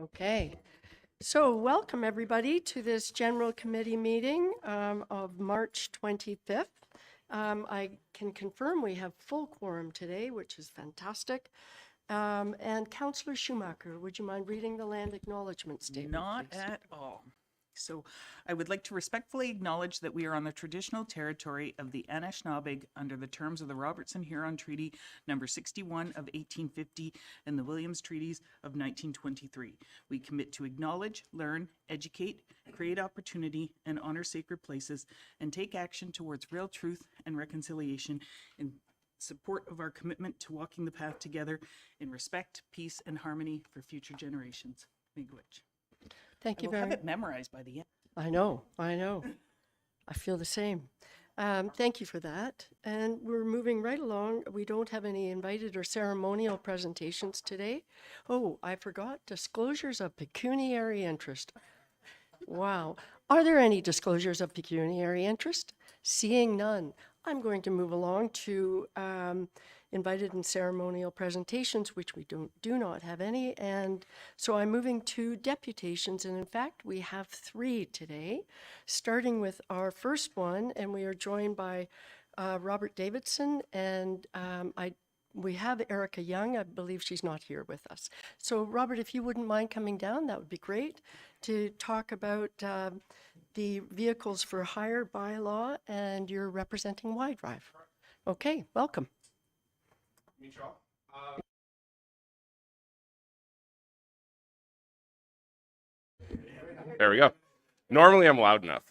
Okay, so welcome everybody to this general committee meeting of March 25th. I can confirm we have full quorum today, which is fantastic. And Councillor Schumacher, would you mind reading the land acknowledgement statement, Not please? at all. So I would like to respectfully acknowledge that we are on the traditional territory of the Anishinaabeg under the terms of the Robertson-Huron Treaty number 61 of 1850 and the Williams Treaties of 1923. We commit to acknowledge, learn, educate, create opportunity, and honor sacred places, and take action towards real truth and reconciliation in support of our commitment to walking the path together in respect, peace, and harmony for future generations. Miigwech. Thank I you will have very it memorized by the end. I know. I feel the same. Thank you for that. And we're moving right along. We don't have any invited or ceremonial presentations today. Oh, I forgot disclosures of pecuniary interest. Wow. Are there any disclosures of pecuniary interest? Seeing none, I'm going to move along to invited and ceremonial presentations, which we do not have any. And so I'm moving to deputations. And in fact, we have 3 today, starting with our first one. And we are joined by Robert Davidson and we have Erica Young. I believe she's not here with us. So Robert, if you wouldn't mind coming down, that would be great to talk about the vehicles for hire bylaw, and you're representing Y-Drive. Okay, welcome. There we go. Normally I'm loud enough.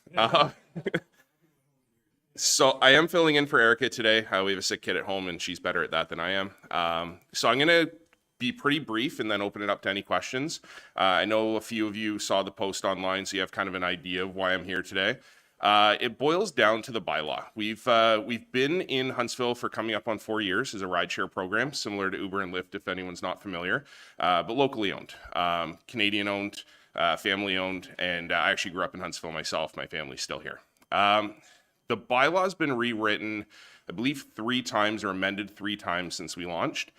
So I am filling in for Erica today. We have a sick kid at home and she's better at that than I am. So I'm going to be pretty brief and then open it up to any questions. I know a few of you saw the post online, so you have kind of an idea of why I'm here today. It boils down to the bylaw. We've been in Huntsville for coming up on 4 years as a rideshare program, similar to Uber and Lyft if anyone's not familiar, but locally owned, Canadian owned, family owned, and I actually grew up in Huntsville myself. My family's still here. The bylaw has been rewritten, I believe 3 times or amended 3 times since we launched.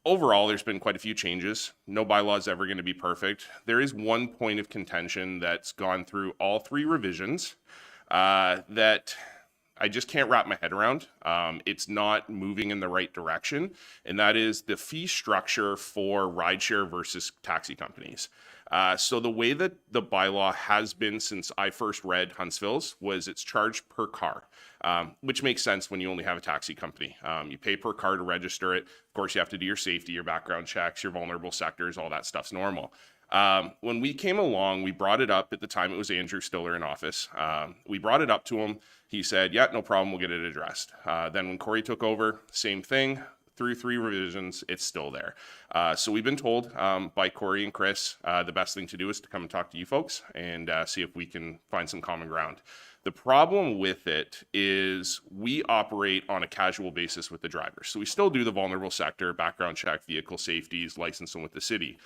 Overall, there's been quite a few changes. No bylaw is ever going to be perfect. There is one point of contention that's gone through all 3 revisions that I just can't wrap my head around. It's not moving in the right direction, and that is the fee structure for rideshare versus taxi companies. So the way that the bylaw has been since I first read Huntsville's was it's charged per car, which makes sense when you only have a taxi company. You pay per car to register it. Of course, you have to do your safety, your background checks, your vulnerable sectors, all that stuff's normal. When we came along, we brought it up. At the time, it was Andrew Stiller in office. We brought it up to him. He said, yeah, no problem, we'll get it addressed. Then when Corey took over, same thing. Through 3 revisions, it's still there. So we've been told by Corey and Chris, the best thing to do is to come and talk to you folks and see if we can find some common ground. The problem with it is we operate on a casual basis with the drivers. So we still do the vulnerable sector, background check, vehicle safeties, license them with the city.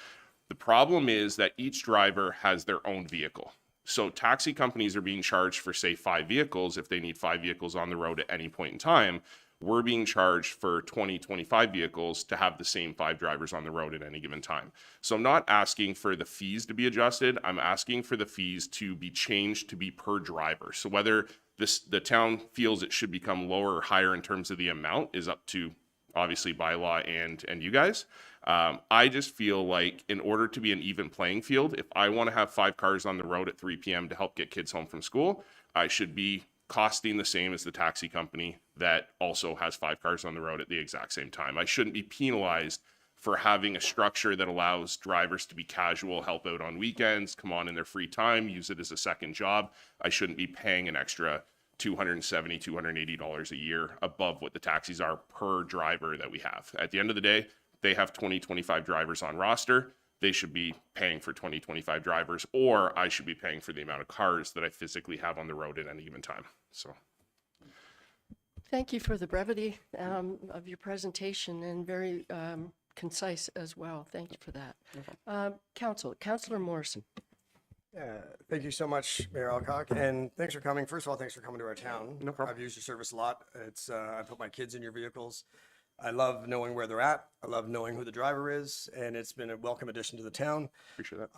The problem is that each driver has their own vehicle. So taxi companies are being charged for, say, 5 vehicles if they need 5 vehicles on the road at any point in time. We're being charged for 20, 25 vehicles to have the same 5 drivers on the road at any given time. So I'm not asking for the fees to be adjusted. I'm asking for the fees to be changed to be per driver. So whether the town feels it should become lower or higher in terms of the amount is up to obviously bylaw and you guys. I just feel like in order to be an even playing field, if I want to have 5 cars on the road at 3 p.m. to help get kids home from school, I should be costing the same as the taxi company that also has 5 cars on the road at the exact same time. I shouldn't be penalized for having a structure that allows drivers to be casual, help out on weekends, come on in their free time, use it as a second job. I shouldn't be paying an extra $270, $280 a year above what the taxis are per driver that we have. At the end of the day, they have 20, 25 drivers on roster. They should be paying for 20, 25 drivers, or I should be paying for the amount of cars that I physically have on the road at any given time. So, Thank you for the brevity of your presentation and very concise as well. Thank you for that. Councillor Morrison. Thank you so much, Mayor Alcock, and thanks for coming. First of all, thanks for coming to our town. No problem. I've used your service a lot. I put my kids in your vehicles. I love knowing where they're at. I love knowing who the driver is, and it's been a welcome addition to the town. Appreciate that.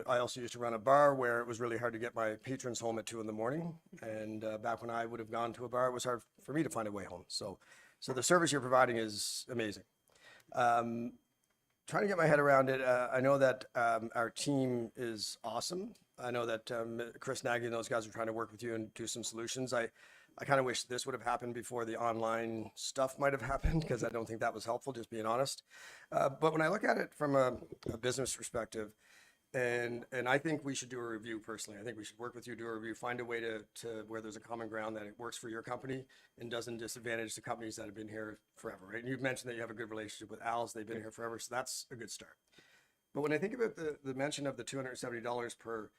I also used to run a bar where it was really hard to get my patrons home at 2 a.m. And back when I would have gone to a bar, it was hard for me to find a way home. So the service you're providing is amazing. Trying to get my head around it. I know that our team is awesome. I know that Chris Nagy and those guys are trying to work with you and do some solutions. I kind of wish this would have happened before the online stuff might have happened, because I don't think that was helpful, just being honest. But when I look at it from a business perspective, and I think we should do a review personally. I think we should work with you, do a review, find a way to where there's a common ground that it works for your company and doesn't disadvantage the companies that have been here forever, right? And you've mentioned that you have a good relationship with Al's. They've been here forever, so that's a good start. But when I think about the mention of the $270 per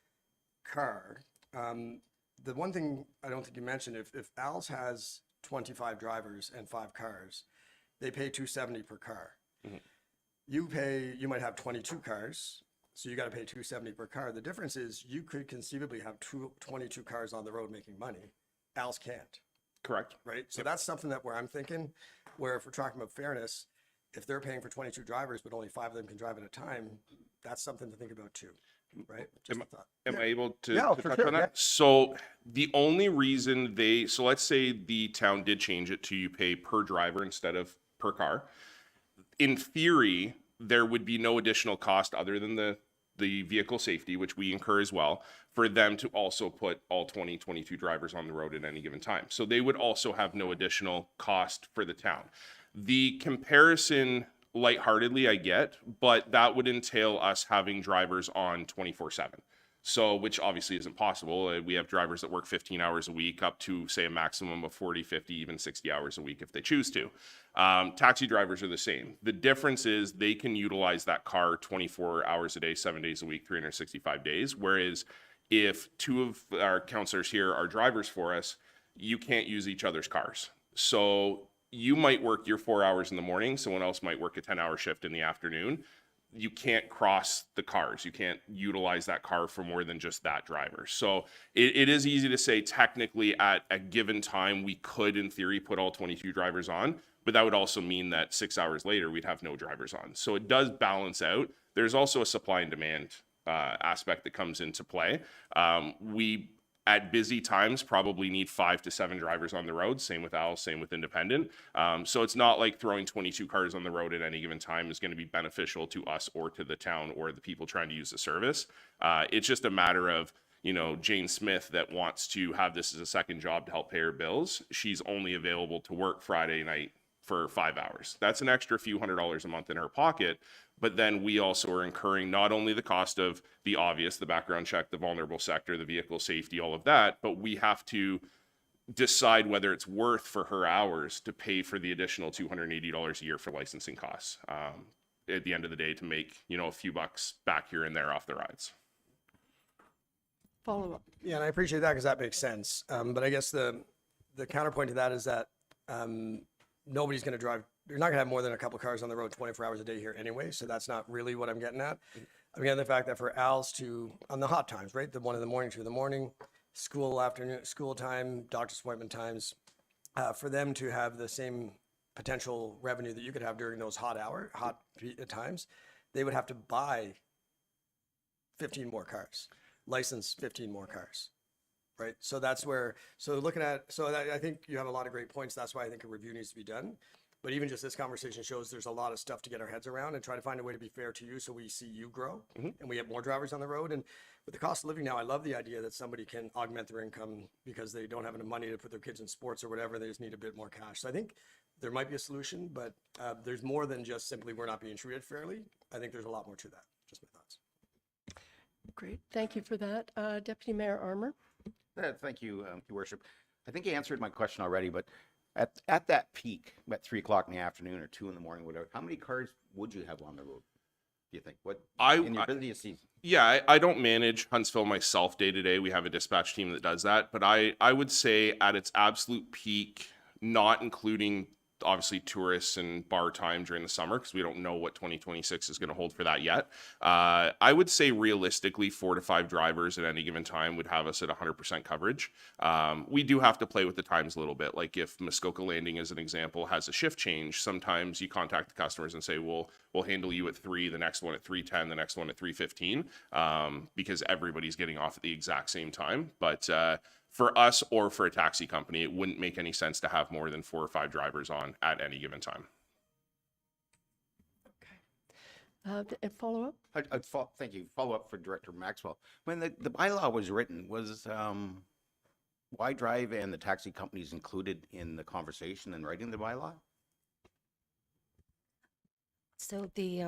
car, the one thing I don't think you mentioned, if Al's has 25 drivers and 5 cars, they pay $270 per car. You might have 22 cars, so you got to pay $270 per car. The difference is you could conceivably have 22 cars on the road making money. Al's can't, Correct. right? So that's something that where I'm thinking, where if we're talking about fairness, if they're paying for 22 drivers, but only 5 of them can drive at a time, that's something to think about too, right? Just a thought. Am I able to, Yeah, to for touch sure, on that? yeah. So the only reason so let's say the town did change it to you pay per driver instead of per car. In theory, there would be no additional cost other than the vehicle safety, which we incur as well, for them to also put all 22 drivers on the road at any given time. So they would also have no additional cost for the town. The comparison, lightheartedly, I get, but that would entail us having drivers on 24/7. So, which obviously isn't possible. We have drivers that work 15 hours a week up to, say, a maximum of 40, 50, even 60 hours a week if they choose to. Taxi drivers are the same. The difference is they can utilize that car 24 hours a day, 7 days a week, 365 days. Whereas if 2 of our counselors here are drivers for us, you can't use each other's cars. So you might work your 4 hours in the morning, someone else might work a 10-hour shift in the afternoon. You can't cross the cars. You can't utilize that car for more than just that driver. So it is easy to say technically at a given time, we could in theory put all 22 drivers on, but that would also mean that 6 hours later, we'd have no drivers on. So it does balance out. There's also a supply and demand aspect that comes into play. We at busy times probably need 5 to 7 drivers on the road. Same with Al, same with Independent. So it's not like throwing 22 cars on the road at any given time is going to be beneficial to us or to the town or the people trying to use the service. It's just a matter of, Jane Smith that wants to have this as a second job to help pay her bills. She's only available to work Friday night for 5 hours. That's an extra few $100s a month in her pocket. But then we also are incurring not only the cost of the obvious, the background check, the vulnerable sector, the vehicle safety, all of that, but we have to decide whether it's worth for her hours to pay for the additional $280 a year for licensing costs at the end of the day to make, a few bucks back here and there off the rides. Follow up. Yeah, and I appreciate that because that makes sense. But I guess the counterpoint to that is that nobody's going to drive. You're not going to have more than a couple of cars on the road 24 hours a day here anyway. So that's not really what I'm getting at. I'm getting the fact that for Al's on the hot times, right? The 1 in the morning, 2 in the morning, school afternoon, school time, doctor's appointment times, for them to have the same potential revenue that you could have during those hot times, they would have to buy 15 more cars, license 15 more cars. Right. So that's where, I think you have a lot of great points. That's why I think a review needs to be done. But even just this conversation shows there's a lot of stuff to get our heads around and try to find a way to be fair to you so we see you grow and we have more drivers on the road. And with the cost of living now, I love the idea that somebody can augment their income because they don't have enough money to put their kids in sports or whatever. They just need a bit more cash. So I think there might be a solution, but there's more than just simply we're not being treated fairly. I think there's a lot more to that. Just my thoughts. Great. Thank you for that. Deputy Mayor Armour. Thank you, Your Worship. I think you answered my question already, but at that peak, at 3 o'clock in the afternoon or 2 in the morning, whatever, how many cars would you have on the road? Do you think? In your busiest season? Yeah, I don't manage Huntsville myself day to day. We have a dispatch team that does that. But I would say at its absolute peak, not including obviously tourists and bar time during the summer because we don't know what 2026 is going to hold for that yet. I would say realistically 4 to 5 drivers at any given time would have us at 100% coverage. We do have to play with the times a little bit. Like if Muskoka Landing, as an example, has a shift change, sometimes you contact the customers and say, we'll handle you at 3, the next one at 3:10, the next one at 3:15, because everybody's getting off at the exact same time. But for us or for a taxi company, it wouldn't make any sense to have more than 4 or 5 drivers on at any given time. Follow up? Thank you. Follow up for Director Maxwell. When the bylaw was written, was Y Drive and the taxi companies included in the conversation and writing the bylaw? So the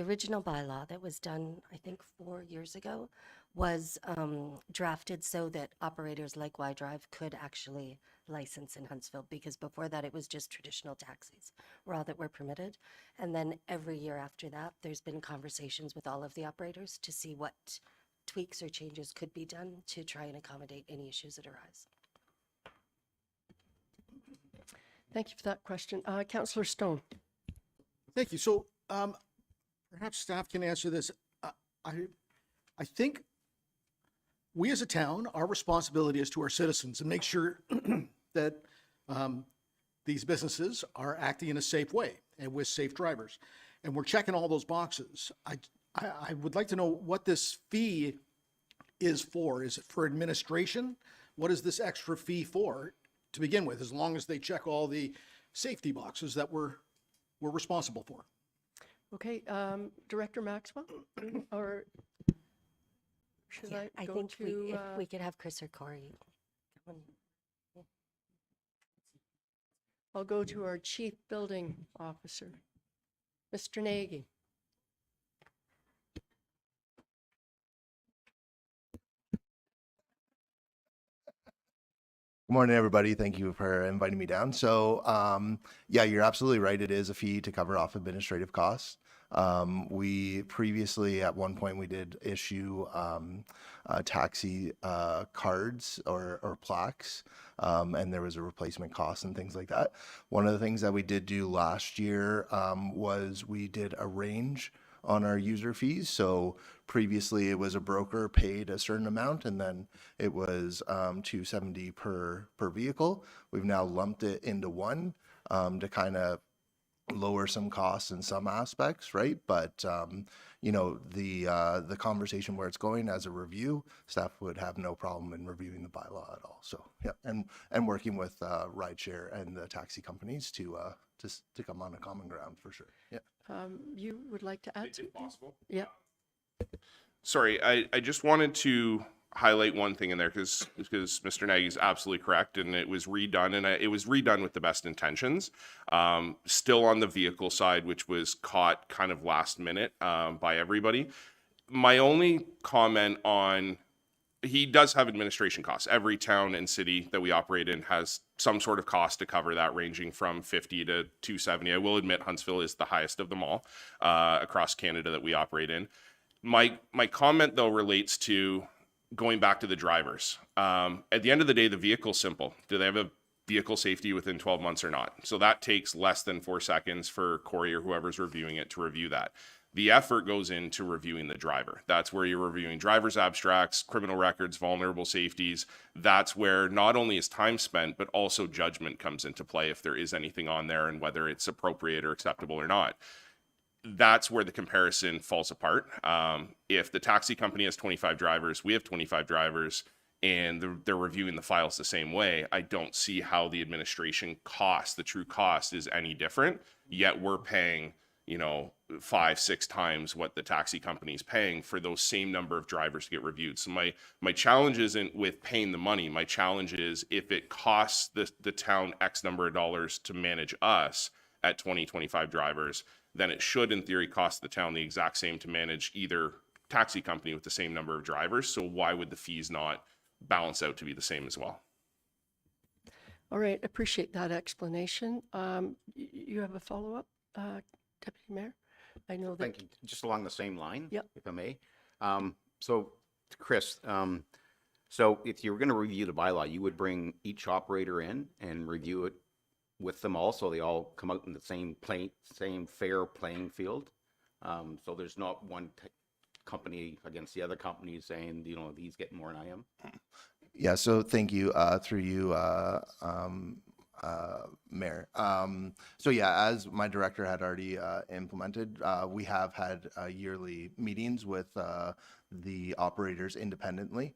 original bylaw that was done, I think 4 years ago, was drafted so that operators like Y Drive could actually license in Huntsville, because before that it was just traditional taxis were all that were permitted. And then every year after that, there's been conversations with all of the operators to see what tweaks or changes could be done to try and accommodate any issues that arise. Thank you for that question. Councillor Stone. Thank you. So perhaps staff can answer this. I think we as a town, our responsibility is to our citizens and make sure that these businesses are acting in a safe way and with safe drivers. And we're checking all those boxes. I would like to know what this fee is for. Is it for administration? What is this extra fee for to begin with, as long as they check all the safety boxes that we're responsible for? Okay, Director Maxwell, or should Yeah, I I go think to? if we could have Chris or Corey. come on. I'll go to our Chief Building Officer, Mr. Nagy. Good morning, everybody. Thank you for inviting me down. So, yeah, you're absolutely right. It is a fee to cover off administrative costs. We previously, at one point, we did issue taxi cards or plaques, and there was a replacement cost and things like that. One of the things that we did do last year was we did a range on our user fees. So previously it was a broker paid a certain amount, and then it was $270 per vehicle. We've now lumped it into one to kind of lower some costs in some aspects, right? But you know, the conversation where it's going as a review, staff would have no problem in reviewing the bylaw at all. So yeah, and working with rideshare and the taxi companies to come on a common ground for sure. Yeah. You would like to add Is something? it possible? Yeah. Sorry, I just wanted to highlight one thing in there because Mr. Nagy is absolutely correct, and it was redone, and it was redone with the best intentions. Still on the vehicle side, which was caught kind of last minute by everybody. My only comment on, he does have administration costs. Every town and city that we operate in has some sort of cost to cover that, ranging from 50 to 270. I will admit Huntsville is the highest of them all across Canada that we operate in. My comment though relates to going back to the drivers. At the end of the day, the vehicle's simple. Do they have a vehicle safety within 12 months or not? So that takes less than 4 seconds for Corey or whoever's reviewing it to review that. The effort goes into reviewing the driver. That's where you're reviewing driver's abstracts, criminal records, vulnerable safeties. That's where not only is time spent, but also judgment comes into play if there is anything on there and whether it's appropriate or acceptable or not. That's where the comparison falls apart. If the taxi company has 25 drivers, we have 25 drivers, and they're reviewing the files the same way, I don't see how the administration cost, the true cost, is any different. Yet we're paying, 5-6 times what the taxi company is paying for those same number of drivers to get reviewed. So my challenge isn't with paying the money. My challenge is if it costs the town X number of dollars to manage us at 25 drivers, then it should in theory cost the town the exact same to manage either taxi company with the same number of drivers. So why would the fees not balance out to be the same as well? All right, appreciate that explanation. You have a follow-up, Deputy Mayor? I know that. Thank you. Just along the same line, Yep. if I may. So, Chris, so if you were going to review the bylaw, you would bring each operator in and review it with them all, so they all come out in the same fair playing field. So there's not one company against the other company saying, you know, he's getting more than I am. Yeah, so thank you, through you, Mayor. So yeah, as my director had already implemented, we have had yearly meetings with the operators independently.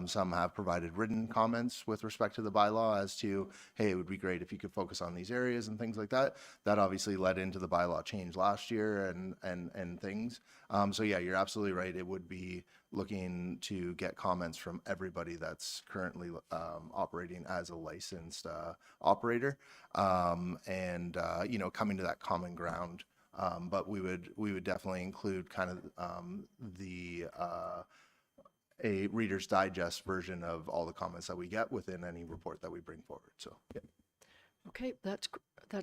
Some have provided written comments with respect to the bylaw as to, hey, it would be great if you could focus on these areas and things like that. That obviously led into the bylaw change last year and things. So yeah, you're absolutely right. It would be looking to get comments from everybody that's currently operating as a licensed operator, and you know, coming to that common ground. But we would definitely include kind of the a Reader's Digest version of all the comments that we get within any report that we bring forward. So, yeah. Okay, that's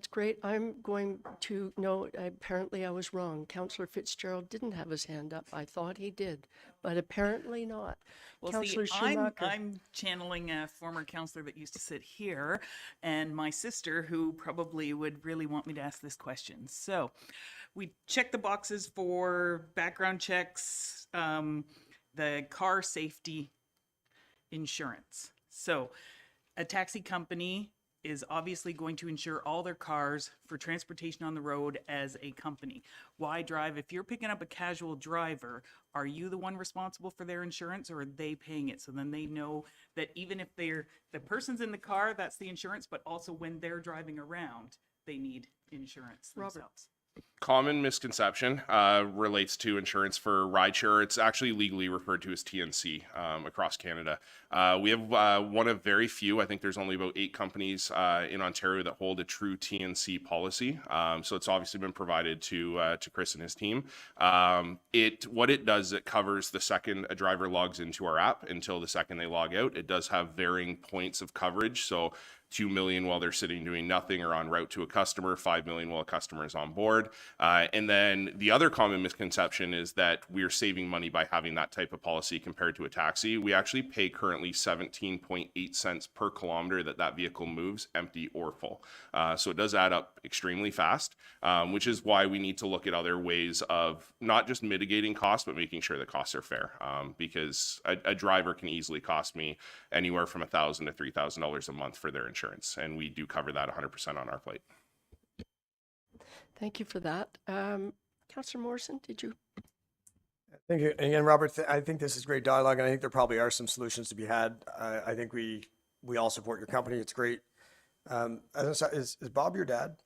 great. I'm going to note, apparently I was wrong. Councillor Fitzgerald didn't have his hand up. I thought he did, but apparently not. Well, Councillor see, Schumacher. I'm channeling a former counselor that used to sit here, and my sister, who probably would really want me to ask this question. So, we check the boxes for background checks, the car safety insurance. So, a taxi company is obviously going to insure all their cars for transportation on the road as a company. Why Drive, if you're picking up a casual driver, are you the one responsible for their insurance, or are they paying it? So then they know that even if the person's in the car, that's the insurance, but also when they're driving around, they need insurance themselves. Common misconception relates to insurance for rideshare. It's actually legally referred to as TNC across Canada. We have one of very few, I think there's only about 8 companies in Ontario that hold a true TNC policy. So it's obviously been provided to Chris and his team. What it does, it covers the second a driver logs into our app until the second they log out. It does have varying points of coverage. So 2 million while they're sitting doing nothing or en route to a customer, 5 million while a customer is on board. And then the other common misconception is that we're saving money by having that type of policy compared to a taxi. We actually pay currently 17.8 cents per kilometer that vehicle moves, empty or full. So it does add up extremely fast, which is why we need to look at other ways of not just mitigating costs, but making sure the costs are fair. Because a driver can easily cost me anywhere from $1,000 to $3,000 a month for their insurance, and we do cover that 100% on our plate. Thank you for that. Councillor Morrison, did you? Thank you. And again, Robert, I think this is great dialogue, and I think there probably are some solutions to be had. I think we all support your company. It's great. Is Bob your dad?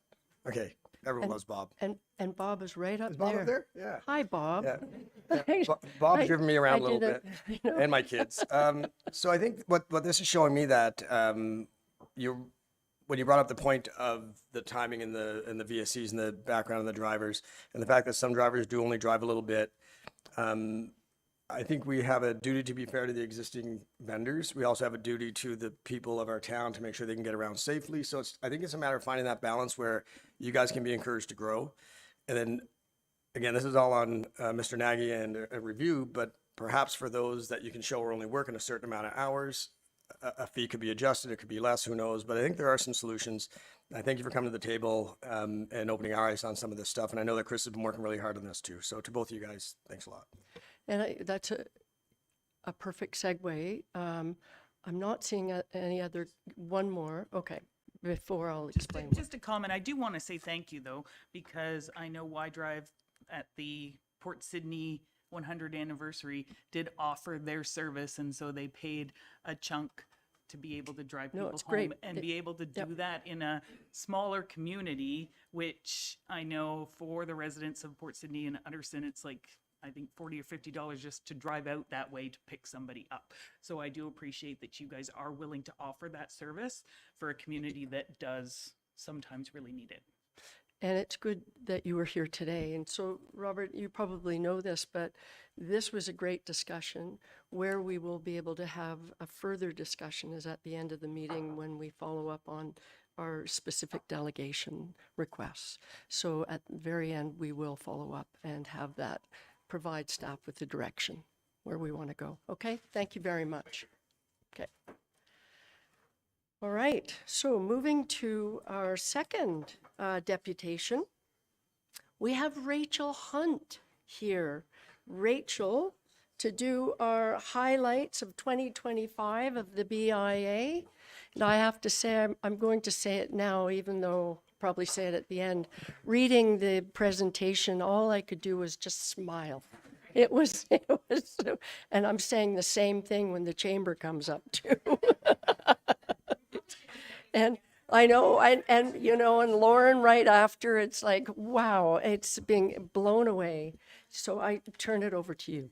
Okay. Everyone loves Bob. And Bob is right up Is Bob there. up there? Yeah. Hi, Bob. Yeah. Bob's I- driven me around I a little did bit, you know. and my kids. So I think what this is showing me that when you brought up the point of the timing and the VSCs and the background of the drivers, and the fact that some drivers do only drive a little bit, I think we have a duty to be fair to the existing vendors. We also have a duty to the people of our town to make sure they can get around safely. So I think it's a matter of finding that balance where you guys can be encouraged to grow. And then, again, this is all on Mr. Nagy and a review, but perhaps for those that you can show are only working a certain amount of hours, a fee could be adjusted, it could be less, who knows? But I think there are some solutions. I thank you for coming to the table and opening our eyes on some of this stuff. And I know that Chris has been working really hard on this too. So to both of you guys, thanks a lot. And that's a perfect segue. I'm not seeing any other, one more. Okay, before I'll explain. Just a comment. I do want to say thank you, though, because I know Y Drive at the Port Sydney 100 anniversary did offer their service, and so they paid a chunk to be able to drive No, people it's home great. and It- be able to do yep. that in a smaller community, which I know for the residents of Port Sydney and Utterson, it's like, I think $40 or $50 just to drive out that way to pick somebody up. So I do appreciate that you guys are willing to offer that service for a community that does sometimes really need it. And it's good that you were here today. And so, Robert, you probably know this, but this was a great discussion. Where we will be able to have a further discussion is at the end of the meeting when we follow up on our specific delegation requests. So at the very end, we will follow up and have that, provide staff with the direction where we want to go. Okay, thank you very much. Okay. All right, so moving to our second deputation, we have Rachel Hunt here. Rachel, to do our highlights of 2025 of the BIA. And I have to say, I'm going to say it now, even though I'll probably say it at the end. Reading the presentation, all I could do was just smile. It was, and I'm saying the same thing when the chamber comes up too. And I know, and you know, and Lauren right after, it's like, wow, it's being blown away. So I turn it over to you.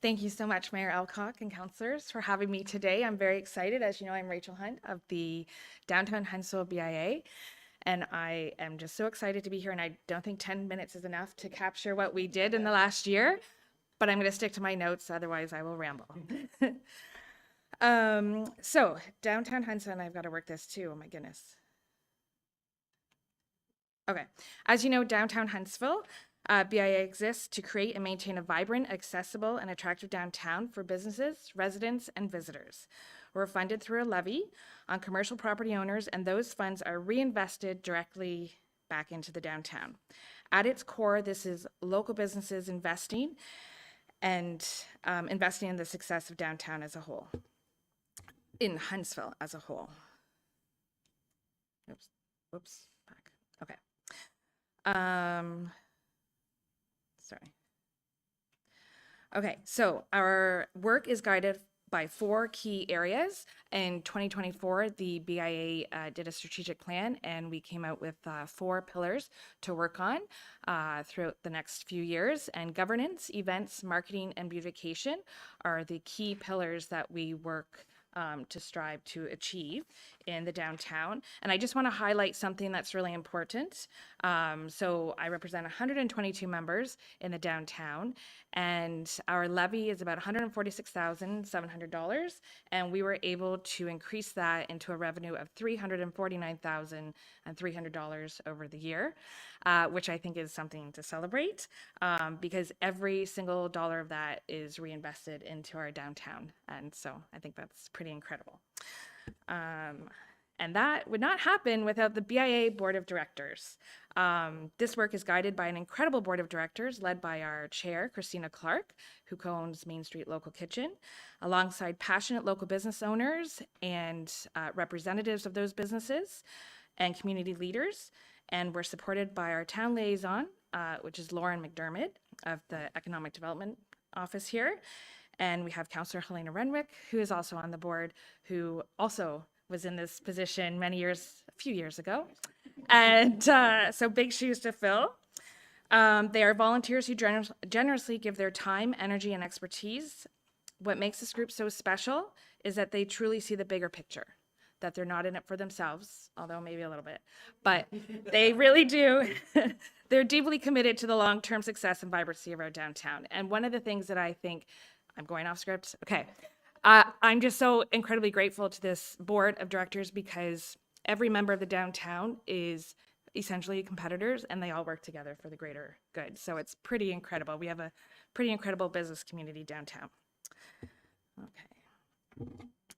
Thank you so much, Mayor Alcock and councillors, for having me today. I'm very excited. As you know, I'm Rachel Hunt of the Downtown Huntsville BIA, and I am just so excited to be here. And I don't think 10 minutes is enough to capture what we did in the last year, but I'm going to stick to my notes, otherwise I will ramble. So Downtown Huntsville, and I've got to work this too. Oh my goodness. Okay. As you know, Downtown Huntsville, BIA exists to create and maintain a vibrant, accessible, and attractive downtown for businesses, residents, and visitors. We're funded through a levy on commercial property owners, and those funds are reinvested directly back into the downtown. At its core, this is local businesses investing and investing in the success of downtown as a whole, in Huntsville as a whole. Oops, back. Okay. Sorry. Okay, so our work is guided by 4 key areas. In 2024, the BIA did a strategic plan, and we came out with 4 pillars to work on throughout the next few years. And governance, events, marketing, and beautification are the key pillars that we work to strive to achieve in the downtown. And I just want to highlight something that's really important. So I represent 122 members in the downtown, and our levy is about $146,700, and we were able to increase that into a revenue of $349,300 over the year, which I think is something to celebrate, because every single dollar of that is reinvested into our downtown, and so I think that's pretty incredible. And that would not happen without the BIA Board of Directors. This work is guided by an incredible board of directors led by our chair, Christina Clark, who co-owns Main Street Local Kitchen, alongside passionate local business owners and representatives of those businesses and community leaders. And we're supported by our town liaison, which is Lauren McDermott of the Economic Development Office here. And we have Councillor Helena Renwick, who is also on the board, who also was in this position a few years ago. And so big shoes to fill. They are volunteers who generously give their time, energy, and expertise. What makes this group so special is that they truly see the bigger picture, that they're not in it for themselves, although maybe a little bit, but they really do. They're deeply committed to the long-term success and vibrancy of our downtown. And one of the things that I think, I'm going off script, okay. I'm just so incredibly grateful to this board of directors because every member of the downtown is essentially competitors and they all work together for the greater good. So it's pretty incredible. We have a pretty incredible business community downtown.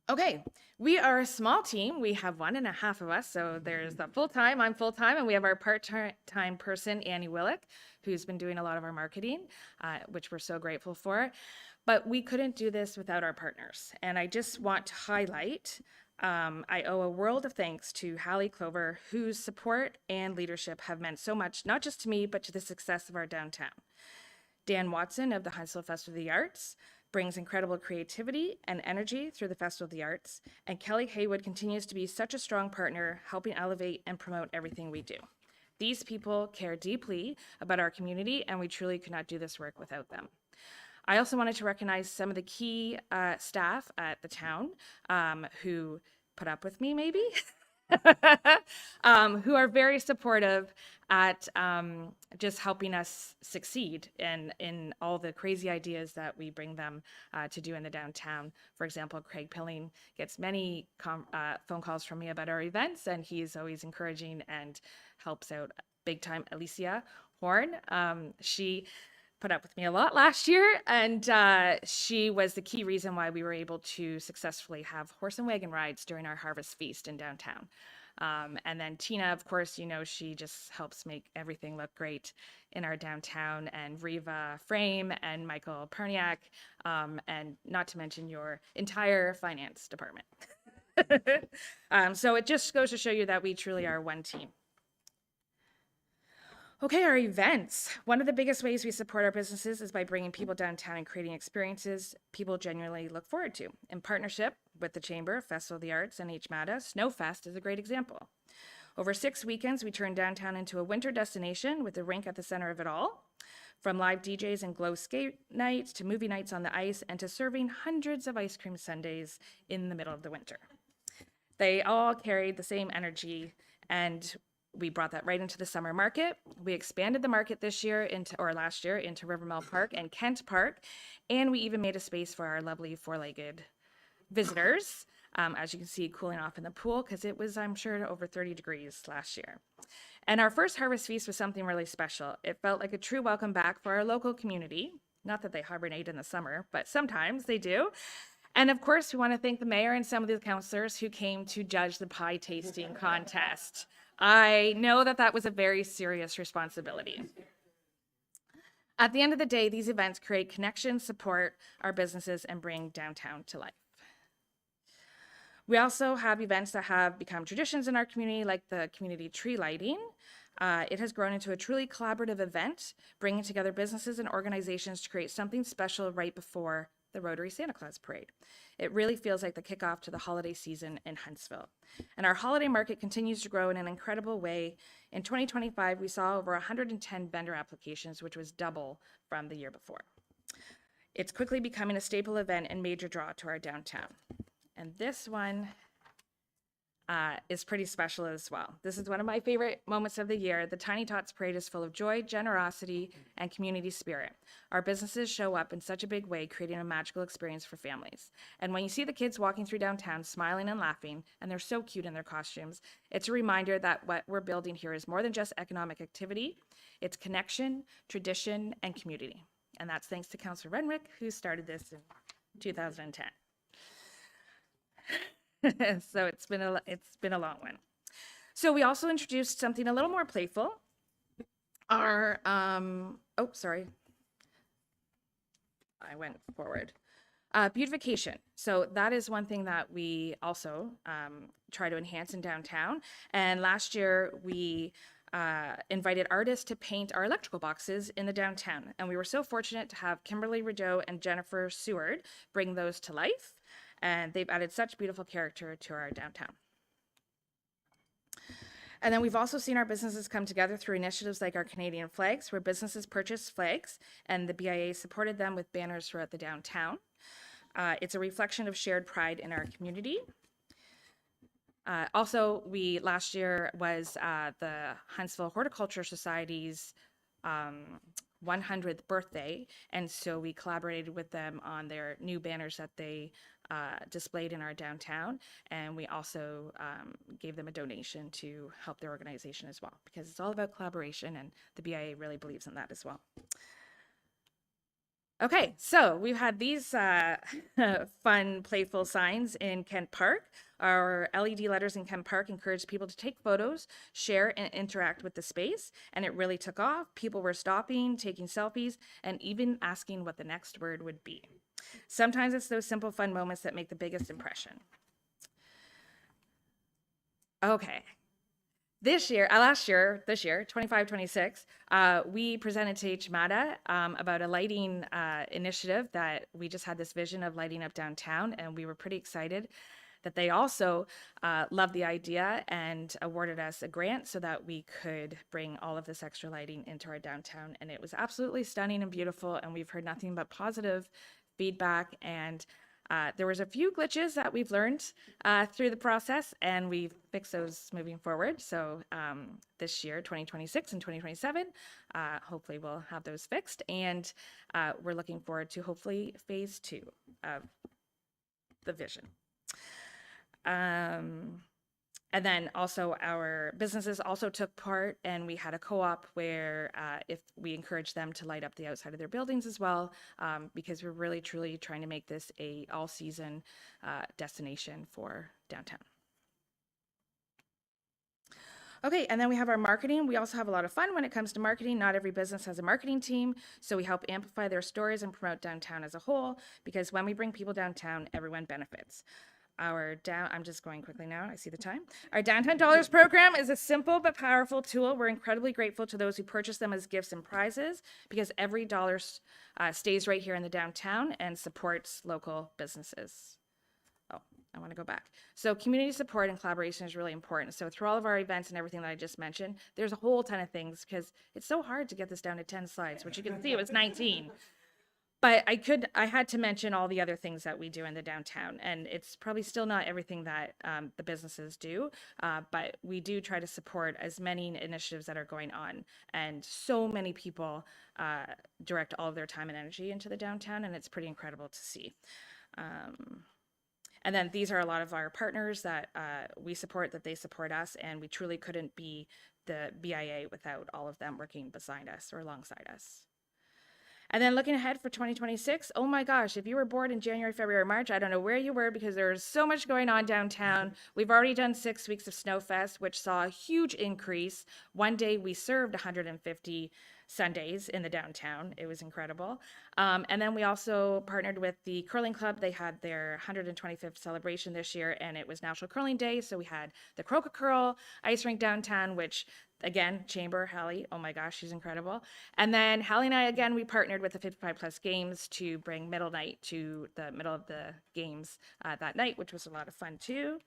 Okay, we are a small team. We have 1.5 of us. So there's the full-time, I'm full-time, and we have our part-time person, Annie Willick, who's been doing a lot of our marketing, which we're so grateful for. But we couldn't do this without our partners. And I just want to highlight, I owe a world of thanks to Hallie Clover, whose support and leadership have meant so much, not just to me, but to the success of our downtown. Dan Watson of the Huntsville Festival of the Arts brings incredible creativity and energy through the Festival of the Arts. And Kelly Haywood continues to be such a strong partner, helping elevate and promote everything we do. These people care deeply about our community, and we truly could not do this work without them. I also wanted to recognize some of the key staff at the town who put up with me, maybe, who are very supportive at just helping us succeed in all the crazy ideas that we bring them to do in the downtown. For example, Craig Pilling gets many phone calls from me about our events, and he's always encouraging and helps out big time. Alicia Horn, she put up with me a lot last year, and she was the key reason why we were able to successfully have horse and wagon rides during our harvest feast in downtown. And then Tina, of course, she just helps make everything look great in our downtown, and Riva Frame and Michael Perniak, and not to mention your entire finance department. So it just goes to show you that we truly are one team. Okay, our events. One of the biggest ways we support our businesses is by bringing people downtown and creating experiences people genuinely look forward to. In partnership with the Chamber, Festival of the Arts, and HMATA, Snowfest is a great example. Over 6 weekends, we turned downtown into a winter destination with a rink at the center of it all. From live DJs and glow skate nights to movie nights on the ice and to serving hundreds of ice cream sundaes in the middle of the winter. They all carried the same energy, and we brought that right into the summer market. We expanded the market last year into Rivermell Park and Kent Park, and we even made a space for our lovely four-legged visitors, as you can see, cooling off in the pool because it was, I'm sure, over 30 degrees last year. And our first Harvest Feast was something really special. It felt like a true welcome back for our local community. Not that they hibernate in the summer, but sometimes they do. And of course, we want to thank the mayor and some of the councillors who came to judge the pie tasting contest. I know that was a very serious responsibility. At the end of the day, these events create connections, support our businesses, and bring downtown to life. We also have events that have become traditions in our community, like the community tree lighting. It has grown into a truly collaborative event, bringing together businesses and organizations to create something special right before the Rotary Santa Claus Parade. It really feels like the kickoff to the holiday season in Huntsville. And our holiday market continues to grow in an incredible way. In 2025, we saw over 110 vendor applications, which was double from the year before. It's quickly becoming a staple event and major draw to our downtown. And this one is pretty special as well. This is one of my favorite moments of the year. The Tiny Tots Parade is full of joy, generosity, and community spirit. Our businesses show up in such a big way, creating a magical experience for families. And when you see the kids walking through downtown, smiling and laughing, and they're so cute in their costumes, it's a reminder that what we're building here is more than just economic activity. It's connection, tradition, and community. And that's thanks to Councillor Renwick, who started this in 2010. So it's been a long one. So we also introduced something a little more playful. Our sorry, I went forward. Beautification. So that is one thing that we also try to enhance in downtown. And last year we invited artists to paint our electrical boxes in the downtown. And we were so fortunate to have Kimberly Rideau and Jennifer Seward bring those to life. And they've added such beautiful character to our downtown. And then we've also seen our businesses come together through initiatives like our Canadian flags, where businesses purchased flags and the BIA supported them with banners throughout the downtown. It's a reflection of shared pride in our community. Also, last year was the Huntsville Horticulture Society's 100th birthday, and so we collaborated with them on their new banners that they displayed in our downtown, and we also gave them a donation to help their organization as well, because it's all about collaboration, and the BIA really believes in that as well. Okay, so we've had these fun, playful signs in Kent Park. Our LED letters in Kent Park encouraged people to take photos, share, and interact with the space, and it really took off. People were stopping, taking selfies, and even asking what the next word would be. Sometimes it's those simple, fun moments that make the biggest impression. Okay. This year, 25-26, we presented to HMATA about a lighting initiative that we just had this vision of lighting up downtown, and we were pretty excited that they also loved the idea and awarded us a grant so that we could bring all of this extra lighting into our downtown. And it was absolutely stunning and beautiful, and we've heard nothing but positive feedback, and there was a few glitches that we've learned through the process, and we've fixed those moving forward. So this year, 2026 and 2027, hopefully we'll have those fixed, and we're looking forward to hopefully phase 2 of the vision. And then also our businesses also took part, and we had a co-op where if we encouraged them to light up the outside of their buildings as well, because we're really truly trying to make this a all-season destination for downtown. Okay, and then we have our marketing. We also have a lot of fun when it comes to marketing. Not every business has a marketing team, so we help amplify their stories and promote downtown as a whole, because when we bring people downtown, everyone benefits. I'm just going quickly now, I see the time. Our Downtown Dollars program is a simple but powerful tool. We're incredibly grateful to those who purchase them as gifts and prizes, because every dollar stays right here in the downtown and supports local businesses. Oh, I want to go back. So community support and collaboration is really important. So through all of our events and everything that I just mentioned, there's a whole ton of things, because it's so hard to get this down to 10 slides, which you can see it was 19. But I had to mention all the other things that we do in the downtown, and it's probably still not everything that the businesses do, but we do try to support as many initiatives that are going on, and so many people direct all of their time and energy into the downtown, and it's pretty incredible to see. And then these are a lot of our partners that we support, that they support us, and we truly couldn't be the BIA without all of them working beside us or alongside us. And then looking ahead for 2026, oh my gosh, if you were bored in January, February, March, I don't know where you were, because there's so much going on downtown. We've already done 6 weeks of Snowfest, which saw a huge increase. One day we served 150 Sundays in the downtown. It was incredible. And then we also partnered with the Curling Club. They had their 125th celebration this year, and it was National Curling Day. So we had the Croca Curl ice rink downtown, which again, Chamber, Hallie, oh my gosh, she's incredible. And then Hallie and I, again, we partnered with the 55 Plus Games to bring Middle Night to the middle of the games that night, which was a lot of fun too.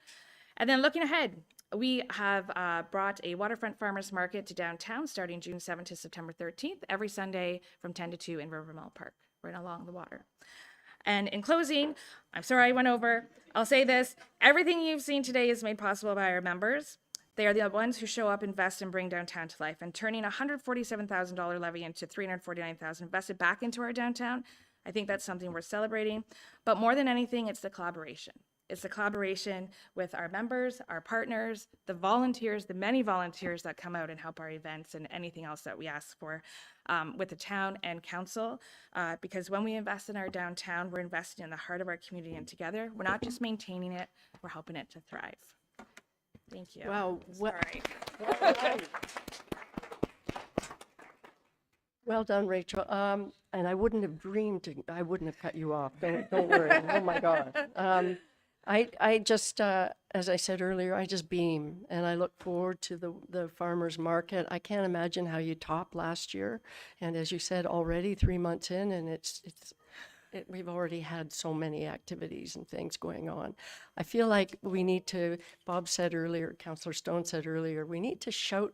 And then looking ahead, we have brought a waterfront farmers market to downtown starting June 7th to September 13th, every Sunday from 10 to 2 in River Mill Park, right along the water. And in closing, I'm sorry I went over, I'll say this, everything you've seen today is made possible by our members. They are the ones who show up, invest, and bring downtown to life. And turning a $147,000 levy into $349,000 invested back into our downtown, I think that's something worth celebrating. But more than anything, it's the collaboration. It's the collaboration with our members, our partners, the volunteers, the many volunteers that come out and help our events and anything else that we ask for with the town and council. Because when we invest in our downtown, we're investing in the heart of our community and together. We're not just maintaining it, we're helping it to thrive. Thank you. Wow. Sorry. Well done, Rachel. And I wouldn't have dreamed I wouldn't have cut you off. Don't worry. Oh my God. I just, as I said earlier, I just beam, and I look forward to the farmers market. I can't imagine how you topped last year. And as you said, already 3 months in, and we've already had so many activities and things going on. I feel like we need to, Bob said earlier, Councillor Stone said earlier, we need to shout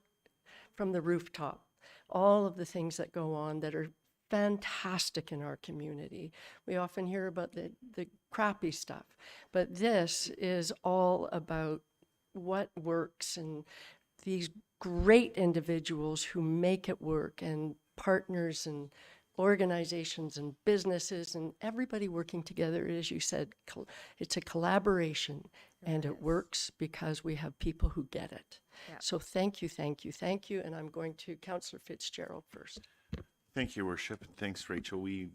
from the rooftop all of the things that go on that are fantastic in our community. We often hear about the crappy stuff, but this is all about what works and these great individuals who make it work, and partners and organizations and businesses and everybody working together. As you said, it's a collaboration, and it works because we have people who get it. Yeah. So thank you, thank you, thank you. And I'm going to Councillor Fitzgerald first. Thank you, Worship, and thanks, Rachel. We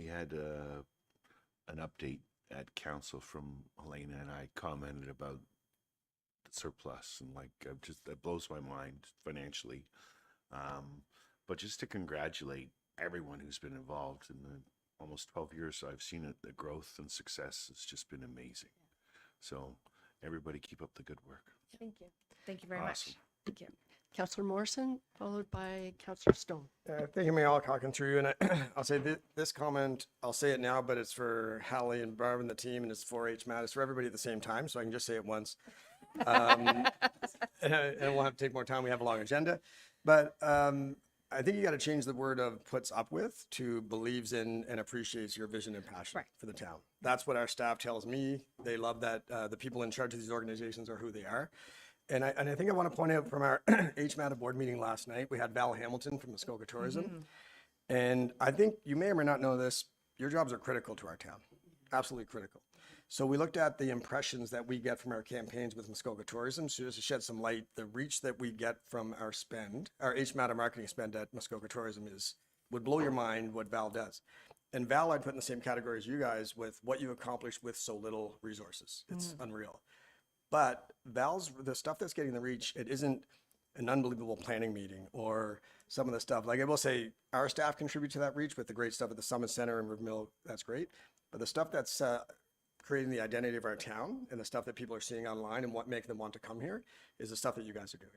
had an update at council from Helena, and I commented about the surplus, and that blows my mind financially. But just to congratulate everyone who's been involved in the almost 12 years I've seen it, the growth and success has just been amazing. So everybody keep up the good work. Thank you. Thank you very much. Thank you. Councillor Morrison, followed by Councillor Stone. Thank you, Mayor, all talking through. And I'll say this comment, I'll say it now, but it's for Hallie and Barb and the team, and it's 4-H Matt. It's for everybody at the same time, so I can just say it once. And we'll have to take more time. We have a long agenda. But I think you got to change the word of puts up with to believes in and appreciates your vision and passion for the town. That's what our staff tells me. They love that the people in charge of these organizations are who they are. And I think I want to point out from our HMATA board meeting last night, we had Val Hamilton from Muskoka Tourism. And I think you may or may not know this, your jobs are critical to our town, absolutely critical. So we looked at the impressions that we get from our campaigns with Muskoka Tourism. So just to shed some light, the reach that we get from our spend, our HMATA marketing spend at Muskoka Tourism would blow your mind what Val does. And Val, I'd put in the same category as you guys with what you accomplished with so little resources. It's unreal. But the stuff that's getting the reach, it isn't an unbelievable planning meeting or some of the stuff. Like I will say, our staff contribute to that reach with the great stuff at the Summit Center and Rivermill. That's great. But the stuff that's creating the identity of our town and the stuff that people are seeing online and what make them want to come here is the stuff that you guys are doing.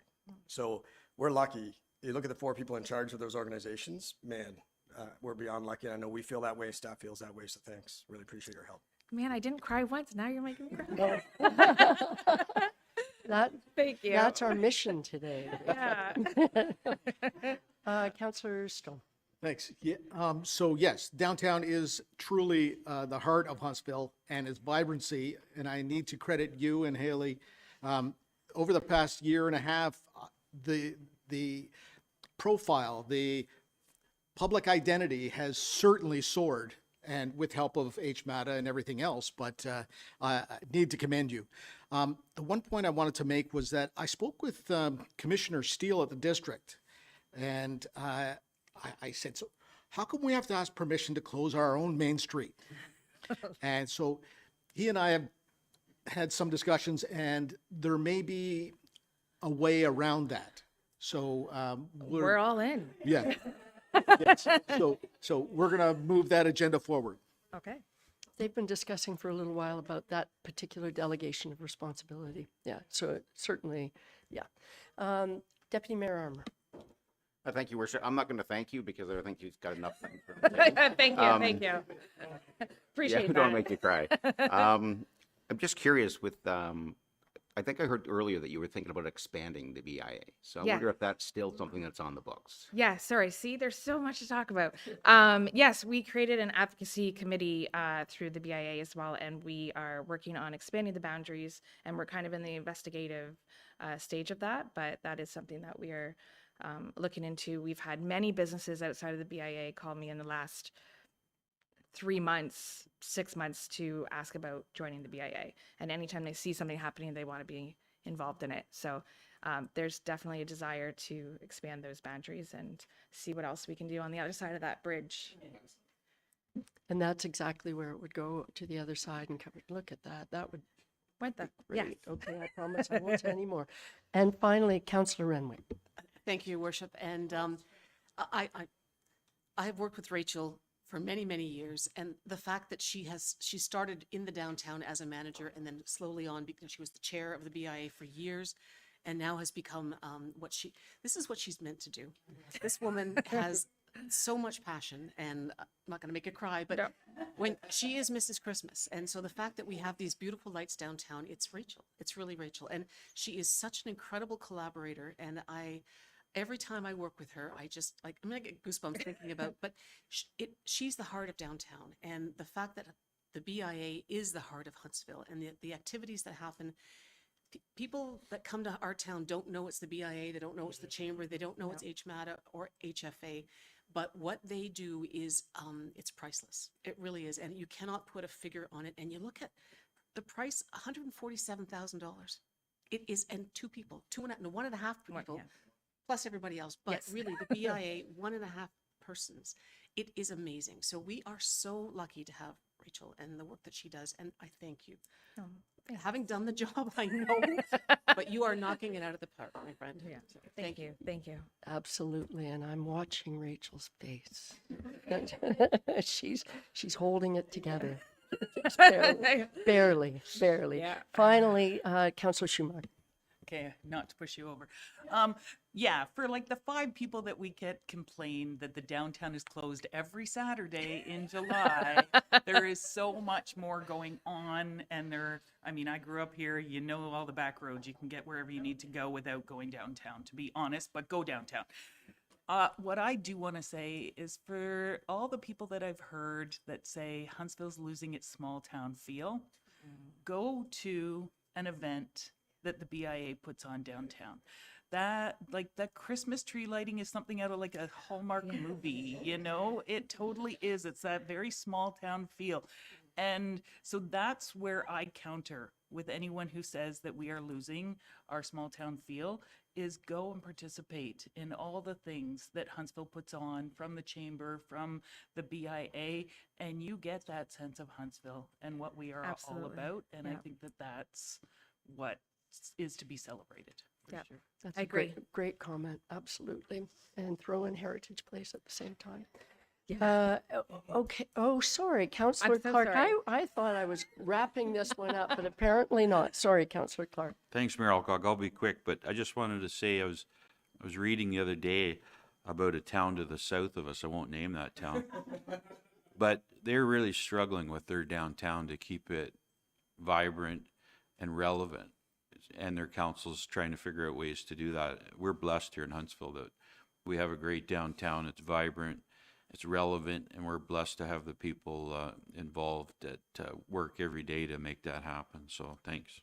So we're lucky. You look at the 4 people in charge of those organizations, man, we're beyond lucky. I know we feel that way. Staff feels that way. So thanks. Really appreciate your help. Man, I didn't cry once. Now you're making me cry. Thank you. That's our mission today. Yeah. Councillor Stone. Thanks. Yeah, so yes, downtown is truly the heart of Huntsville and its vibrancy. And I need to credit you and Haley. Over the past year and a half, the profile, the public identity has certainly soared, and with help of HMATA and everything else. But I need to commend you. The one point I wanted to make was that I spoke with Commissioner Steele at the district, and I said, so how come we have to ask permission to close our own main street? And so he and I have had some discussions, and there may be a way around that. So We're all in. yeah. Yes. So we're going to move that agenda forward. Okay. They've been discussing for a little while about that particular delegation of responsibility. Yeah, so certainly, yeah. Deputy Mayor Armour. Thank you, Worship. I'm not going to thank you because I think you've got enough. Thank you. Thank you. Appreciate Yeah, that. don't make me cry. I'm just curious with, I think I heard earlier that you were thinking about expanding the BIA. So I Yeah. wonder if that's still something that's on the books. Yeah, sorry. See, there's so much to talk about. Yes, we created an advocacy committee through the BIA as well, and we are working on expanding the boundaries, and we're kind of in the investigative stage of that, but that is something that we are looking into. We've had many businesses outside of the BIA call me in the last 3 months, 6 months to ask about joining the BIA. And anytime they see something happening, they want to be involved in it. So there's definitely a desire to expand those boundaries and see what else we can do on the other side of that bridge. And that's exactly where it would go, to the other side and cover. Look at that. That would What the? be Yeah. great. Okay, I promise I won't say any more. And finally, Councillor Renwick. Thank you, Your Worship. And I have worked with Rachel for many, many years, and the fact that she started in the downtown as a manager and then slowly on, because she was the chair of the BIA for years, and now has become this is what she's meant to do. This woman has so much passion, and I'm not going to make her cry, but No. when she is Mrs. Christmas, and so the fact that we have these beautiful lights downtown, it's Rachel. It's really Rachel, and she is such an incredible collaborator, and every time I work with her, I just I'm gonna get goosebumps thinking about. But she's the heart of downtown, and the fact that the BIA is the heart of Huntsville, and the activities that happen. People that come to our town don't know it's the BIA, they don't know it's the chamber, they don't know it's HMATA or HFA, but what they do is it's priceless. It really is, and you cannot put a figure on it. And you look at the price, $147,000. It is, and 2 people, 1.5 people. Yeah. Plus everybody else, but Yes. really the BIA, 1.5 persons. It is amazing. So we are so lucky to have Rachel and the work that she does, and I thank you. Having done the job, I know, but you are knocking it out of the park, my friend. Yeah. So Thank you. Thank you. Absolutely, and I'm watching Rachel's face. she's holding it together. Just barely. Yeah. Finally, Councillor Schumacher. Okay, not to push you over. Yeah, for like the 5 people that we get complain that the downtown is closed every Saturday in July, there is so much more going on. And I grew up here, you know, all the back roads, you can get wherever you need to go without going downtown, to be honest, but go downtown. What I do want to say is for all the people that I've heard that say Huntsville's losing its small town feel, go to an event that the BIA puts on downtown. That Christmas tree lighting is something out of like a Hallmark movie, you know? It totally is. It's that very small town feel. And so that's where I counter with anyone who says that we are losing our small town feel, is go and participate in all the things that Huntsville puts on, from the chamber, from the BIA, and you get that sense of Huntsville and what we are all Absolutely. about. And I Yeah. think that that's what is to be celebrated. For Yeah. sure. That's I a great, agree. great comment, absolutely. And throw in Heritage Place at the same time. Yeah. Okay, oh, sorry, Councillor so Clark. sorry. I thought I was wrapping this one up, but apparently not. Sorry, Councillor Clark. Thanks, Mayor Alcock. I'll be quick, but I just wanted to say I was reading the other day about a town to the south of us. I won't name that town, but they're really struggling with their downtown to keep it vibrant and relevant, and their council's trying to figure out ways to do that. We're blessed here in Huntsville that we have a great downtown. It's vibrant, it's relevant, and we're blessed to have the people involved that work every day to make that happen. So thanks.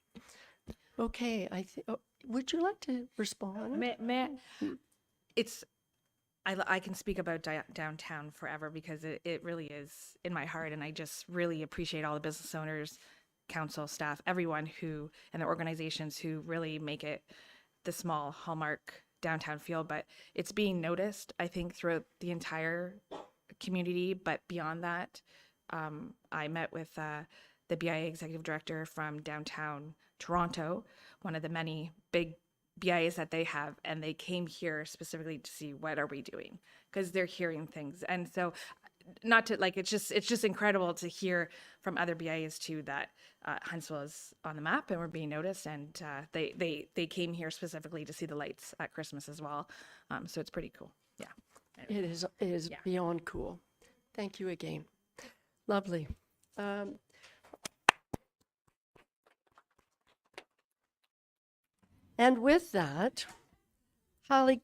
Okay, would you like to respond? I can speak about downtown forever because it really is in my heart, and I just really appreciate all the business owners, council staff, everyone who, and the organizations who really make it the small hallmark downtown feel. But it's being noticed, I think, throughout the entire community. But beyond that, I met with the BIA executive director from downtown Toronto, one of the many big BIAs that they have, and they came here specifically to see what are we doing, because they're hearing things. And so, not to like, it's just incredible to hear from other BIAs too that Huntsville is on the map and we're being noticed, and they came here specifically to see the lights at Christmas as well. So it's pretty cool. Yeah. It is Yeah. beyond cool. Thank you again. Lovely. And with that, Holly,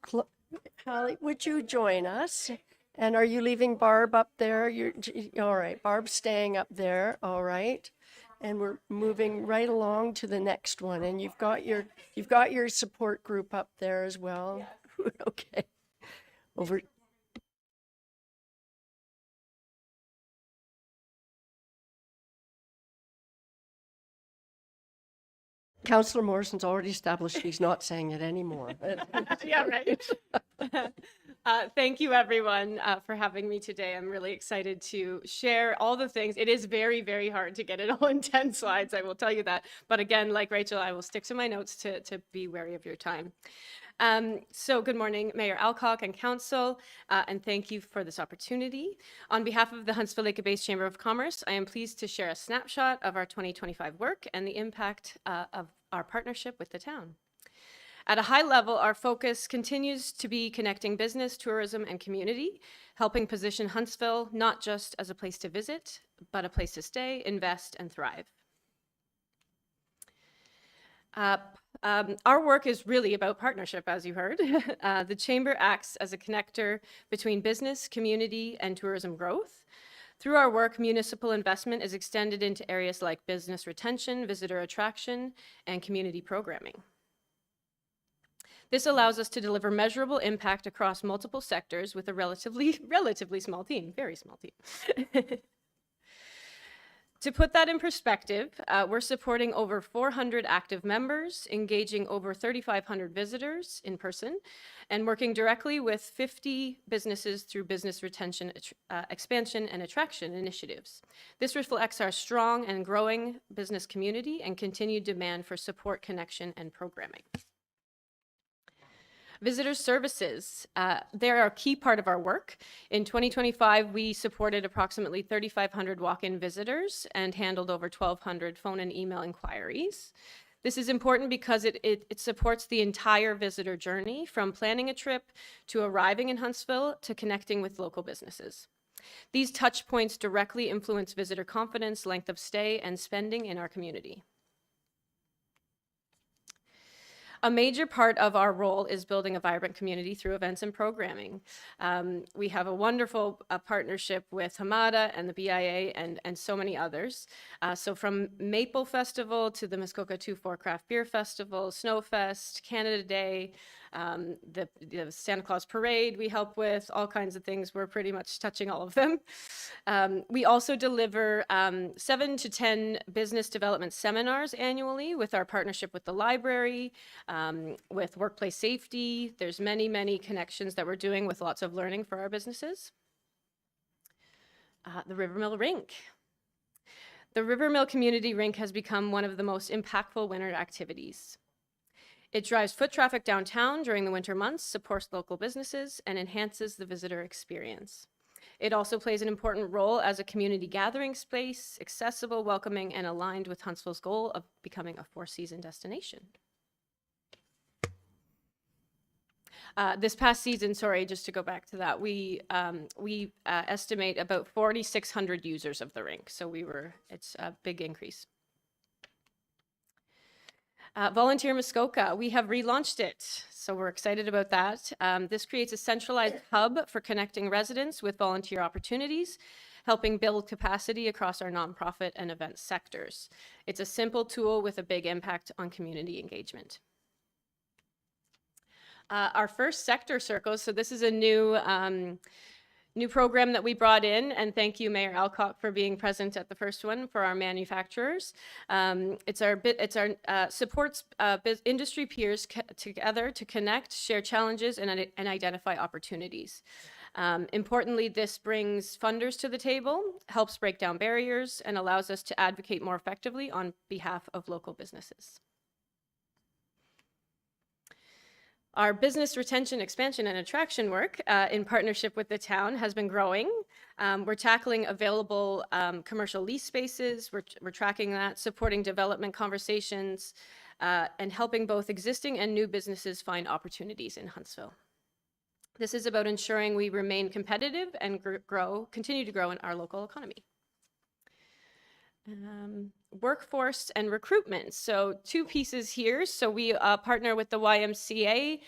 would you join us? And are you leaving Barb up there? All right, Barb's staying up there. All right. And we're moving right along to the next one. And you've got your support group up there as well. Okay. Over. Councillor Morrison's already established he's not saying it anymore. Yeah, right. Thank you, everyone, for having me today. I'm really excited to share all the things. It is very, very hard to get it all in 10 slides, I will tell you that. But again, like Rachel, I will stick to my notes to be wary of your time. So good morning, Mayor Alcock and Council, and thank you for this opportunity. On behalf of the Huntsville Lake-Based Chamber of Commerce, I am pleased to share a snapshot of our 2025 work and the impact of our partnership with the town. At a high level, our focus continues to be connecting business, tourism, and community, helping position Huntsville not just as a place to visit, but a place to stay, invest, and thrive. Our work is really about partnership, as you heard. The Chamber acts as a connector between business, community, and tourism growth. Through our work, municipal investment is extended into areas like business retention, visitor attraction, and community programming. This allows us to deliver measurable impact across multiple sectors with a relatively small team, very small team. To put that in perspective, we're supporting over 400 active members, engaging over 3,500 visitors in person, and working directly with 50 businesses through business retention, expansion, and attraction initiatives. This reflects our strong and growing business community and continued demand for support, connection, and programming. Visitor services, they're a key part of our work. In 2025, we supported approximately 3,500 walk-in visitors and handled over 1,200 phone and email inquiries. This is important because it supports the entire visitor journey, from planning a trip to arriving in Huntsville to connecting with local businesses. These touch points directly influence visitor confidence, length of stay, and spending in our community. A major part of our role is building a vibrant community through events and programming. We have a wonderful partnership with Hamada and the BIA and so many others. So from Maple Festival to the Muskoka 2-4 Craft Beer Festival, Snowfest, Canada Day, the Santa Claus parade we help with, all kinds of things. We're pretty much touching all of them. We also deliver 7 to 10 business development seminars annually with our partnership with the library, with workplace safety. There's many, many connections that we're doing with lots of learning for our businesses. The Rivermill Rink. The Rivermill Community Rink has become one of the most impactful winter activities. It drives foot traffic downtown during the winter months, supports local businesses, and enhances the visitor experience. It also plays an important role as a community gathering space, accessible, welcoming, and aligned with Huntsville's goal of becoming a four-season destination. This past season, sorry, just to go back to that, we estimate about 4,600 users of the rink. So it's a big increase. Volunteer Muskoka, we have relaunched it. So we're excited about that. This creates a centralized hub for connecting residents with volunteer opportunities, helping build capacity across our nonprofit and event sectors. It's a simple tool with a big impact on community engagement. Our first sector circles, so this is a new program that we brought in, and thank you, Mayor Alcock, for being present at the first one for our manufacturers. It's our supports industry peers together to connect, share challenges, and identify opportunities. Importantly, this brings funders to the table, helps break down barriers, and allows us to advocate more effectively on behalf of local businesses. Our business retention, expansion, and attraction work in partnership with the town has been growing. We're tackling available commercial lease spaces. We're tracking that, supporting development conversations, and helping both existing and new businesses find opportunities in Huntsville. This is about ensuring we remain competitive and continue to grow in our local economy. Workforce and recruitment. So 2 pieces here. So we partner with the YMCA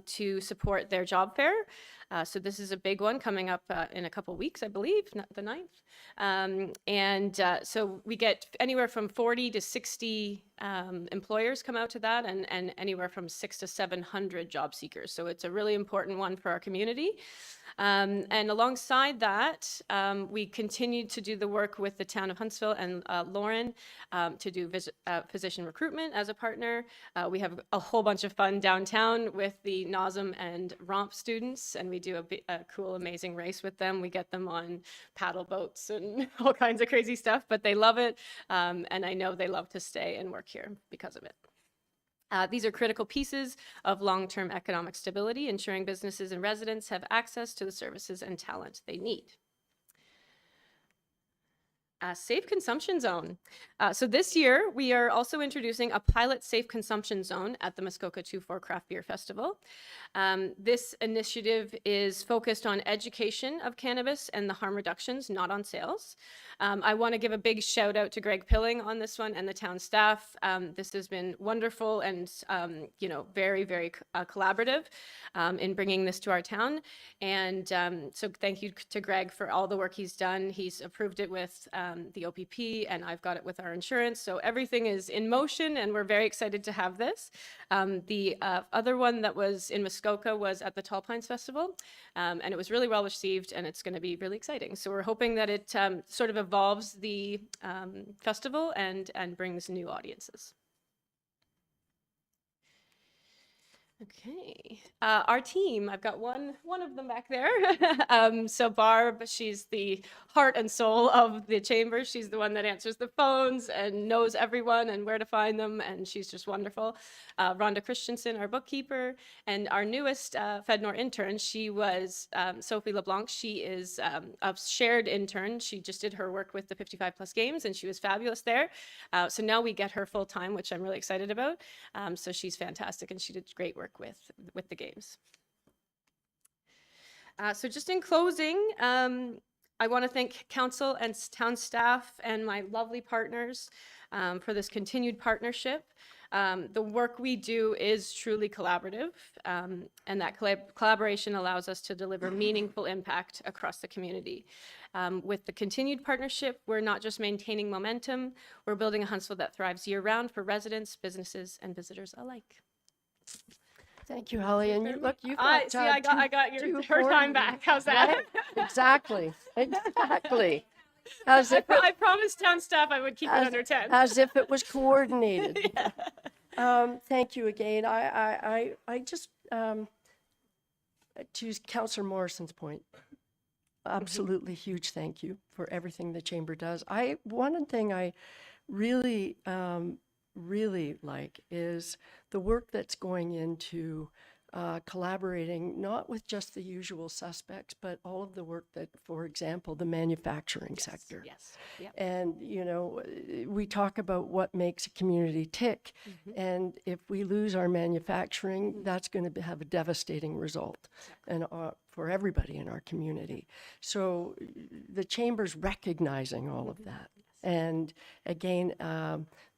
to support their job fair. So this is a big one coming up in a couple weeks, I believe, the 9th. So we get anywhere from 40 to 60 employers come out to that, and anywhere from 600 to 700 job seekers. So it's a really important one for our community. And alongside that, we continue to do the work with the town of Huntsville and Lauren to do physician recruitment as a partner. We have a whole bunch of fun downtown with the NOSM and ROMP students, and we do a cool, amazing race with them. We get them on paddle boats and all kinds of crazy stuff, but they love it. And I know they love to stay and work here because of it. These are critical pieces of long-term economic stability, ensuring businesses and residents have access to the services and talent they need. Safe consumption zone. So this year, we are also introducing a pilot safe consumption zone at the Muskoka 2-4 Craft Beer Festival. This initiative is focused on education of cannabis and the harm reductions, not on sales. I want to give a big shout out to Greg Pilling on this one and the town staff. This has been wonderful and very, very collaborative in bringing this to our town. And so thank you to Greg for all the work he's done. He's approved it with the OPP, and I've got it with our insurance. So everything is in motion, and we're very excited to have this. The other one that was in Muskoka was at the Tall Pines Festival, and it was really well received, and it's going to be really exciting. So we're hoping that it sort of evolves the festival and brings new audiences. Okay, our team, I've got one of them back there. So Barb, she's the heart and soul of the chamber. She's the one that answers the phones and knows everyone and where to find them, and she's just wonderful. Rhonda Christensen, our bookkeeper, and our newest FedNor intern, she was Sophie LeBlanc. She is a shared intern. She just did her work with the 55 Plus Games, and she was fabulous there. So now we get her full time, which I'm really excited about. So she's fantastic, and she did great work with the games. So just in closing, I want to thank council and town staff and my lovely partners for this continued partnership. The work we do is truly collaborative, and that collaboration allows us to deliver meaningful impact across the community. With the continued partnership, we're not just maintaining momentum, we're building a Huntsville that thrives year-round for residents, businesses, and visitors alike. Thank you, Holly. And you, look, you've got, I see. I got two your her time back. How's that? Right? Exactly. Exactly. As if, I promised town staff I would keep it under 10. as if it was coordinated. Thank you again. I just, to Councillor Morrison's point, absolutely huge thank you for everything the chamber does. One thing I really, really like is the work that's going into collaborating, not with just the usual suspects, but all of the work that, for example, the manufacturing sector. Yes. Yep. And, you know, we talk about what makes a community tick. And if we lose our manufacturing, that's going to have a devastating result and for everybody in our community. So the chamber's recognizing all of that. And again,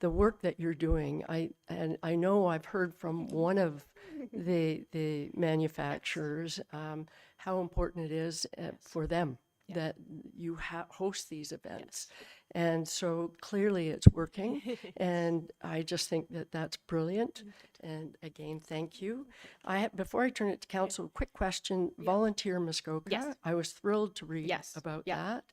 the work that you're doing, I know I've heard from one of the manufacturers how important it is for them that you host these events. And so clearly it's working. And I just think that that's brilliant. And again, thank you. Before I turn it to council, quick question. Volunteer Muskoka. Yes. I was thrilled to read about that.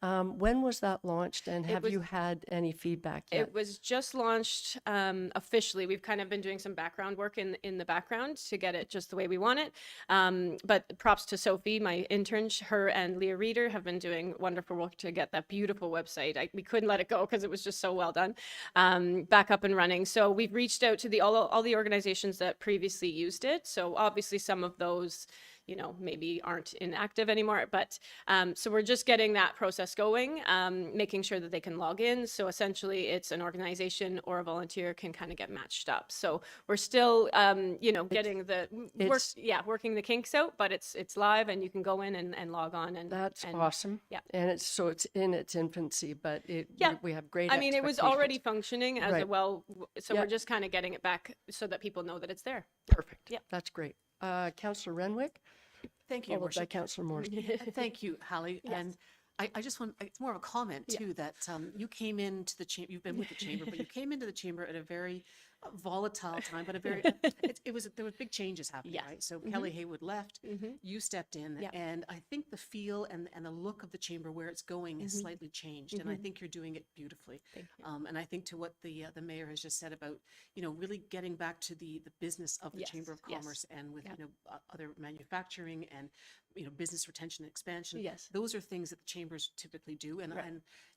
When was that launched, and have you had any feedback yet? It was just launched officially. We've kind of been doing some background work in the background to get it just the way we want it. But props to Sophie, my intern. Her and Leah Reeder have been doing wonderful work to get that beautiful website. We couldn't let it go because it was just so well done. Back up and running. So we've reached out to all the organizations that previously used it. So obviously some of those, you know, maybe aren't inactive anymore, but so we're just getting that process going, making sure that they can log in. So essentially it's an organization or a volunteer can kind of get matched up. So we're still, you know, getting the working the kinks out, but it's live and you can go in and log on. And that's awesome. Yeah. And it's in its infancy, but we have great I mean, it was already functioning as Right. so we're just kind of getting it back so that people know that it's there. Perfect. Yeah. That's great. Councillor Renwick? Thank you, Your Followed by Worship. Councillor Morrison. Thank you, Hallie. And I just want, it's more of a comment too, that you came into the chamber, you've been with the chamber, but you came into the chamber at a very volatile time, but a very, there was big changes happening, right? So Kelly Haywood left, you stepped in, and I think the feel and the look of the chamber, where it's going, has slightly changed, and I think you're doing it beautifully. Thank you. And I think to what the mayor has just said about, you know, really getting back to the business of the Chamber of Commerce and with, you know, other manufacturing and, you know, business retention and expansion. Yes. Those are things that the chambers typically do, and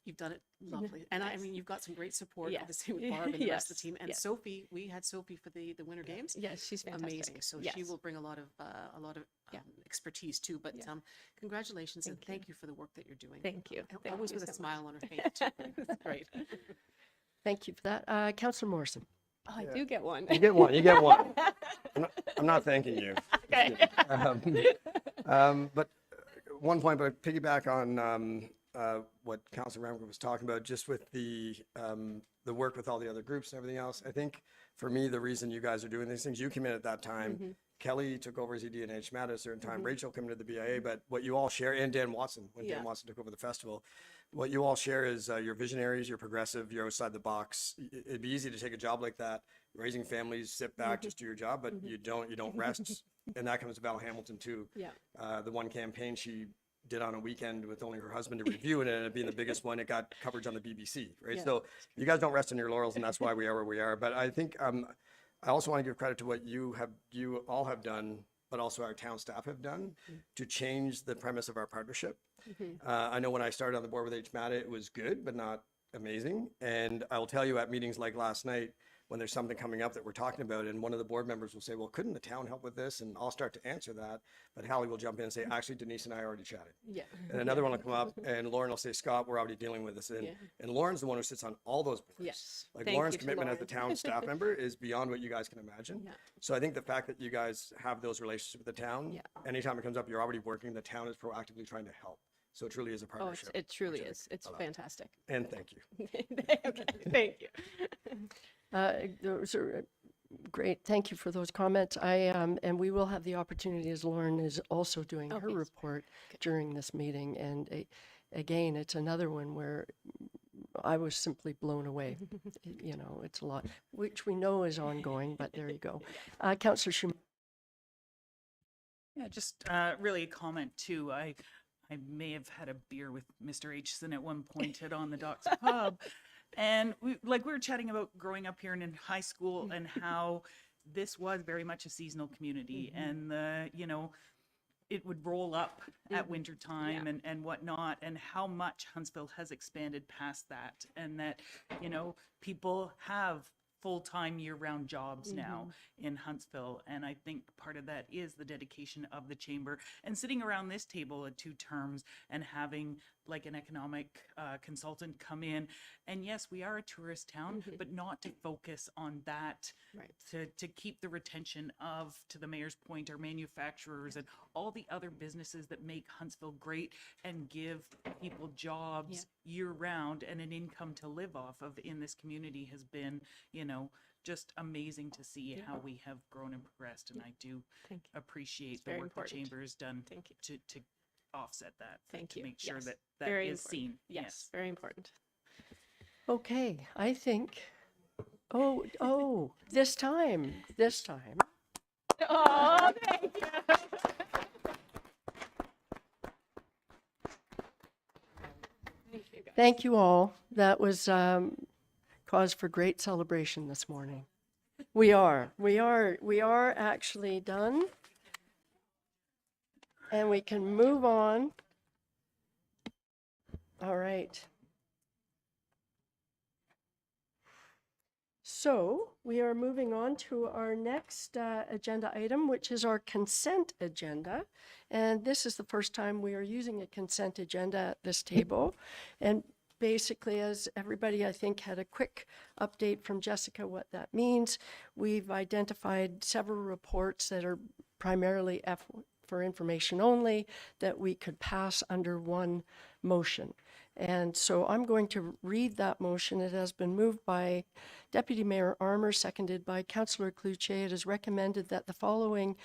you've done it lovely. And I mean, you've got some great support, obviously, with Barb and the rest of the team. And Sophie, we had Sophie for the Winter Games. Yes, she's fantastic. Amazing. So she will bring a lot of expertise too. But congratulations and thank you for the work that you're doing. Thank you. And Thank always you with a so smile on her face. Too. That's great. Thank you for that. Councillor Morrison. Oh, I do get one. You get one. You get one. I'm not thanking you. Okay. But one point, but piggyback on what Councillor Ramker was talking about, just with the work with all the other groups and everything else. I think for me, the reason you guys are doing these things, you came in at that time. Kelly took over as ED&H at a certain time. Rachel came into the BIA, but what you all share, and Dan Watson, when Dan Watson took over the festival, what you all share is you're visionaries, you're progressive, you're outside the box. It'd be easy to take a job like that, raising families, sit back, just do your job, but you don't rest. And that comes to Val Hamilton too. Yeah. The one campaign she did on a weekend with only her husband to review it, and it being the biggest one, it got coverage on the BBC, right? So you guys don't rest on your laurels, and that's why we are where we are. But I think I also want to give credit to what you all have done, but also our town staff have done to change the premise of our partnership. I know when I started on the board with HMATA, it was good, but not amazing. And I'll tell you at meetings like last night, when there's something coming up that we're talking about, and one of the board members will say, well, couldn't the town help with this? And I'll start to answer that. But Hallie will jump in and say, actually, Denise and I already chatted. Yeah. And another one will come up, and Lauren will say, Scott, we're already dealing with this. And Lauren's the one who sits on all those boards. Yes. Like Thank Lauren's you to commitment as the Lauren. town staff member is beyond what you guys can imagine. Yeah. So I think the fact that you guys have those relationships with the town, anytime it comes up, you're already working, the town is proactively trying to help. So it truly is a Oh, partnership. it truly which I is. think It's I love. fantastic. And thank you. Thank you. Those are great. Thank you for those comments. And we will have the opportunity, as Lauren is also doing her report during this meeting. And again, it's another one where I was simply blown away. You know, it's a lot, which we know is ongoing, but there you go. Councillor Schumann. Yeah, just really a comment too. I may have had a beer with Mr. Aitchison at one point at On the Docks Pub, and we were chatting about growing up here and in high school and how this was very much a seasonal community, and it would roll up at winter time and whatnot, and how much Huntsville has expanded past that, and that people have full-time year-round jobs now in Huntsville. And I think part of that is the dedication of the chamber and sitting around this table at 2 terms and having like an economic consultant come in. And yes, we are a tourist town, but not to focus on that, to keep the retention of, to the mayor's point, our manufacturers and all the other businesses that make Huntsville great and give people jobs year round and an income to live off of in this community has been, just amazing to see how we have grown and progressed. And I do appreciate the work the chamber has done to offset that. To make sure that Very is important. seen. Yes, very important. Okay, I think, this time. Oh, thank you. Thank you all. That was cause for great celebration this morning. We are actually done. And we can move on. All right. So we are moving on to our next agenda item, which is our consent agenda. And this is the first time we are using a consent agenda at this table. And basically, as everybody, I think, had a quick update from Jessica what that means, we've identified several reports that are primarily for information only that we could pass under one motion. And so I'm going to read that motion. It has been moved by Deputy Mayor Armour, seconded by Councillor Cloutier. It is recommended that the following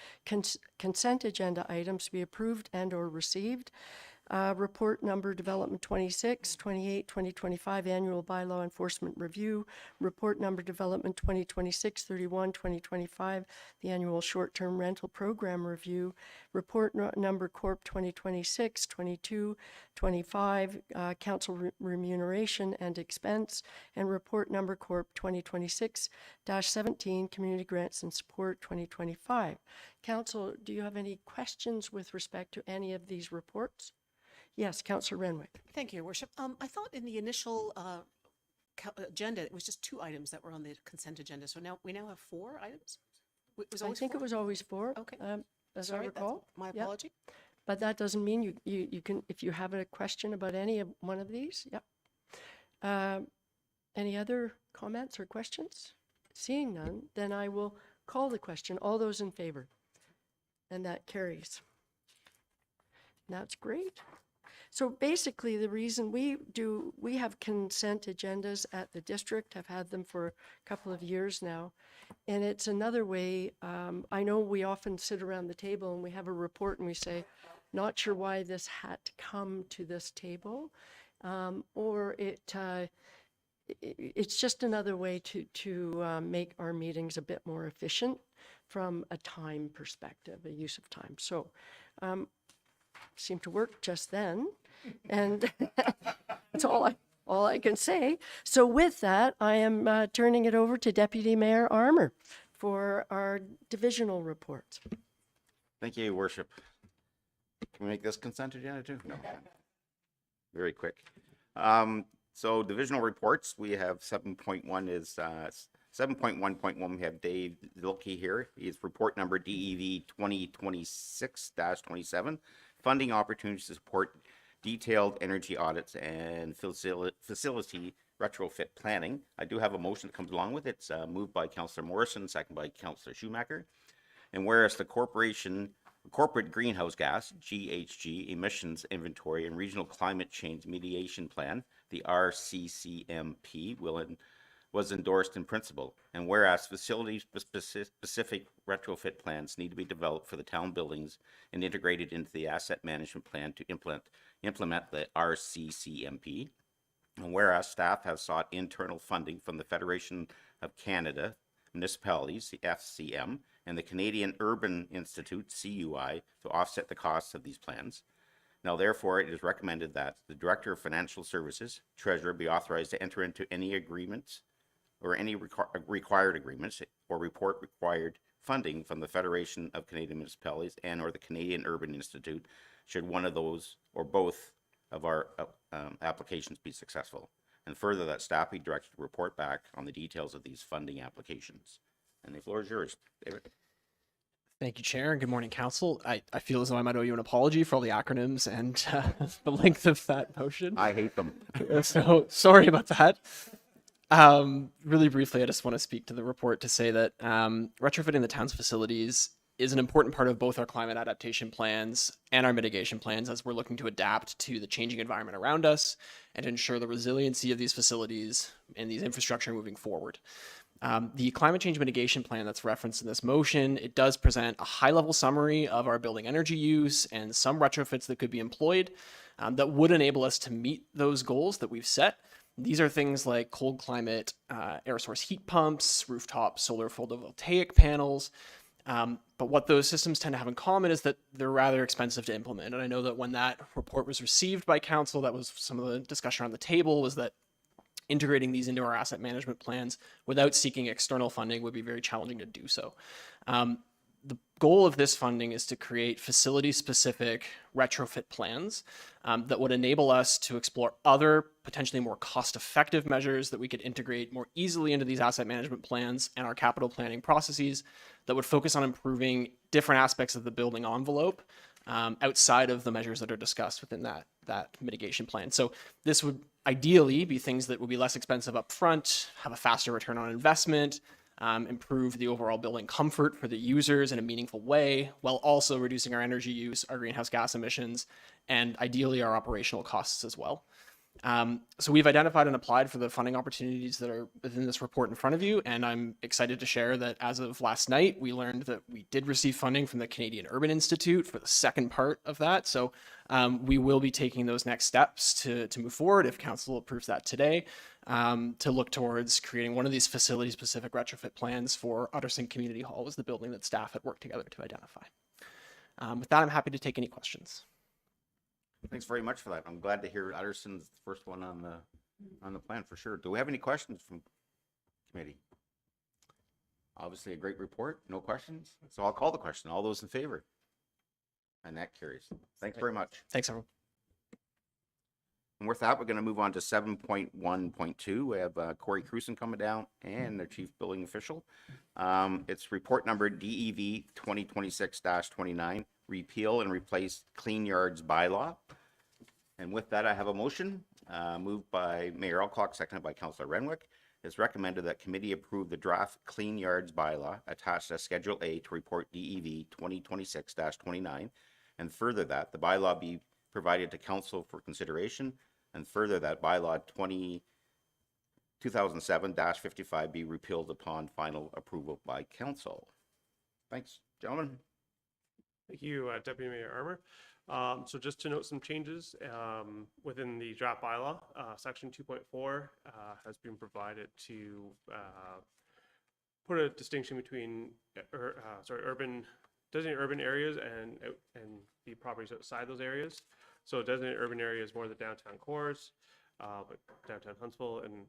consent agenda items be approved and or received. Report number Development 26, 28, 2025 Annual Bylaw Enforcement Review. Report number Development 2026, 31, 2025, the Annual Short-Term Rental Program Review. Report number Corp 2026, 22, 25, Council Remuneration and Expense. And report number Corp 2026-17, Community Grants and Support 2025. Council, do you have any questions with respect to any of these reports? Yes, Councillor Renwick. Thank you, Your Worship. I thought in the initial agenda, it was just 2 items that were on the consent agenda. So now we have 4 items? I think it was always 4. Okay. As Sorry, I recall. my Yep. apology. But that doesn't mean you can, if you have a question about any of one of these, any other comments or questions? Seeing none, then I will call the question. All those in favor? And that carries. That's great. So basically, the reason we have consent agendas at the district. I've had them for a couple of years now. And it's another way, I know we often sit around the table and we have a report and we say, not sure why this had to come to this table. Or it's just another way to make our meetings a bit more efficient from a time perspective, a use of time. So seemed to work just then. And that's all I can say. So with that, I am turning it over to Deputy Mayor Armour for our divisional reports. Thank you, Your Worship. Can we make this consent agenda too? No. Very quick. So divisional reports, we have 7.1 is 7.1.1. We have Dave Zilke here. He's report number DEV 2026-27, funding opportunities to support detailed energy audits and facility retrofit planning. I do have a motion that comes along with it. It's moved by Councillor Morrison, second by Councillor Schumacher. And whereas the corporate greenhouse gas, GHG, emissions inventory and regional climate change mediation plan, the RCCMP, was endorsed in principle. And whereas facility-specific retrofit plans need to be developed for the town buildings and integrated into the asset management plan to implement the RCCMP. And whereas staff have sought internal funding from the Federation of Canada Municipalities, the FCM, and the Canadian Urban Institute, CUI, to offset the costs of these plans. Now, therefore, it is recommended that the Director of Financial Services, Treasurer, be authorized to enter into any agreements or any required agreements or report required funding from the Federation of Canadian Municipalities and or the Canadian Urban Institute should one of those or both of our applications be successful. And further, that staff be directed to report back on the details of these funding applications. And the floor is yours, David. Thank you, Chair, and good morning, Council. I feel as though I might owe you an apology for all the acronyms and the length of that motion. I hate them. So sorry about that. Really briefly, I just want to speak to the report to say that retrofitting the town's facilities is an important part of both our climate adaptation plans and our mitigation plans as we're looking to adapt to the changing environment around us and ensure the resiliency of these facilities and these infrastructure moving forward. The climate change mitigation plan that's referenced in this motion, it does present a high-level summary of our building energy use and some retrofits that could be employed that would enable us to meet those goals that we've set. These are things like cold climate air source heat pumps, rooftop solar photovoltaic panels. But what those systems tend to have in common is that they're rather expensive to implement. And I know that when that report was received by council, that was some of the discussion around the table, was that integrating these into our asset management plans without seeking external funding would be very challenging to do so. The goal of this funding is to create facility-specific retrofit plans that would enable us to explore other potentially more cost-effective measures that we could integrate more easily into these asset management plans and our capital planning processes that would focus on improving different aspects of the building envelope outside of the measures that are discussed within that mitigation plan. So this would ideally be things that would be less expensive up front, have a faster return on investment, improve the overall building comfort for the users in a meaningful way, while also reducing our energy use, our greenhouse gas emissions, and ideally our operational costs as well. So we've identified and applied for the funding opportunities that are within this report in front of you, and I'm excited to share that as of last night, we learned that we did receive funding from the Canadian Urban Institute for the second part of that. So we will be taking those next steps to move forward if council approves that today, to look towards creating one of these facility-specific retrofit plans for Utterson Community Hall was the building that staff had worked together to identify. With that, I'm happy to take any questions. Thanks very much for that. I'm glad to hear Utterson's the first one on the plan for sure. Do we have any questions from committee? Obviously a great report. No questions. So I'll call the question. All those in favor? And that carries. Thanks very much. Thanks, everyone. And with that, we're going to move on to 7.1.2. We have Corey Cruson coming down and their chief building official. It's report number DEV 2026-29, repeal and replace Clean Yards bylaw. And with that, I have a motion moved by Mayor Alcock, seconded by Councillor Renwick. It's recommended that committee approve the draft Clean Yards bylaw attached as Schedule A to report DEV 2026-29, and further that the bylaw be provided to council for consideration, and further that bylaw 2007-55 be repealed upon final approval by council. Thanks, gentlemen. Thank you, Deputy Mayor Armour. So just to note some changes within the draft bylaw, section 2.4 has been provided to put a distinction between urban designated urban areas and the properties outside those areas. So designated urban areas more the downtown cores, like downtown Huntsville and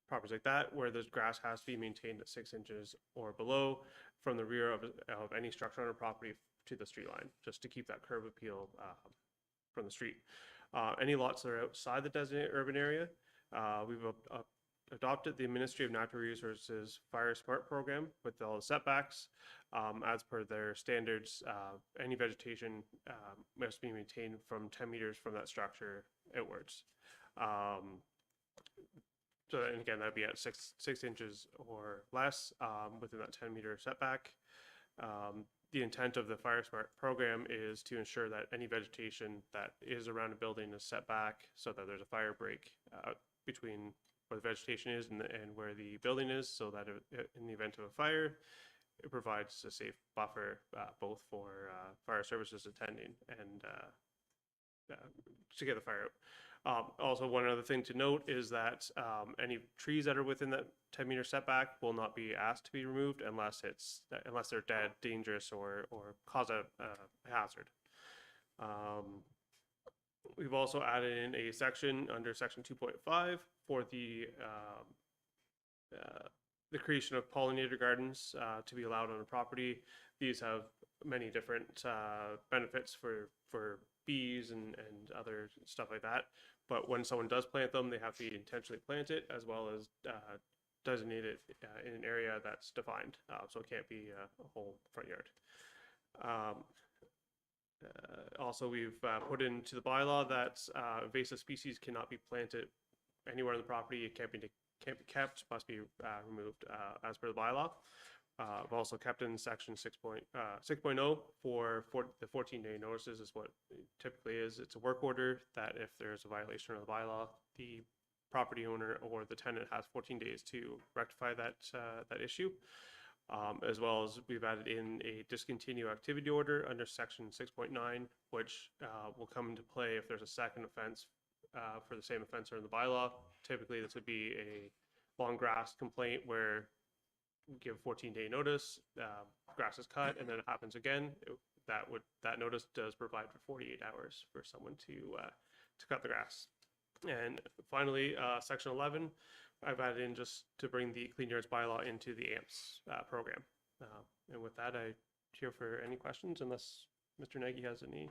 properties like that, where the grass has to be maintained at 6 inches or below from the rear of any structure on a property to the street line, just to keep that curb appeal from the street. Any lots that are outside the designated urban area, we've adopted the Ministry of Natural Resources Fire Smart program with all the setbacks. As per their standards, any vegetation must be maintained from 10 meters from that structure outwards. So, and again, that'd be at six inches or less within that 10-meter setback. The intent of the Fire Smart program is to ensure that any vegetation that is around a building is set back so that there's a fire break between where the vegetation is and where the building is, so that in the event of a fire, it provides a safe buffer both for fire services attending and to get the fire out. Also, one other thing to note is that any trees that are within that 10-meter setback will not be asked to be removed unless they're dead, dangerous, or cause a hazard. We've also added in a section under section 2.5 for the creation of pollinator gardens to be allowed on a property. These have many different benefits for bees and other stuff like that. But when someone does plant them, they have to intentionally plant it as well as designate it in an area that's defined. So it can't be a whole front yard. Also, we've put into the bylaw that invasive species cannot be planted anywhere on the property. It can't be kept, must be removed as per the bylaw. I've also kept in section 6.0 for the 14-day notices is what it typically is. It's a work order that if there's a violation of the bylaw, the property owner or the tenant has 14 days to rectify that issue. As well as we've added in a discontinue activity order under section 6.9, which will come into play if there's a second offense for the same offense or in the bylaw. Typically, this would be a long grass complaint where we give 14-day notice, grass is cut, and then it happens again. That notice does provide for 48 hours for someone to cut the grass. And finally, section 11, I've added in just to bring the Clean Yards bylaw into the AMPS program. And with that, I here for any questions, unless Mr. Nagy has any.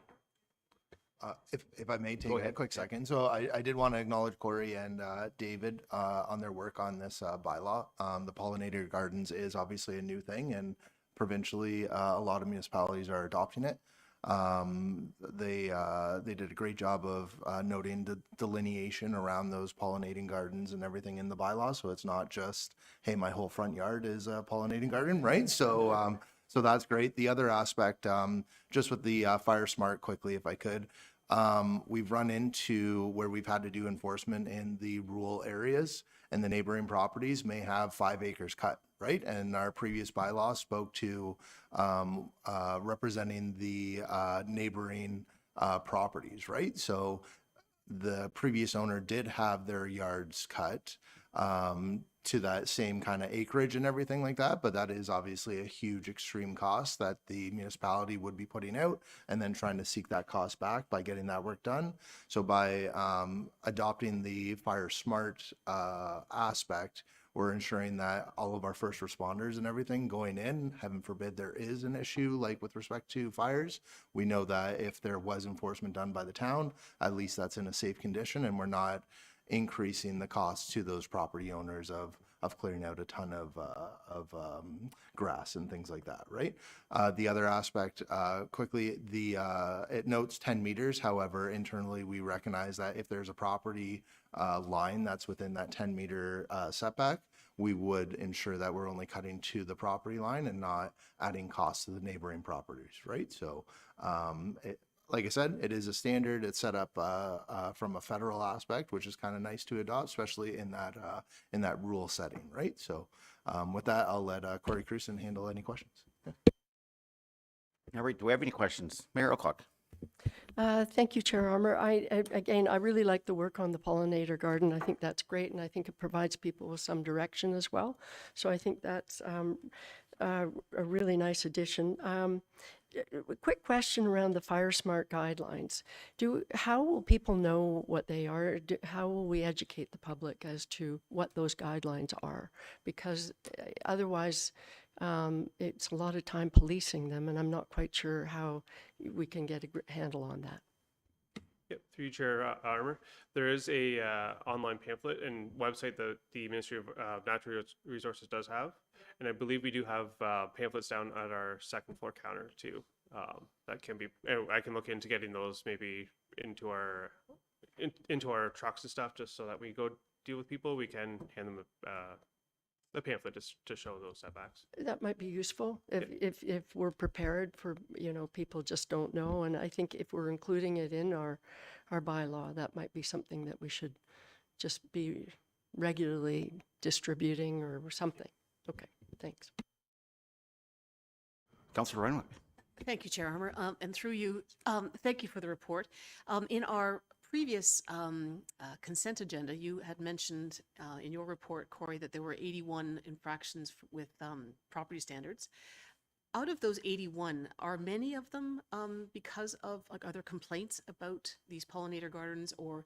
If I may take a quick second. So I did want to acknowledge Corey and David on their work on this bylaw. The pollinator gardens is obviously a new thing, and provincially a lot of municipalities are adopting it. They did a great job of noting the delineation around those pollinating gardens and everything in the bylaw. So it's not just, hey, my whole front yard is a pollinating garden, right? So so that's great. The other aspect, just with the Fire Smart quickly, if I could, we've run into where we've had to do enforcement in the rural areas, and the neighboring properties may have 5 acres cut, right? And our previous bylaw spoke to representing the neighboring properties, right? So the previous owner did have their yards cut to that same kind of acreage and everything like that, but that is obviously a huge extreme cost that the municipality would be putting out and then trying to seek that cost back by getting that work done. So by adopting the Fire Smart aspect, we're ensuring that all of our first responders and everything going in, heaven forbid there is an issue like with respect to fires, we know that if there was enforcement done by the town, at least that's in a safe condition, and we're not increasing the cost to those property owners of clearing out a ton of grass and things like that, right? The other aspect, quickly, it notes 10 meters. However, internally, we recognize that if there's a property line that's within that 10-meter setback, we would ensure that we're only cutting to the property line and not adding costs to the neighboring properties, right? So like I said, it is a standard. It's set up from a federal aspect, which is kind of nice to adopt, especially in that rural setting, right? So with that, I'll let Corey Cruson handle any questions. Yeah. All right, do we have any questions? Mayor Alcock. Thank you, Chair Armour. I really like the work on the pollinator garden. I think that's great, and I think it provides people with some direction as well. So I think that's a really nice addition. A quick question around the Fire Smart guidelines. How will people know what they are? How will we educate the public as to what those guidelines are? Because otherwise, it's a lot of time policing them, and I'm not quite sure how we can get a handle on that. Yep, through you, Chair Armour. There is a online pamphlet and website that the Ministry of Natural Resources does have, and I believe we do have pamphlets down at our second floor counter too. That can be. I can look into getting those maybe into our trucks and stuff, just so that we go deal with people. We can hand them the pamphlet just to show those setbacks. That might be useful if we're prepared for, people just don't know. And I think if we're including it in our bylaw, that might be something that we should just be regularly distributing or something. Okay, thanks. Councillor Reinwald. Thank you, Chair Armour. And through you, thank you for the report. In our previous consent agenda, you had mentioned in your report, Corey, that there were 81 infractions with property standards. Out of those 81, are many of them because of, like, are there complaints about these pollinator gardens, or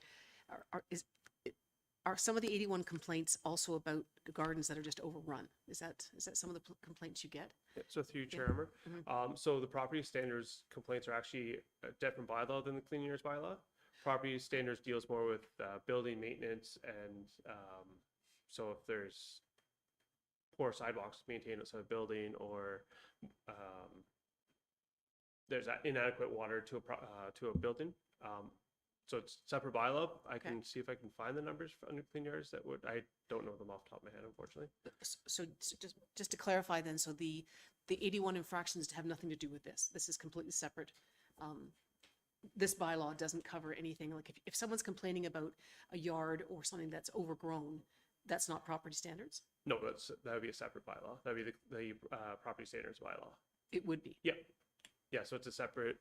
are some of the 81 complaints also about the gardens that are just overrun? Is that some of the complaints you get? Yeah, so through you, Chair Armour. So the property standards complaints are actually a different bylaw than the clean air bylaw. Property standards deals more with building maintenance, and so if there's poor sidewalks maintained outside a building, or there's inadequate water to a building. So it's separate bylaw. I can see if I can find the numbers for under clean yards that would, I don't know them off the top of my head, unfortunately. So just to clarify then, so the 81 infractions have nothing to do with this. This is completely separate. This bylaw doesn't cover anything. Like if someone's complaining about a yard or something that's overgrown, that's not property standards? No, that would be a separate bylaw. That would be the property standards bylaw. It would be. Yeah. Yeah, so it's a separate.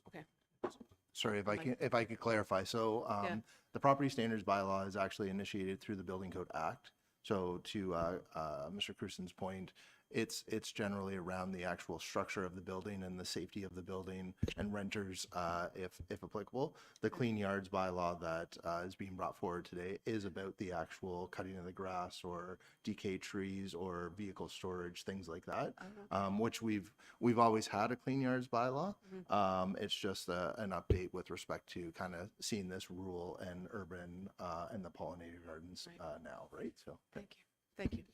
Okay. Sorry, if I could clarify. So Yeah. the property standards bylaw is actually initiated through the Building Code Act. So to Mr. Crusen's point, it's generally around the actual structure of the building and the safety of the building and renters, if applicable. The Clean Yards bylaw that is being brought forward today is about the actual cutting of the grass or decayed trees or vehicle storage, things like that, which we've always had a Clean Yards bylaw. It's just an update with respect to kind of seeing this rural and urban and the pollinator gardens now, right? So Thank you. Thank you.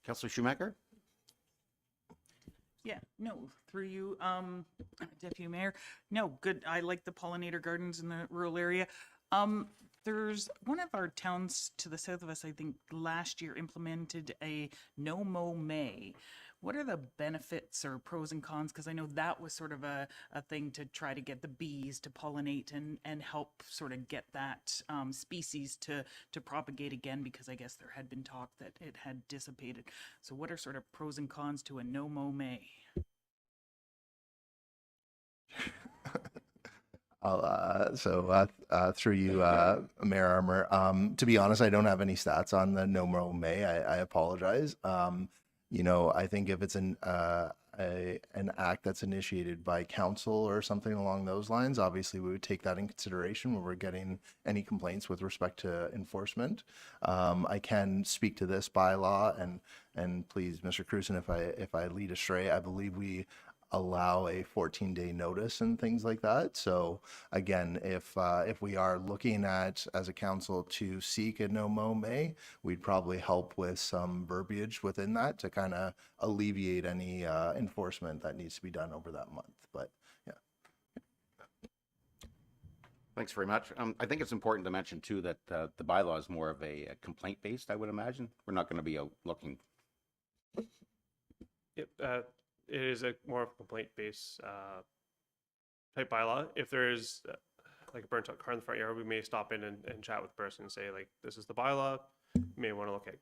Councillor Schumacher? Yeah, no, through you, Deputy Mayor. No, good. I like the pollinator gardens in the rural area. There's one of our towns to the south of us, I think last year implemented a no mow May. What are the benefits or pros and cons? Because I know that was sort of a thing to try to get the bees to pollinate and help sort of get that species to propagate again, because I guess there had been talk that it had dissipated. So what are sort of pros and cons to a no mow May? Through you, Mayor Armour. To be honest, I don't have any stats on the no mow May. I apologize. I think if it's an act that's initiated by council or something along those lines, obviously we would take that in consideration when we're getting any complaints with respect to enforcement. I can speak to this bylaw, and please, Mr. Crusen, if I lead astray, I believe we allow a 14-day notice and things like that. So again, if we are looking at, as a council, to seek a no mow May, we'd probably help with some verbiage within that to kind of alleviate any enforcement that needs to be done over that month. But yeah. Thanks very much. I think it's important to mention too that the bylaw is more of a complaint based, I would imagine. We're not going to be out looking. Yep. It is a more of a complaint-based type bylaw. If there is like a burnt out car in the front yard, we may stop in and chat with the person and say, like, this is the bylaw. You may want to look at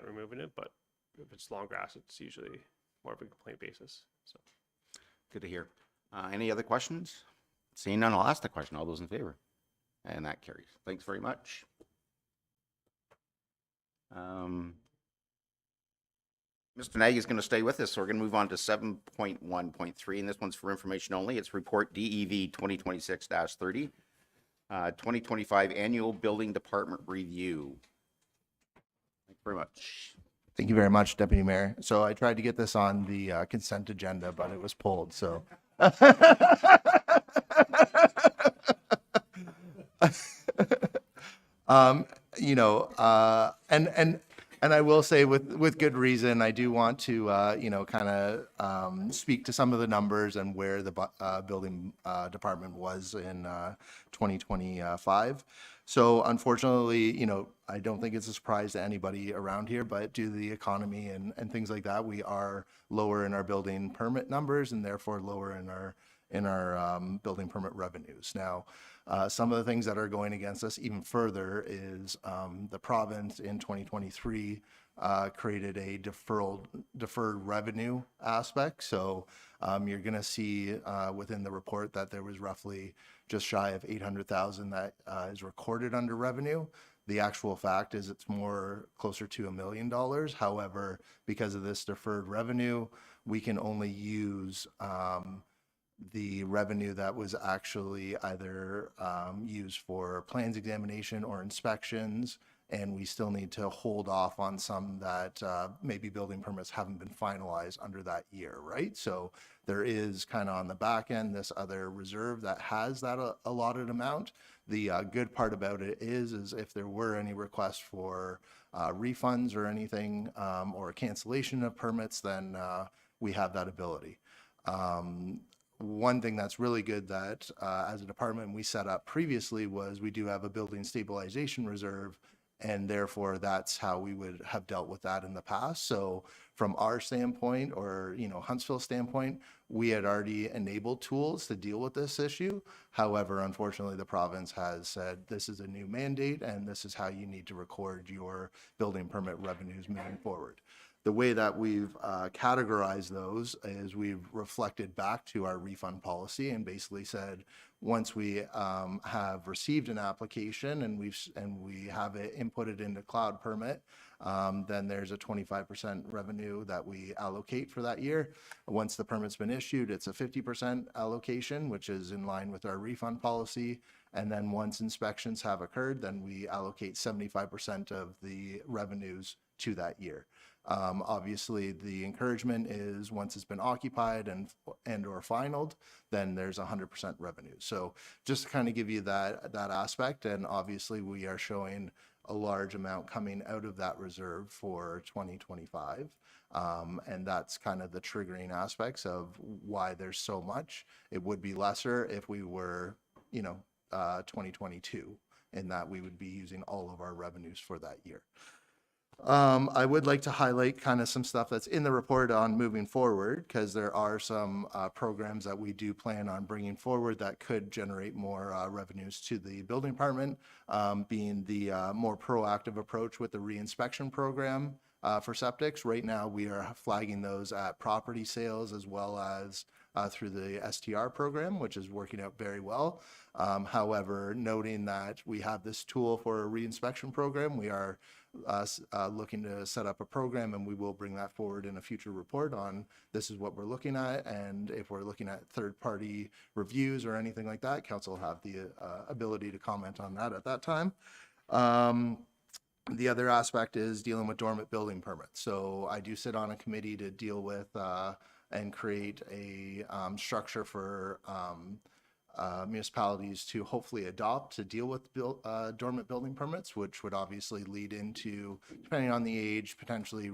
removing it, but if it's long grass, it's usually more of a complaint basis. So Good to hear. Any other questions? Seeing none, I'll ask the question. All those in favor? And that carries. Thanks very much. Mr. Nagy is going to stay with us, so we're going to move on to 7.1.3, and this one's for information only. It's report DEV 2026-30, 2025 annual building department review. Thank you very much. Thank you very much, Deputy Mayor. So I tried to get this on the consent agenda, but it was pulled. So. And I will say with good reason, I do want to, kind of speak to some of the numbers and where the building department was in 2025. So unfortunately, I don't think it's a surprise to anybody around here, but due to the economy and things like that, we are lower in our building permit numbers and therefore lower in our building permit revenues. Now, some of the things that are going against us even further is the province in 2023 created a deferred revenue aspect. So you're going to see within the report that there was roughly just shy of 800,000 that is recorded under revenue. The actual fact is it's more closer to $1 million. However, because of this deferred revenue, we can only use the revenue that was actually either used for plans examination or inspections, and we still need to hold off on some that maybe building permits haven't been finalized under that year, right? So there is kind of on the back end this other reserve that has that allotted amount. The good part about it is if there were any requests for refunds or anything or cancellation of permits, then we have that ability. One thing that's really good that as a department we set up previously was we do have a building stabilization reserve, and therefore that's how we would have dealt with that in the past. So from our standpoint, or Huntsville standpoint, we had already enabled tools to deal with this issue. However, unfortunately, the province has said this is a new mandate and this is how you need to record your building permit revenues moving forward. The way that we've categorized those is we've reflected back to our refund policy and basically said, once we have received an application and we have it inputted into Cloud Permit, then there's a 25% revenue that we allocate for that year. Once the permit's been issued, it's a 50% allocation, which is in line with our refund policy. And then once inspections have occurred, then we allocate 75% of the revenues to that year. Obviously, the encouragement is once it's been occupied and or finalized, then there's 100% revenue. So just to kind of give you that aspect, and obviously we are showing a large amount coming out of that reserve for 2025. And that's kind of the triggering aspects of why there's so much. It would be lesser if we were, 2022, in that we would be using all of our revenues for that year. I would like to highlight kind of some stuff that's in the report on moving forward, because there are some programs that we do plan on bringing forward that could generate more revenues to the building department, being the more proactive approach with the reinspection program for septics. Right now, we are flagging those at property sales as well as through the STR program, which is working out very well. However, noting that we have this tool for a reinspection program, we are looking to set up a program, and we will bring that forward in a future report on this is what we're looking at. And if we're looking at third-party reviews or anything like that, council will have the ability to comment on that at that time. The other aspect is dealing with dormant building permits. So I do sit on a committee to deal with and create a structure for municipalities to hopefully adopt to deal with dormant building permits, which would obviously lead into, depending on the age, potentially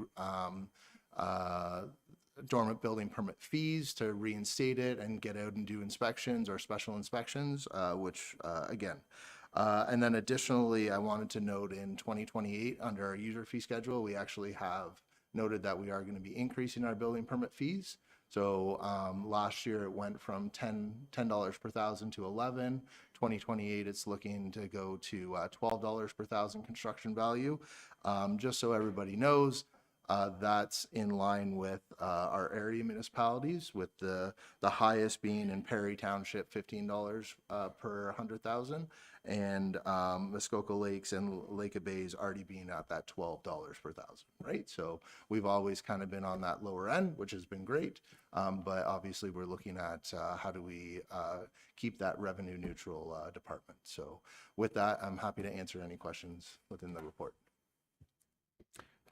dormant building permit fees to reinstate it and get out and do inspections or special inspections, which again. And then additionally, I wanted to note in 2028, under our user fee schedule, we actually have noted that we are going to be increasing our building permit fees. So last year it went from $10 per thousand to 11. 2028 it's looking to go to $12 per thousand construction value. Just so everybody knows, that's in line with our area municipalities, with the highest being in Perry Township, $15 per 100,000, and Muskoka Lakes and Lake of Bays already being at that $12 per thousand, right? So we've always kind of been on that lower end, which has been great, but obviously we're looking at how do we keep that revenue neutral department. So with that, I'm happy to answer any questions within the report.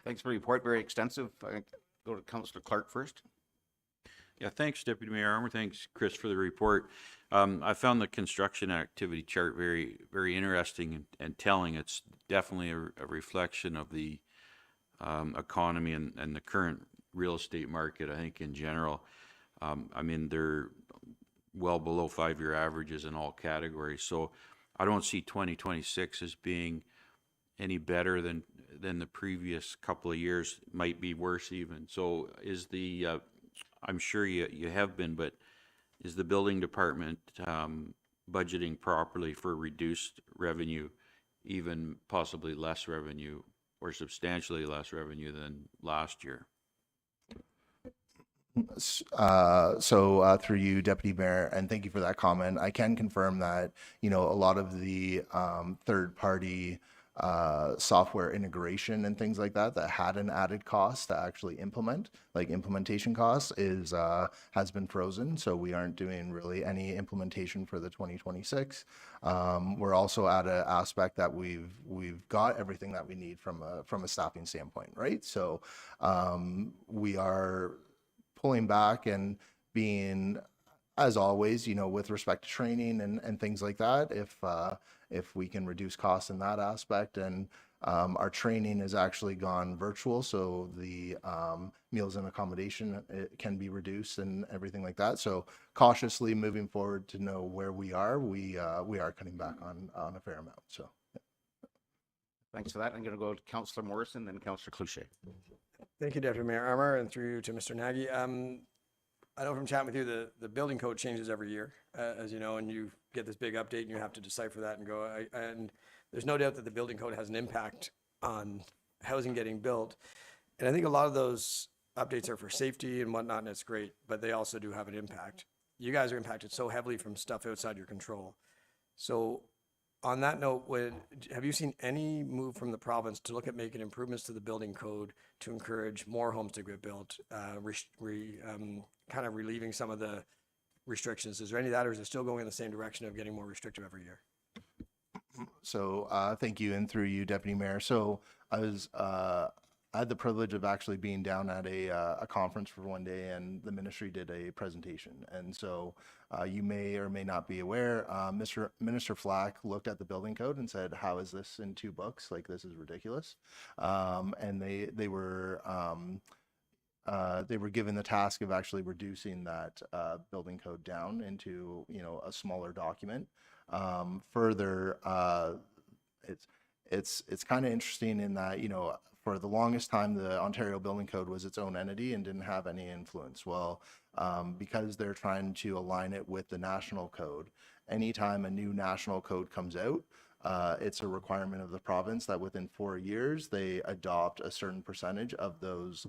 Thanks for the report, very extensive. I go to Councillor Clark first. Yeah, thanks, Deputy Mayor Armour. Thanks, Chris, for the report. I found the construction activity chart very, very interesting and telling. It's definitely a reflection of the economy and the current real estate market, I think, in general. I mean, they're well below 5-year averages in all categories. So I don't see 2026 as being any better than the previous couple of years, might be worse even. So is the, I'm sure you have been, but is the building department budgeting properly for reduced revenue, even possibly less revenue or substantially less revenue than last year. Through you, Deputy Mayor, and thank you for that comment. I can confirm that, you know, a lot of the third-party software integration and things like that had an added cost to actually implement, like implementation costs, has been frozen. So we aren't doing really any implementation for the 2026. We're also at an aspect that we've got everything that we need from a staffing standpoint, right? So we are pulling back and being, as always, you know, with respect to training and things like that, if we can reduce costs in that aspect. And our training has actually gone virtual, so the meals and accommodation it can be reduced and everything like that. So cautiously moving forward to know where we are cutting back on a fair amount. So Thanks for that. I'm going to go to Councillor Morrison, then Councillor Cloutier. Thank you, Deputy Mayor Armour, and through you to Mr. Nagy. I know from chatting with you, the building code changes every year, as you know, and you get this big update and you have to decipher that and go. And there's no doubt that the building code has an impact on housing getting built. And I think a lot of those updates are for safety and whatnot, and it's great, but they also do have an impact. You guys are impacted so heavily from stuff outside your control. So on that note, have you seen any move from the province to look at making improvements to the building code to encourage more homes to get built, kind of relieving some of the restrictions? Is there any of that, or is it still going in the same direction of getting more restrictive every year? So thank you, and through you, Deputy Mayor. So I had the privilege of actually being down at a conference for one day, and the ministry did a presentation. And so you may or may not be aware, Minister Flack looked at the building code and said, "How is this in 2 books? Like, this is ridiculous." And they were given the task of actually reducing that building code down into, you know, a smaller document. Further, it's kind of interesting in that, you know, for the longest time, the Ontario Building Code was its own entity and didn't have any influence. Well, because they're trying to align it with the national code, anytime a new national code comes out, it's a requirement of the province that within 4 years, they adopt a certain percentage of those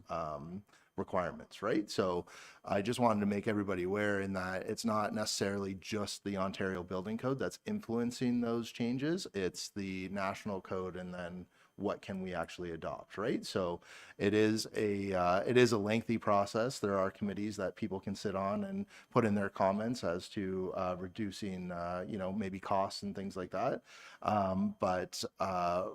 requirements, right? So I just wanted to make everybody aware in that it's not necessarily just the Ontario Building Code that's influencing those changes. It's the national code, and then what can we actually adopt, right? So it is a lengthy process. There are committees that people can sit on and put in their comments as to reducing, you know, maybe costs and things like that. But I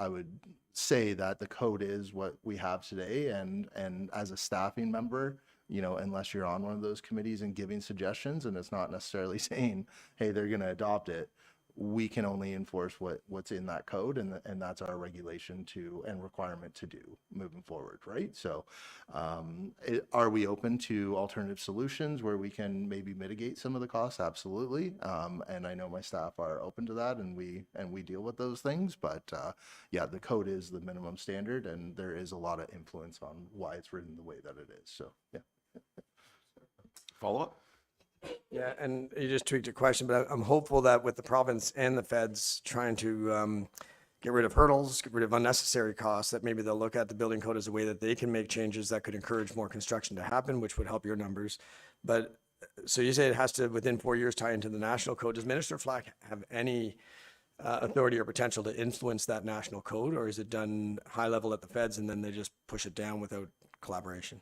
would say that the code is what we have today, and as a staffing member, you know, unless you're on one of those committees and giving suggestions, and it's not necessarily saying, hey, they're going to adopt it, we can only enforce what's in that code, and that's our regulation to and requirement to do moving forward, right? So are we open to alternative solutions where we can maybe mitigate some of the costs? Absolutely. And I know my staff are open to that, and we deal with those things. But yeah, the code is the minimum standard, and there is a lot of influence on why it's written the way that it is. So yeah. Follow up? Yeah, and you just tweaked a question, but I'm hopeful that with the province and the feds trying to get rid of hurdles, get rid of unnecessary costs, that maybe they'll look at the building code as a way that they can make changes that could encourage more construction to happen, which would help your numbers. But so you say it has to, within 4 years, tie into the national code. Does Minister Flack have any authority or potential to influence that national code, or is it done high level at the feds and then they just push it down without collaboration?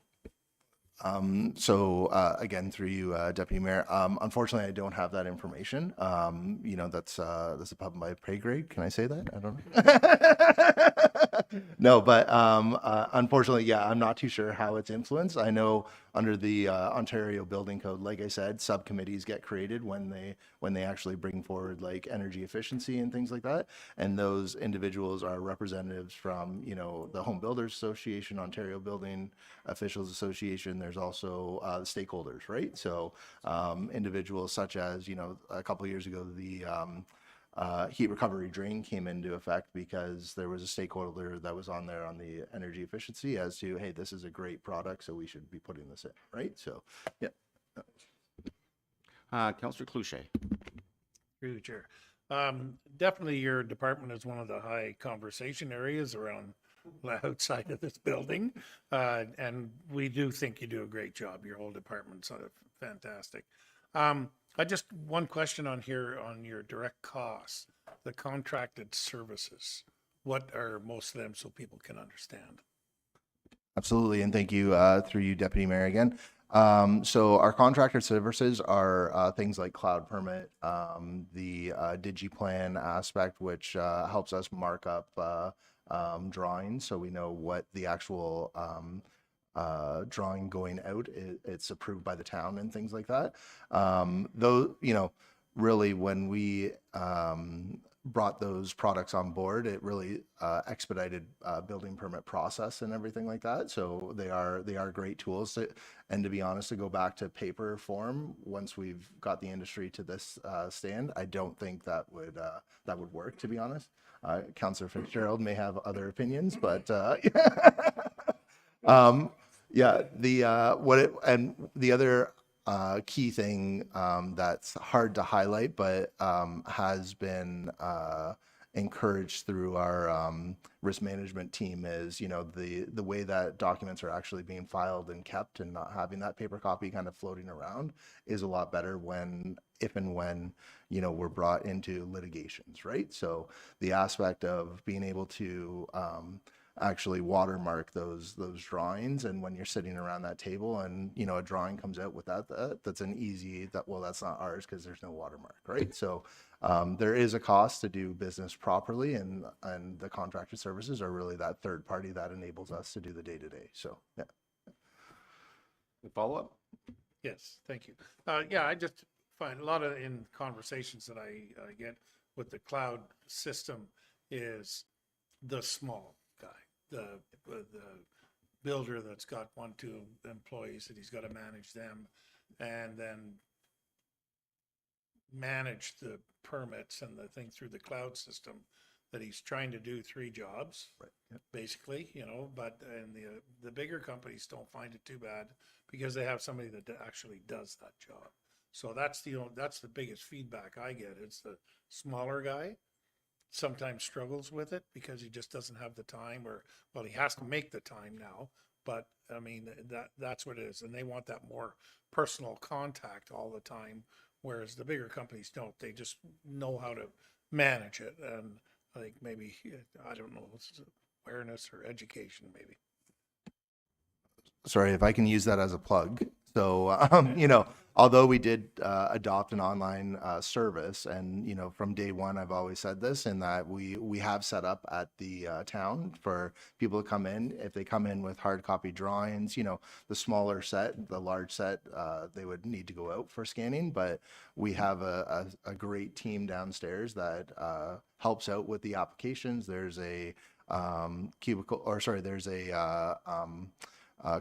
Again, through you, Deputy Mayor, unfortunately, I don't have that information. You know, that's above my pay grade. Can I say that? I don't know. No, but unfortunately, yeah, I'm not too sure how it's influenced. I know under the Ontario Building Code, like I said, subcommittees get created when they actually bring forward like energy efficiency and things like that, and those individuals are representatives from, you know, the Home Builders Association, Ontario Building Officials Association. There's also the stakeholders, right? So individuals such as, you know, a couple of years ago, the heat recovery drain came into effect because there was a stakeholder that was on there on the energy efficiency as to, hey, this is a great product, so we should be putting this in, right? So, yeah. Councillor Cloutier. Through the chair. Definitely your department is one of the high conversation areas around the outside of this building. And we do think you do a great job. Your whole department's fantastic. I just, one question on here on your direct costs, the contracted services. What are most of them so people can understand? Absolutely, and thank you through you, Deputy Mayor, again. So our contractor services are things like cloud permit, the DigiPlan aspect, which helps us mark up drawings, so we know what the actual drawing going out it's approved by the town and things like that. Though, you know, really when we brought those products on board, it really expedited building permit process and everything like that. So they are great tools. And to be honest, to go back to paper form, once we've got the industry to this stand, I don't think that would work, to be honest. Councillor Fitzgerald may have other opinions, but yeah, the other key thing that's hard to highlight, but has been encouraged through our risk management team is, you know, the way that documents are actually being filed and kept, and not having that paper copy kind of floating around is a lot better if and when, you know, we're brought into litigations, right? So the aspect of being able to actually watermark those drawings, and when you're sitting around that table and, you know, a drawing comes out without that's an easy, well, that's not ours because there's no watermark, right? So there is a cost to do business properly, and the contracted services are really that third party that enables us to do the day-to-day. So yeah. Follow up? Yes, thank you. Yeah, I just find a lot of in conversations that I get with the cloud system is the small guy, the builder that's got 1-2 employees that he's got to manage them, and then manage the permits and the thing through the cloud system, that he's trying to do 3 jobs, Right. Yep. basically, you know. But and the bigger companies don't find it too bad because they have somebody that actually does that job. So that's the biggest feedback I get. It's the smaller guy sometimes struggles with it because he just doesn't have the time, or, well, he has to make the time now, but I mean, that's what it is. And they want that more personal contact all the time, whereas the bigger companies don't. They just know how to manage it. And I think maybe, I don't know, it's awareness or education maybe. Sorry if I can use that as a plug. So, you know, although we did adopt an online service, and, you know, from day one, I've always said this, in that we have set up at the town for people to come in. If they come in with hard copy drawings, you know, the smaller set, the large set, they would need to go out for scanning. But we have a great team downstairs that helps out with the applications. There's a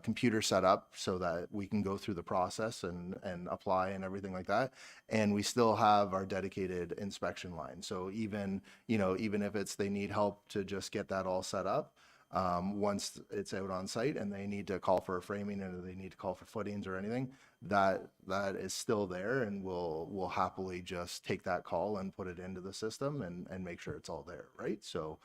computer set up so that we can go through the process and apply and everything like that. And we still have our dedicated inspection line. So even if they need help to just get that all set up, once it's out on site and they need to call for a framing, or they need to call for footings or anything, that is still there, and we'll happily just take that call and put it into the system and make sure it's all there, right? So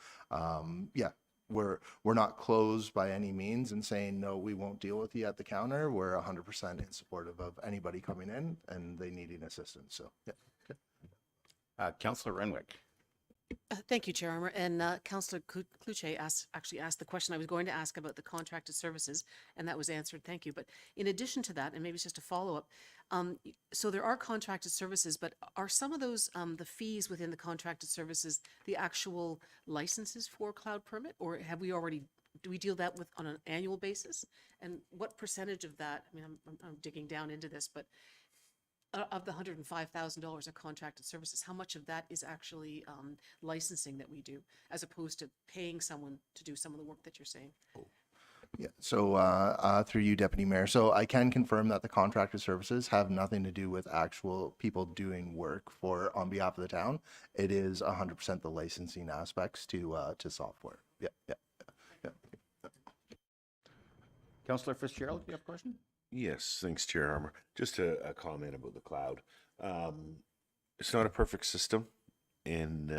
yeah. We're not closed by any means and saying, no, we won't deal with you at the counter. We're 100% in supportive of anybody coming in and they needing assistance. So, yeah. Councillor Renwick. Thank you, Chair Armour. And Councillor Cluche actually asked the question I was going to ask about the contracted services, and that was answered. Thank you. But in addition to that, and maybe it's just a follow-up, so there are contracted services, but are some of those the fees within the contracted services the actual licenses for cloud permit, or do we deal that with on an annual basis? And what percentage of that? I mean, I'm digging down into this, but of the $105,000 of contracted services, how much of that is actually licensing that we do, as opposed to paying someone to do some of the work that you're saying? Yeah. So through you, Deputy Mayor. So I can confirm that the contracted services have nothing to do with actual people doing work on behalf of the town. It is 100% the licensing aspects to software. Yeah. Councillor Fitzgerald, you have a question? Yes, thanks, Chair Armour. Just a comment about the cloud. It's not a perfect system. and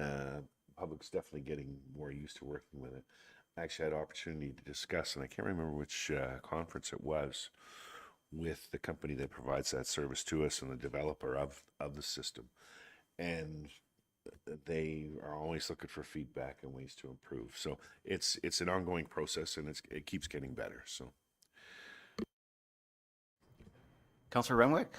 public's definitely getting more used to working with it. I actually had opportunity to discuss, and I can't remember which conference it was, with the company that provides that service to us and the developer of the system. And they are always looking for feedback and ways to improve. So it's an ongoing process, and it keeps getting better. So, Councillor Renwick?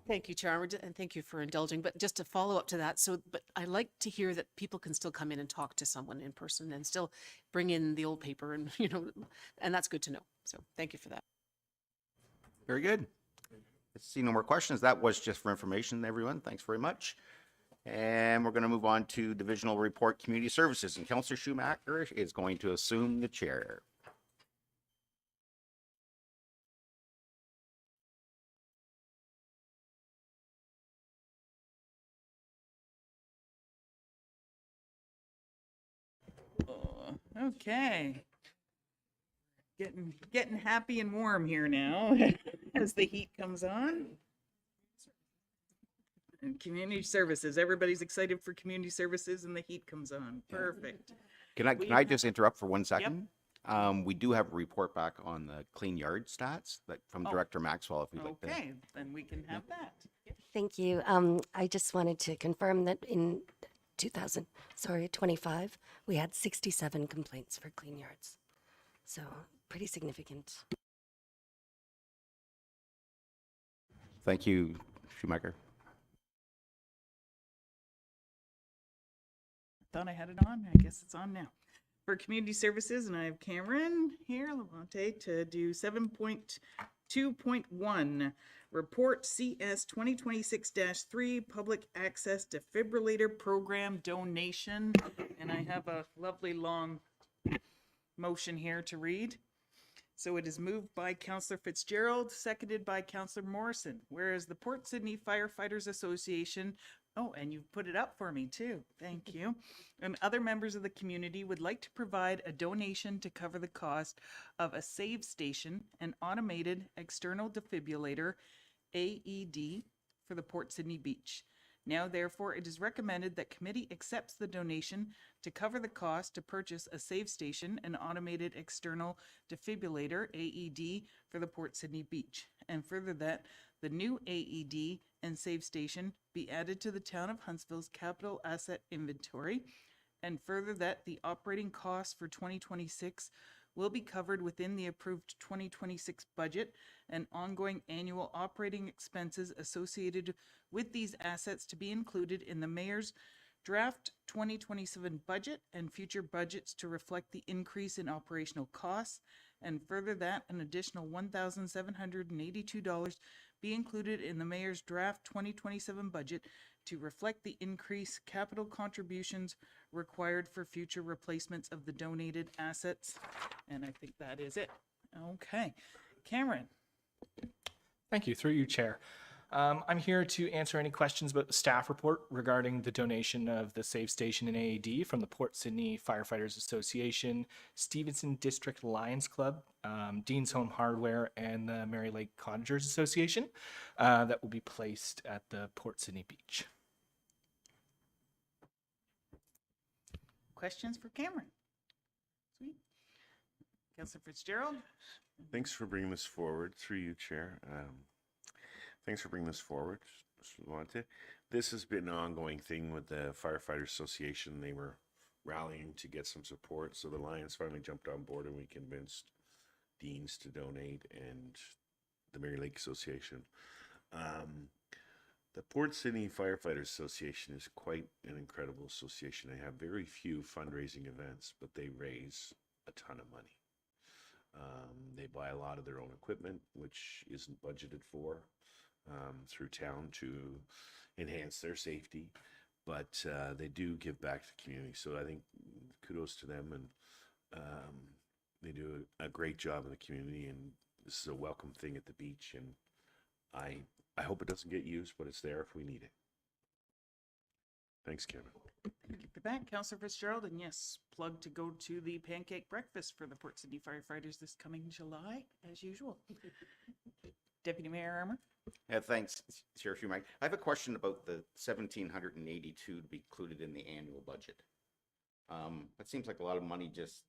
Thank you, Chair, and thank you for indulging. But just to follow up to that, but I like to hear that people can still come in and talk to someone in person and still bring in the old paper and, and that's good to know. So thank you for that. Very good. Let's see, no more questions. That was just for information, everyone. Thanks very much. And we're going to move on to Divisional Report Community Services, and Councillor Schumacher is going to assume the chair. Okay. Getting happy and warm here now as the heat comes on. And community services, everybody's excited for community services and the heat comes on. Perfect. Can I just interrupt for 1 second? We do have a report back on the clean yard stats from Director Maxwell, if you'd like to. Okay, then we can have that. Thank you. I just wanted to confirm that in 2025, we had 67 complaints for clean yards. So pretty significant. Thank you, Schumacher. Thought I had it on. I guess it's on now. For community services, and I have Cameron here, Levante, to do 7.2.1, report CS 2026-3, public access defibrillator program donation. And I have a lovely long motion here to read. So it is moved by Councillor Fitzgerald, seconded by Councillor Morrison. Whereas the Port Sydney Firefighters Association, oh, and you've put it up for me too, thank you, and other members of the community would like to provide a donation to cover the cost of a save station, an automated external defibrillator, AED, for the Port Sydney Beach. Now, therefore, it is recommended that committee accepts the donation to cover the cost to purchase a save station, an automated external defibrillator, AED, for the Port Sydney Beach. And further, that the new AED and save station be added to the town of Huntsville's capital asset inventory. And further, that the operating costs for 2026 will be covered within the approved 2026 budget, and ongoing annual operating expenses associated with these assets to be included in the mayor's draft 2027 budget and future budgets to reflect the increase in operational costs. And further, that an additional $1,782 be included in the mayor's draft 2027 budget to reflect the increased capital contributions required for future replacements of the donated assets. And I think that is it. Okay. Cameron. Thank you. Through you, Chair. I'm here to answer any questions about the staff report regarding the donation of the Save Station and AED from the Port Sydney Firefighters Association, Stevenson District Lions Club, Dean's Home Hardware, and the Mary Lake Cottagers Association that will be placed at the Port Sydney Beach. Questions for Cameron? Sweet. Councillor Fitzgerald. Thanks for bringing this forward, through you, Chair. Thanks for bringing this forward, Mr. Levante. This has been an ongoing thing with the Firefighters Association. They were rallying to get some support, so the Lions finally jumped on board and we convinced Deans to donate and the Mary Lake Association. The Port Sydney Firefighters Association is quite an incredible association. They have very few fundraising events, but they raise a ton of money. They buy a lot of their own equipment, which isn't budgeted for through town to enhance their safety, but they do give back to the community. So I think kudos to them, and they do a great job in the community, and this is a welcome thing at the beach, and I hope it doesn't get used, but it's there if we need it. Thanks, Kevin. Thank you for that, Councillor Fitzgerald. And yes, plug to go to the pancake breakfast for the Port Sydney Firefighters this coming July, as usual. Deputy Mayor Armour. Yeah, thanks, Chair Schumacher. I have a question about the 1,782 to be included in the annual budget. That seems like a lot of money just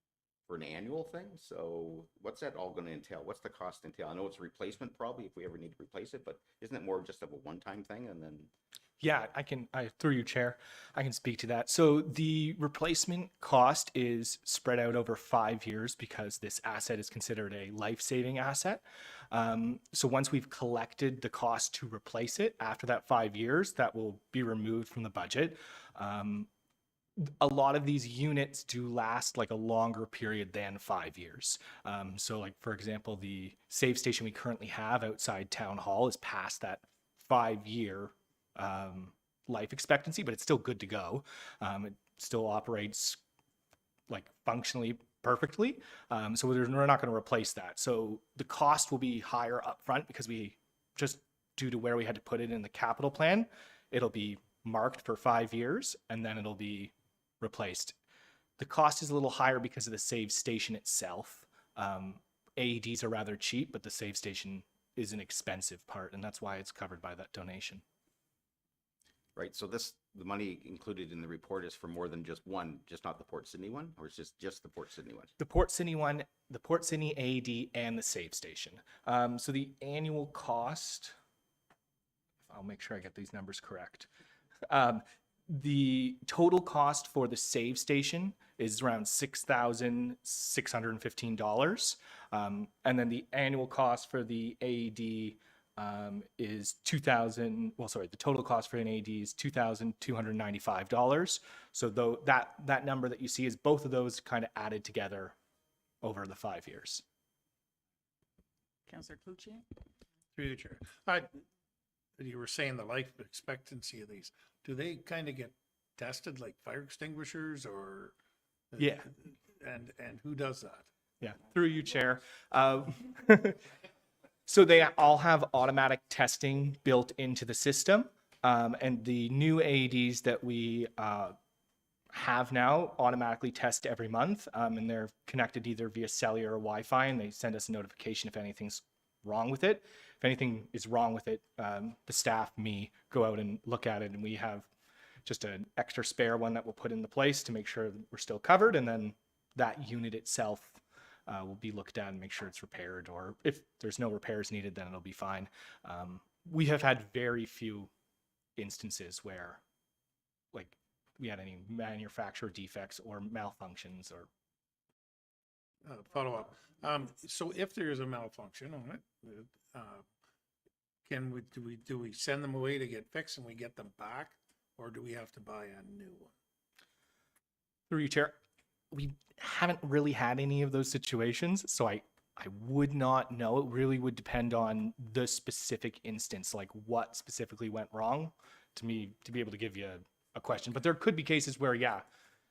for an annual thing. So what's that all going to entail? What's the cost entail? I know it's a replacement probably if we ever need to replace it, but isn't it more just of a one-time thing and then? Yeah, through you, Chair, I can speak to that. So the replacement cost is spread out over 5 years because this asset is considered a life-saving asset. So once we've collected the cost to replace it, after that 5 years, that will be removed from the budget. A lot of these units do last like a longer period than 5 years. So like, for example, the save station we currently have outside Town Hall is past that 5-year life expectancy, but it's still good to go. It still operates like functionally perfectly. So we're not going to replace that. So the cost will be higher upfront because we just due to where we had to put it in the capital plan, it'll be marked for 5 years and then it'll be replaced. The cost is a little higher because of the save station itself. AEDs are rather cheap, but the save station is an expensive part, and that's why it's covered by that donation. Right, so the money included in the report is for more than just one, just not the Port Sydney one, or it's just the Port Sydney one? The Port Sydney one, the Port Sydney AED, and the save station. So the annual cost, I'll make sure I get these numbers correct. The total cost for the save station is around $6,615. And then the annual cost for the AED is the total cost for an AED is $2,295. So though that number that you see is both of those kind of added together over the 5 years. Councillor Cloutier? Through you, Chair. You were saying the life expectancy of these. Do they kind of get tested like fire extinguishers or? Yeah. And who does that? Yeah, through you, Chair. So they all have automatic testing built into the system. And the new AEDs that we have now automatically test every month. And they're connected either via cellular or Wi-Fi, and they send us a notification if anything's wrong with it. If anything is wrong with it, the staff, me, go out and look at it, and we have just an extra spare one that we'll put into place to make sure that we're still covered, and then that unit itself will be looked at and make sure it's repaired, or if there's no repairs needed, then it'll be fine. We have had very few instances where like we had any manufacturer defects or malfunctions or follow up. So if there is a malfunction on it, do we send them away to get fixed and we get them back, or do we have to buy a new one? Through you, Chair, we haven't really had any of those situations, so I would not know. It really would depend on the specific instance, like what specifically went wrong, to me to be able to give you a question. But there could be cases where, yeah,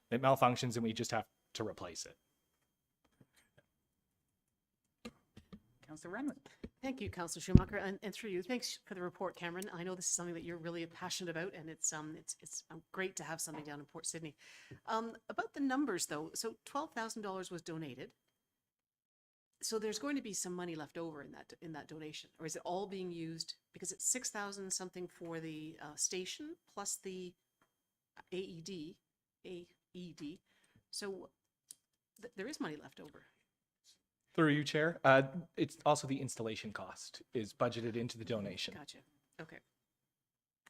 it malfunctions and we just have to replace it. Councillor Renwick? Thank you, Councillor Schumacher, and through you, thanks for the report, Cameron. I know this is something that you're really passionate about, and it's great to have something down in Port Sydney. About the numbers, though, so $12,000 was donated. So there's going to be some money left over in that donation, or is it all being used? Because it's 6,000 something for the station plus the AED. So there is money left over. Through you, Chair. It's also the installation cost is budgeted into the donation. Gotcha. Okay.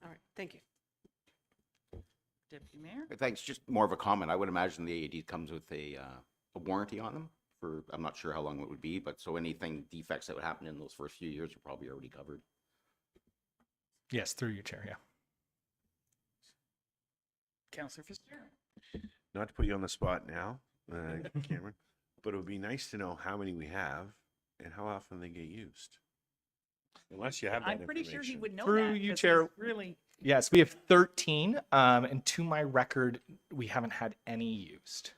All right. Thank you. Deputy Mayor? Thanks. Just more of a comment. I would imagine the AED comes with a warranty on them for, I'm not sure how long it would be, but so anything defects that would happen in those first few years are probably already covered. Yes, through you, Chair. Yeah. Councillor Fitzgerald? Not to put you on the spot now, Cameron, but it would be nice to know how many we have and how often they get used. Unless you have that I'm pretty sure he would know Through that. you, 'cause Chair. he's Really? Yes, we have 13, and to my record, we haven't had any used.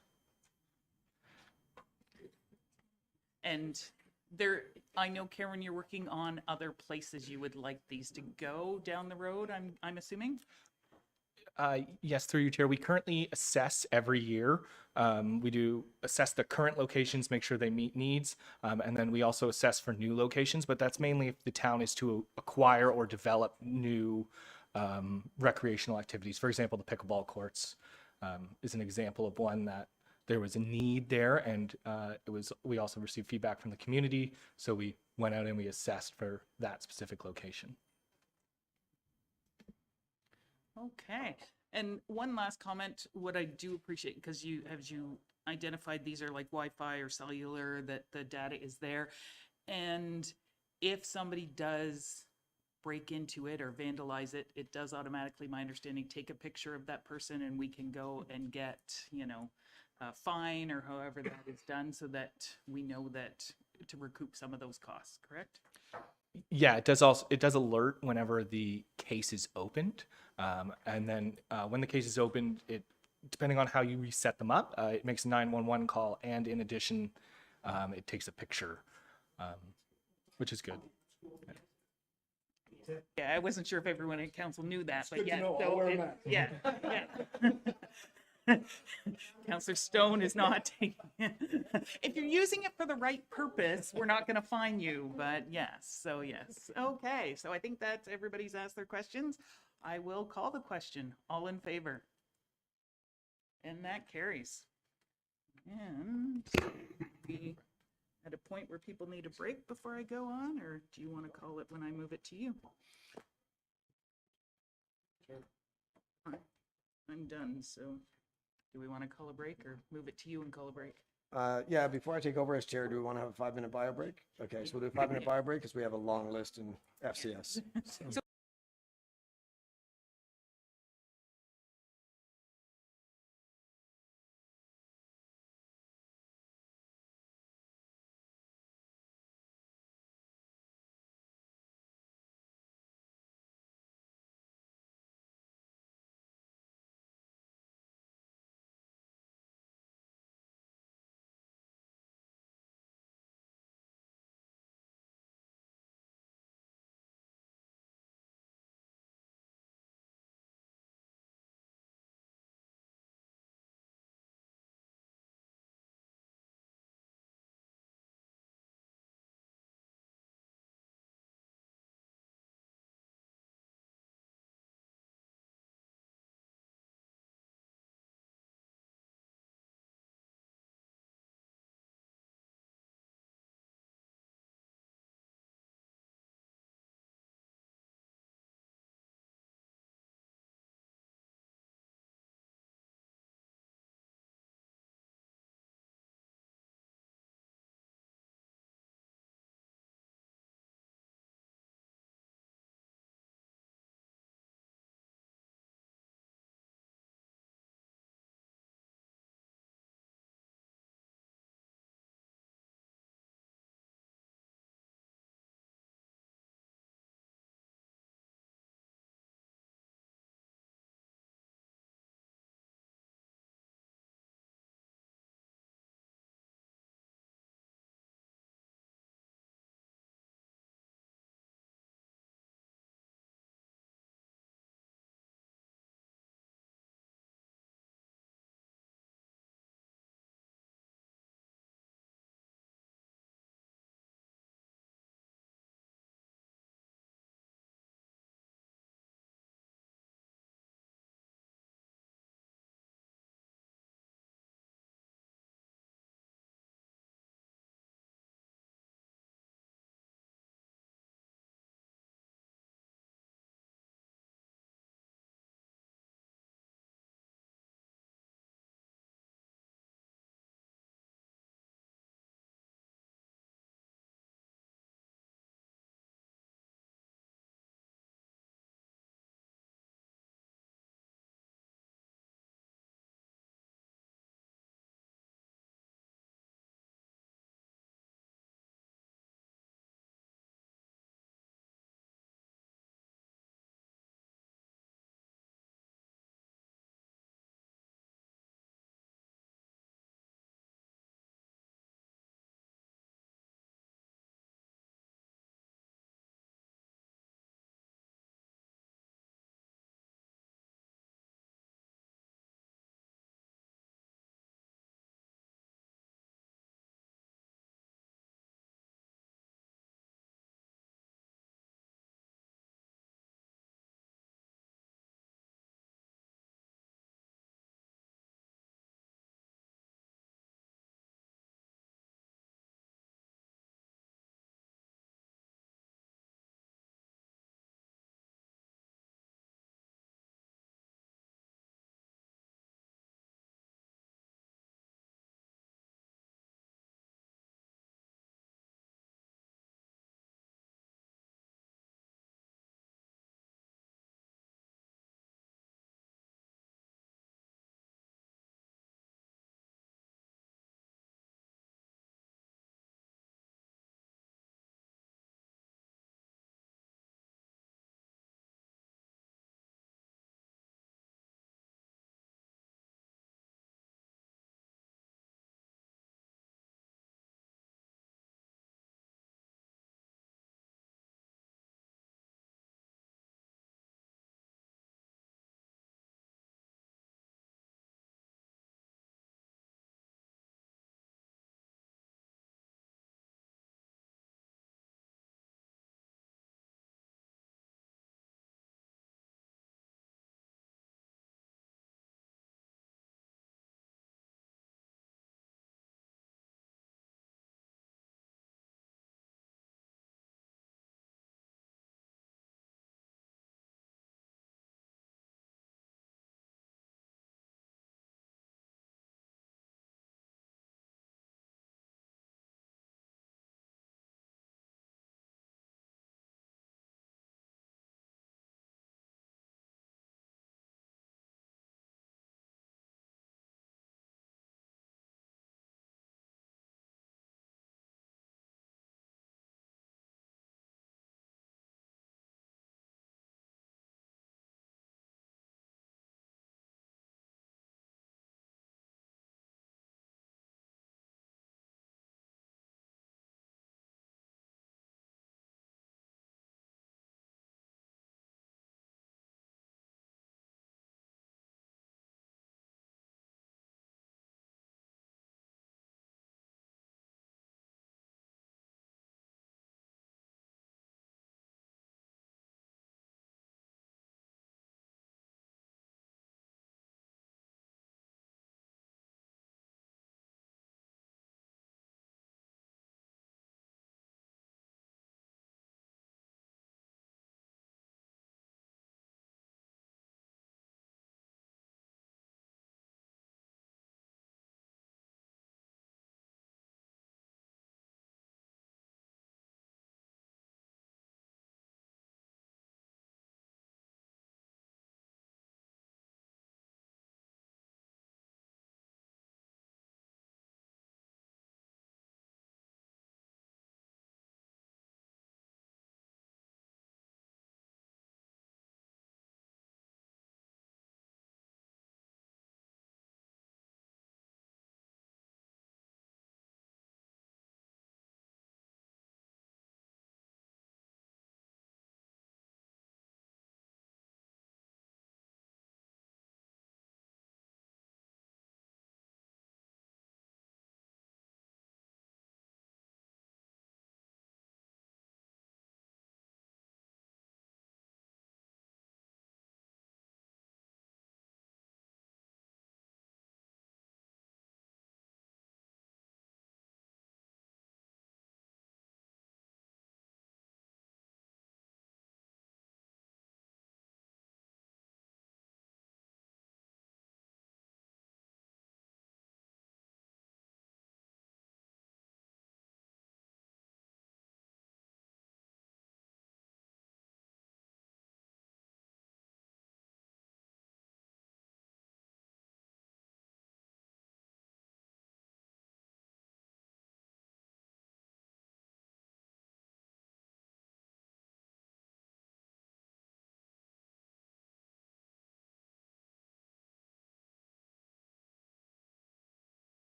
And I know, Karen, you're working on other places you would like these to go down the road, I'm assuming? Yes, through you, Chair. We currently assess every year. We do assess the current locations, make sure they meet needs, and then we also assess for new locations, but that's mainly if the town is to acquire or develop new recreational activities. For example, the pickleball courts. is an example of one that there was a need there, and we also received feedback from the community, so we went out and we assessed for that specific location. Okay. And one last comment, what I do appreciate, because as you identified, these are like Wi-Fi or cellular, that the data is there. And if somebody does break into it or vandalize it, it does automatically, my understanding, take a picture of that person and we can go and get, a fine or however that is done, so that we know that to recoup some of those costs, correct? Yeah, it does alert whenever the case is opened, and then when the case is opened, depending on how you reset them up, it makes a 911 call, and in addition, it takes a picture, which is good. Yeah, I wasn't sure if everyone at council knew that, but yeah, so yeah. Councillor Stone is not taking it. If you're using it for the right purpose, we're not going to fine you, but yes, so yes. Okay, so I think that everybody's asked their questions. I will call the question. All in favor? And that carries. And we at a point where people need a break before I go on, or do you want to call it when I move it to you? Sure. I'm done, so do we want to call a break or move it to you and call a break? Yeah, before I take over as chair, do we want to have a 5-minute bio break? Okay, so we'll do a 5-minute bio break because we have a long list in FCS. So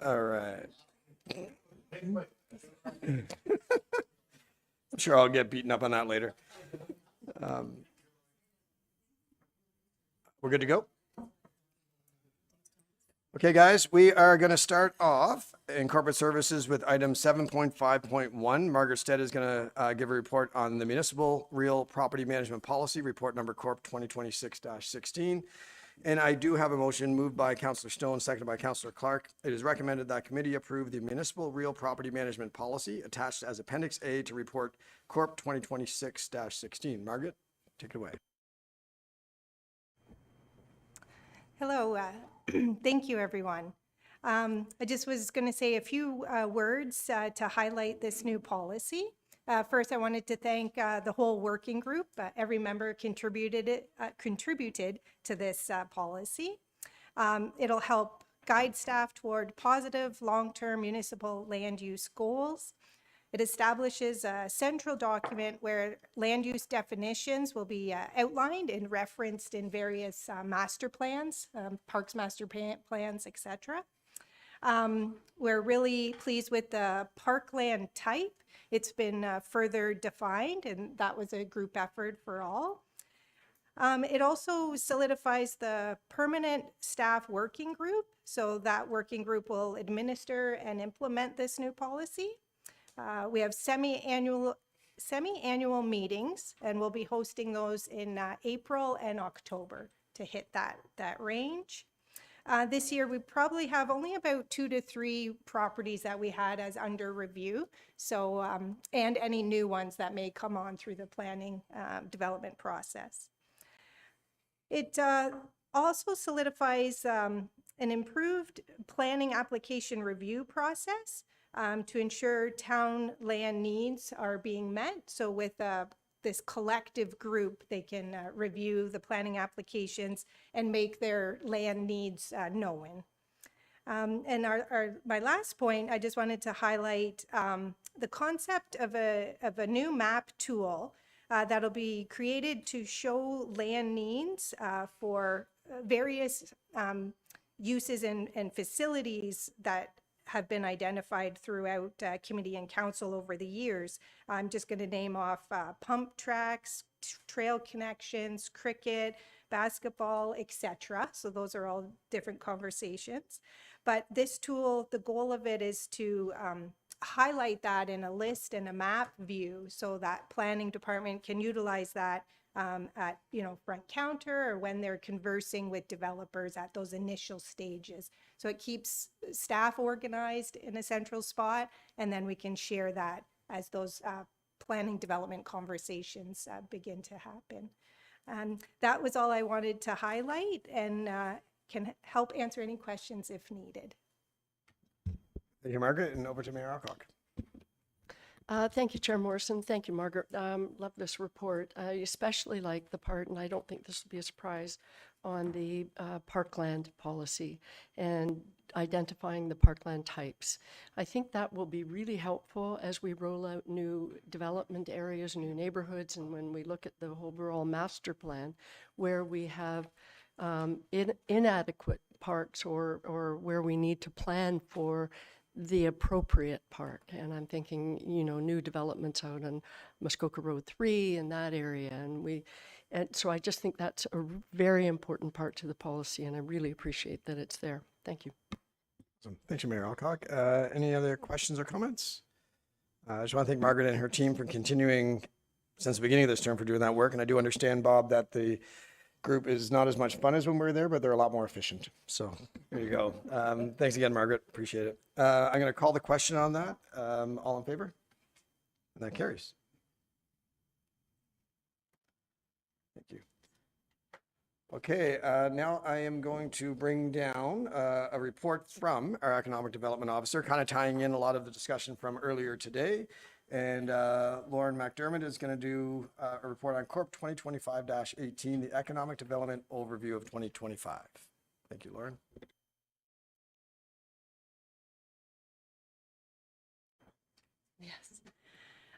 All right. I'm sure I'll get beaten up on that later. We're good to go? Okay, guys, we are going to start off in corporate services with item 7.5.1. Margaret Stead is going to give a report on the municipal real property management policy, report number Corp 2026-16. And I do have a motion moved by Councillor Stone, seconded by Councillor Clark. It is recommended that committee approve the municipal real property management policy attached as Appendix A to report Corp 2026-16. Margaret, take it away. Hello, thank you, everyone. I just was going to say a few words to highlight this new policy. First, I wanted to thank the whole working group. Every member contributed to this policy. It'll help guide staff toward positive long-term municipal land use goals. It establishes a central document where land use definitions will be outlined and referenced in various master plans, parks master plans, etc. We're really pleased with the parkland type. It's been further defined, and that was a group effort for all. It also solidifies the permanent staff working group, so that working group will administer and implement this new policy. We have semi-annual meetings, and we'll be hosting those in April and October to hit that range. This year, we probably have only about 2 to 3 properties that we had as under review. So, and any new ones that may come on through the planning development process. It also solidifies an improved planning application review process to ensure town land needs are being met. So with this collective group, they can review the planning applications and make their land needs known. And my last point, I just wanted to highlight the concept of a new map tool that'll be created to show land needs for various uses and facilities that have been identified throughout committee and council over the years. I'm just going to name off pump tracks, trail connections, cricket, basketball, etc. So those are all different conversations. But this tool, the goal of it is to highlight that in a list and a map view so that planning department can utilize that at front counter or when they're conversing with developers at those initial stages. So it keeps staff organized in a central spot, and then we can share that as those planning development conversations begin to happen. That was all I wanted to highlight, and can help answer any questions if needed. Thank you, Margaret, and over to Mayor Alcock. Thank you, Chair Morrison. Thank you, Margaret. Love this report. I especially like the part, and I don't think this will be a surprise, on the parkland policy and identifying the parkland types. I think that will be really helpful as we roll out new development areas, new neighborhoods, and when we look at the overall master plan, where we have inadequate parks or where we need to plan for the appropriate park. And I'm thinking, new developments out on Muskoka Road 3 in that area. And so I just think that's a very important part to the policy, and I really appreciate that it's there. Thank you. Awesome. Thank you, Mayor Alcock. Any other questions or comments? I just want to thank Margaret and her team for continuing since the beginning of this term for doing that work. And I do understand, Bob, that the group is not as much fun as when we were there, but they're a lot more efficient. So there you go. Thanks again, Margaret. Appreciate it. I'm going to call the question on that. All in favor? And that carries. Thank you. Okay, now I am going to bring down a report from our Economic Development Officer, kind of tying in a lot of the discussion from earlier today. And Lauren McDermott is going to do a report on Corp 2025-18, the Economic Development Overview of 2025. Thank you, Lauren. Yes.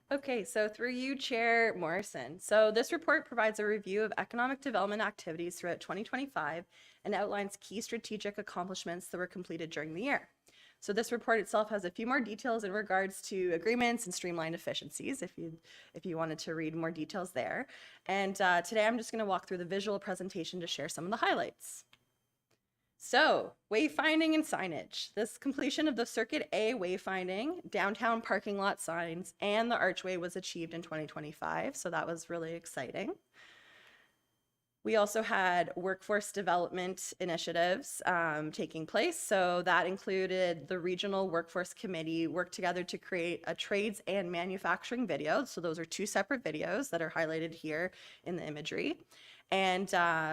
Okay, so through you, Chair Morrison. So this report provides a review of economic development activities throughout 2025 and outlines key strategic accomplishments that were completed during the year. So this report itself has a few more details in regards to agreements and streamlined efficiencies if you wanted to read more details there. And today I'm just going to walk through the visual presentation to share some of the highlights. So, wayfinding and signage. This completion of the Circuit A wayfinding, downtown parking lot signs, and the archway was achieved in 2025, so that was really exciting. We also had workforce development initiatives taking place. So that included the Regional Workforce Committee worked together to create a trades and manufacturing video. So those are two separate videos that are highlighted here in the imagery. And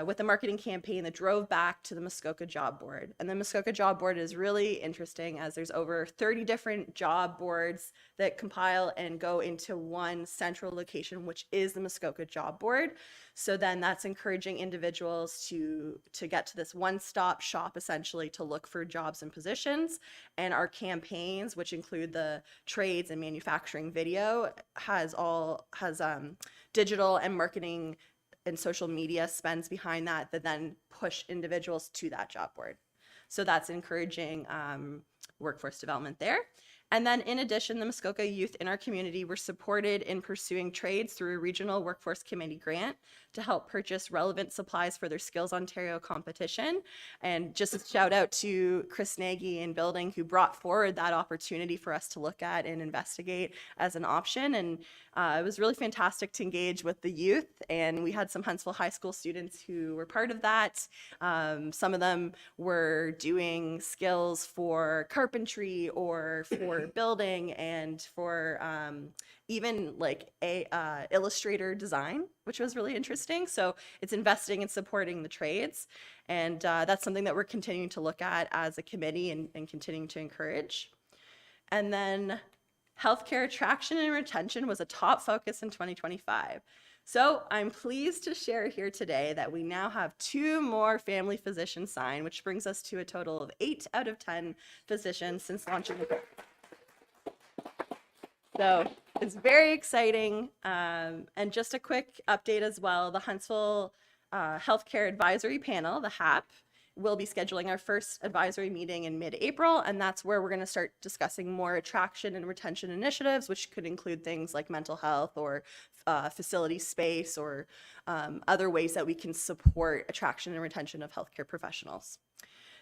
with a marketing campaign that drove back to the Muskoka Job Board. And the Muskoka Job Board is really interesting as there's over 30 different job boards that compile and go into one central location, which is the Muskoka Job Board. So then that's encouraging individuals to get to this one-stop shop essentially to look for jobs and positions. And our campaigns, which include the trades and manufacturing video, has digital and marketing and social media spends behind that then push individuals to that job board. So that's encouraging workforce development there. And then in addition, the Muskoka youth in our community were supported in pursuing trades through a regional workforce committee grant to help purchase relevant supplies for their Skills Ontario competition. And just a shout out to Chris Nagy in building who brought forward that opportunity for us to look at and investigate as an option. And it was really fantastic to engage with the youth. And we had some Huntsville High School students who were part of that. Some of them were doing skills for carpentry or for building and for even like illustrator design, which was really interesting. So it's investing and supporting the trades. And that's something that we're continuing to look at as a committee and continuing to encourage. And then healthcare attraction and retention was a top focus in 2025. So I'm pleased to share here today that we now have 2 more family physicians signed, which brings us to a total of 8 out of 10 physicians since launching the program. So it's very exciting. And just a quick update as well, the Huntsville Healthcare Advisory Panel, the HAP, will be scheduling our first advisory meeting in mid-April, and that's where we're going to start discussing more attraction and retention initiatives, which could include things like mental health or facility space or other ways that we can support attraction and retention of healthcare professionals.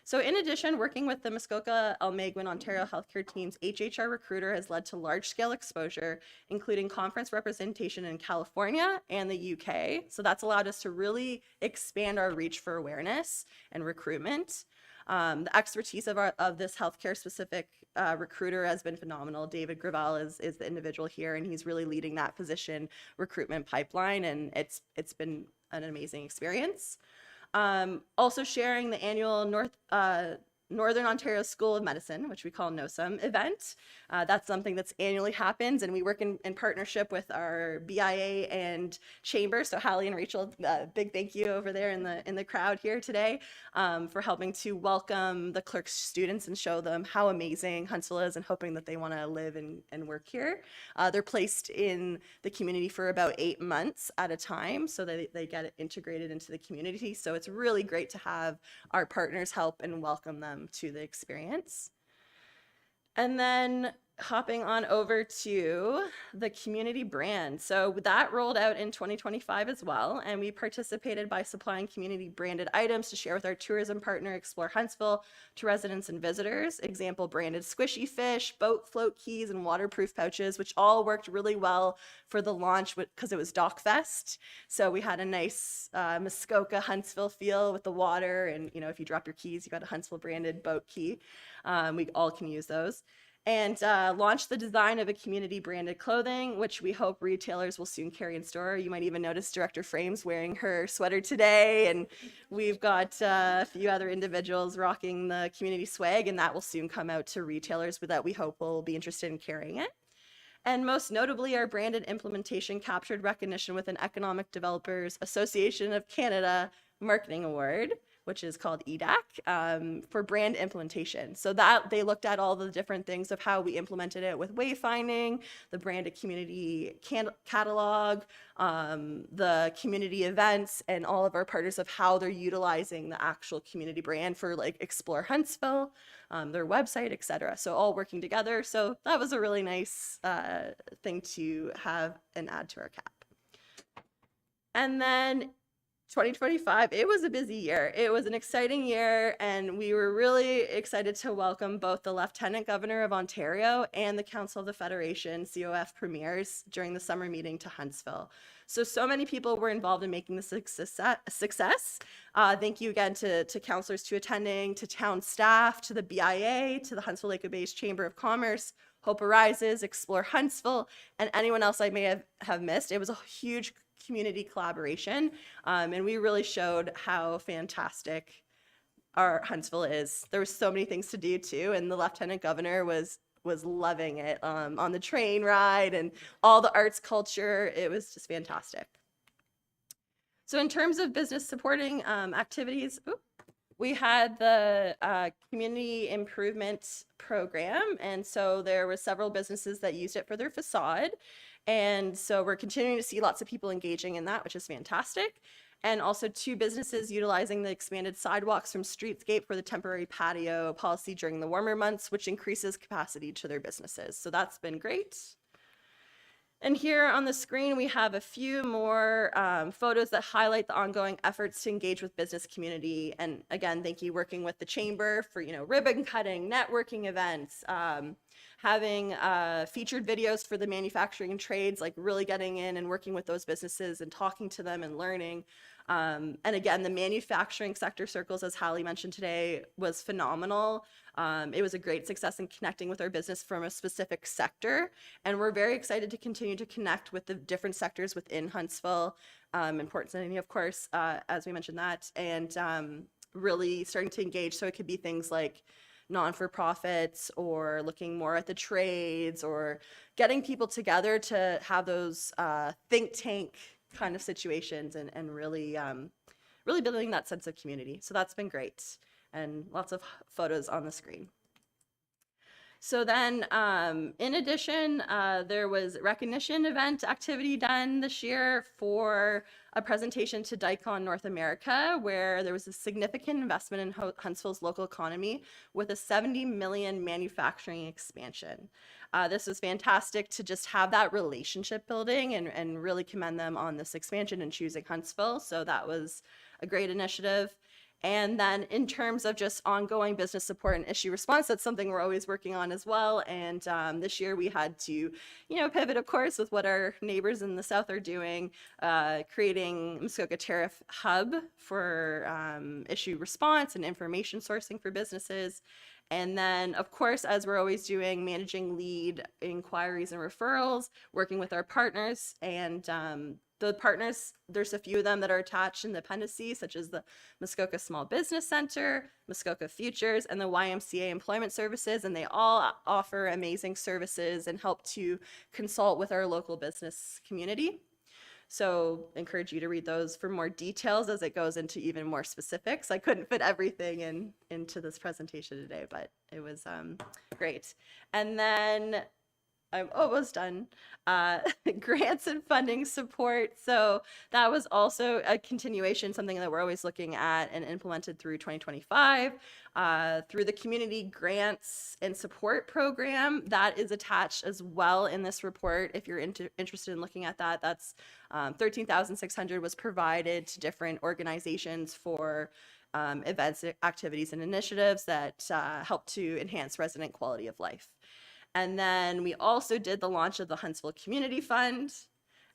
So in addition, working with the Muskoka Almaguin Ontario Healthcare Team's HHR Recruiter has led to large-scale exposure, including conference representation in California and the UK. So that's allowed us to really expand our reach for awareness and recruitment. The expertise of this healthcare-specific recruiter has been phenomenal. David Gravel is the individual here, and he's really leading that physician recruitment pipeline, and it's been an amazing experience. Also sharing the annual Northern Ontario School of Medicine, which we call NOSM event. That's something that's annually happens, and we work in partnership with our BIA and Chamber. So Hallie and Rachel, big thank you over there in the crowd here today for helping to welcome the clerks students and show them how amazing Huntsville is and hoping that they want to live and work here. They're placed in the community for about 8 months at a time, so that they get integrated into the community. So it's really great to have our partners help and welcome them to the experience. And then hopping on over to the community brand. So that rolled out in 2025 as well, and we participated by supplying community branded items to share with our tourism partner Explore Huntsville to residents and visitors. Example, branded squishy fish, boat float keys, and waterproof pouches, which all worked really well for the launch because it was DocFest. So we had a nice Muskoka Huntsville feel with the water, and if you drop your keys, you got a Huntsville branded boat key. We all can use those. And launched the design of a community branded clothing, which we hope retailers will soon carry in store. You might even notice Director Frames wearing her sweater today, and we've got a few other individuals rocking the community swag, and that will soon come out to retailers that we hope will be interested in carrying it. And most notably, our branded implementation captured recognition with an Economic Developers Association of Canada Marketing Award, which is called EDAC, for brand implementation. So that they looked at all the different things of how we implemented it with wayfinding, the branded community catalog, the community events, and all of our partners of how they're utilizing the actual community brand for like Explore Huntsville, their website, etc. So all working together. So that was a really nice thing to have and add to our cap. And then 2025, it was a busy year. It was an exciting year, and we were really excited to welcome both the Lieutenant Governor of Ontario and the Council of the Federation, COF premiers, during the summer meeting to Huntsville. So many people were involved in making this a success. Thank you again to councillors, to attending, to town staff, to the BIA, to the Huntsville Lake Bay's Chamber of Commerce, Hope Arises, Explore Huntsville, and anyone else I may have missed. It was a huge community collaboration, and we really showed how fantastic our Huntsville is. There were so many things to do too, and the Lieutenant Governor was loving it on the train ride and all the arts culture. It was just fantastic. So in terms of business supporting activities, we had the community improvement program, and so there were several businesses that used it for their facade. And so we're continuing to see lots of people engaging in that, which is fantastic. And also 2 businesses utilizing the expanded sidewalks from Streetscape for the temporary patio policy during the warmer months, which increases capacity to their businesses. So that's been great. And here on the screen, we have a few more photos that highlight the ongoing efforts to engage with business community. And again, thank you working with the chamber for, ribbon cutting, networking events, having featured videos for the manufacturing trades, like really getting in and working with those businesses and talking to them and learning. And again, the manufacturing sector circles, as Hallie mentioned today, was phenomenal. It was a great success in connecting with our business from a specific sector. And we're very excited to continue to connect with the different sectors within Huntsville, and Port St. of course, as we mentioned that, and really starting to engage. So it could be things like non-for-profits, or looking more at the trades, or getting people together to have those think tank kind of situations, and really really building that sense of community. So that's been great, and lots of photos on the screen. So then in addition, there was recognition event activity done this year for a presentation to Dicon North America, where there was a significant investment in Huntsville's local economy with a $70 million manufacturing expansion. This was fantastic to just have that relationship building, and really commend them on this expansion and choosing Huntsville. So that was a great initiative. And then in terms of just ongoing business support and issue response, that's something we're always working on as well. And this year we had to, pivot, of course, with what our neighbors in the south are doing, creating Muskoka Tariff Hub for issue response and information sourcing for businesses. And then, of course, as we're always doing, managing lead inquiries and referrals, working with our partners. And the partners, there's a few of them that are attached in the appendices, such as the Muskoka Small Business Center, Muskoka Futures, and the YMCA Employment Services, and they all offer amazing services and help to consult with our local business community. So encourage you to read those for more details as it goes into even more specifics. I couldn't fit everything into this presentation today, but it was great. And then I'm almost done. Grants and funding support. So that was also a continuation, something that we're always looking at and implemented through 2025 through the community grants and support program that is attached as well in this report. If you're interested in looking at that, that's $13,600 was provided to different organizations for events, activities, and initiatives that help to enhance resident quality of life. And then we also did the launch of the Huntsville Community Fund,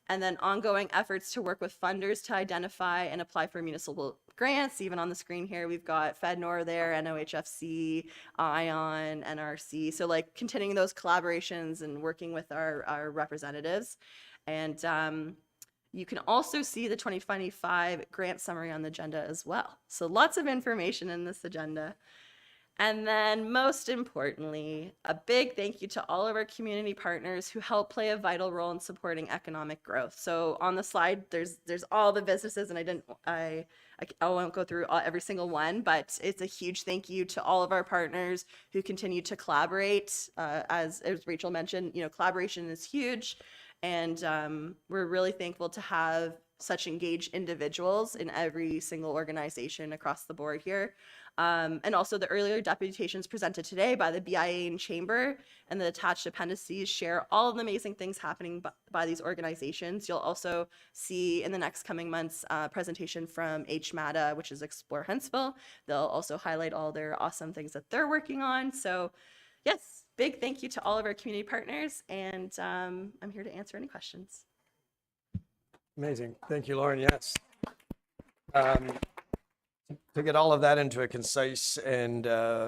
and then ongoing efforts to work with funders to identify and apply for municipal grants. Even on the screen here, we've got FedNor there, NOHFC, ION, NRC. So like continuing those collaborations and working with our representatives. And you can also see the 2025 grant summary on the agenda as well. So lots of information in this agenda. And then most importantly, a big thank you to all of our community partners who help play a vital role in supporting economic growth. So on the slide, there's all the businesses, and I won't go through every single one, but it's a huge thank you to all of our partners who continue to collaborate. As Rachel mentioned, collaboration is huge, and we're really thankful to have such engaged individuals in every single organization across the board here. And also the earlier deputations presented today by the BIA and Chamber and the attached appendices share all of the amazing things happening by these organizations. You'll also see in the next coming months a presentation from HMATA, which is Explore Huntsville. They'll also highlight all their awesome things that they're working on. So yes, big thank you to all of our community partners, and I'm here to answer any questions. Amazing. Thank you, Lauren. Yes. To get all of that into a concise and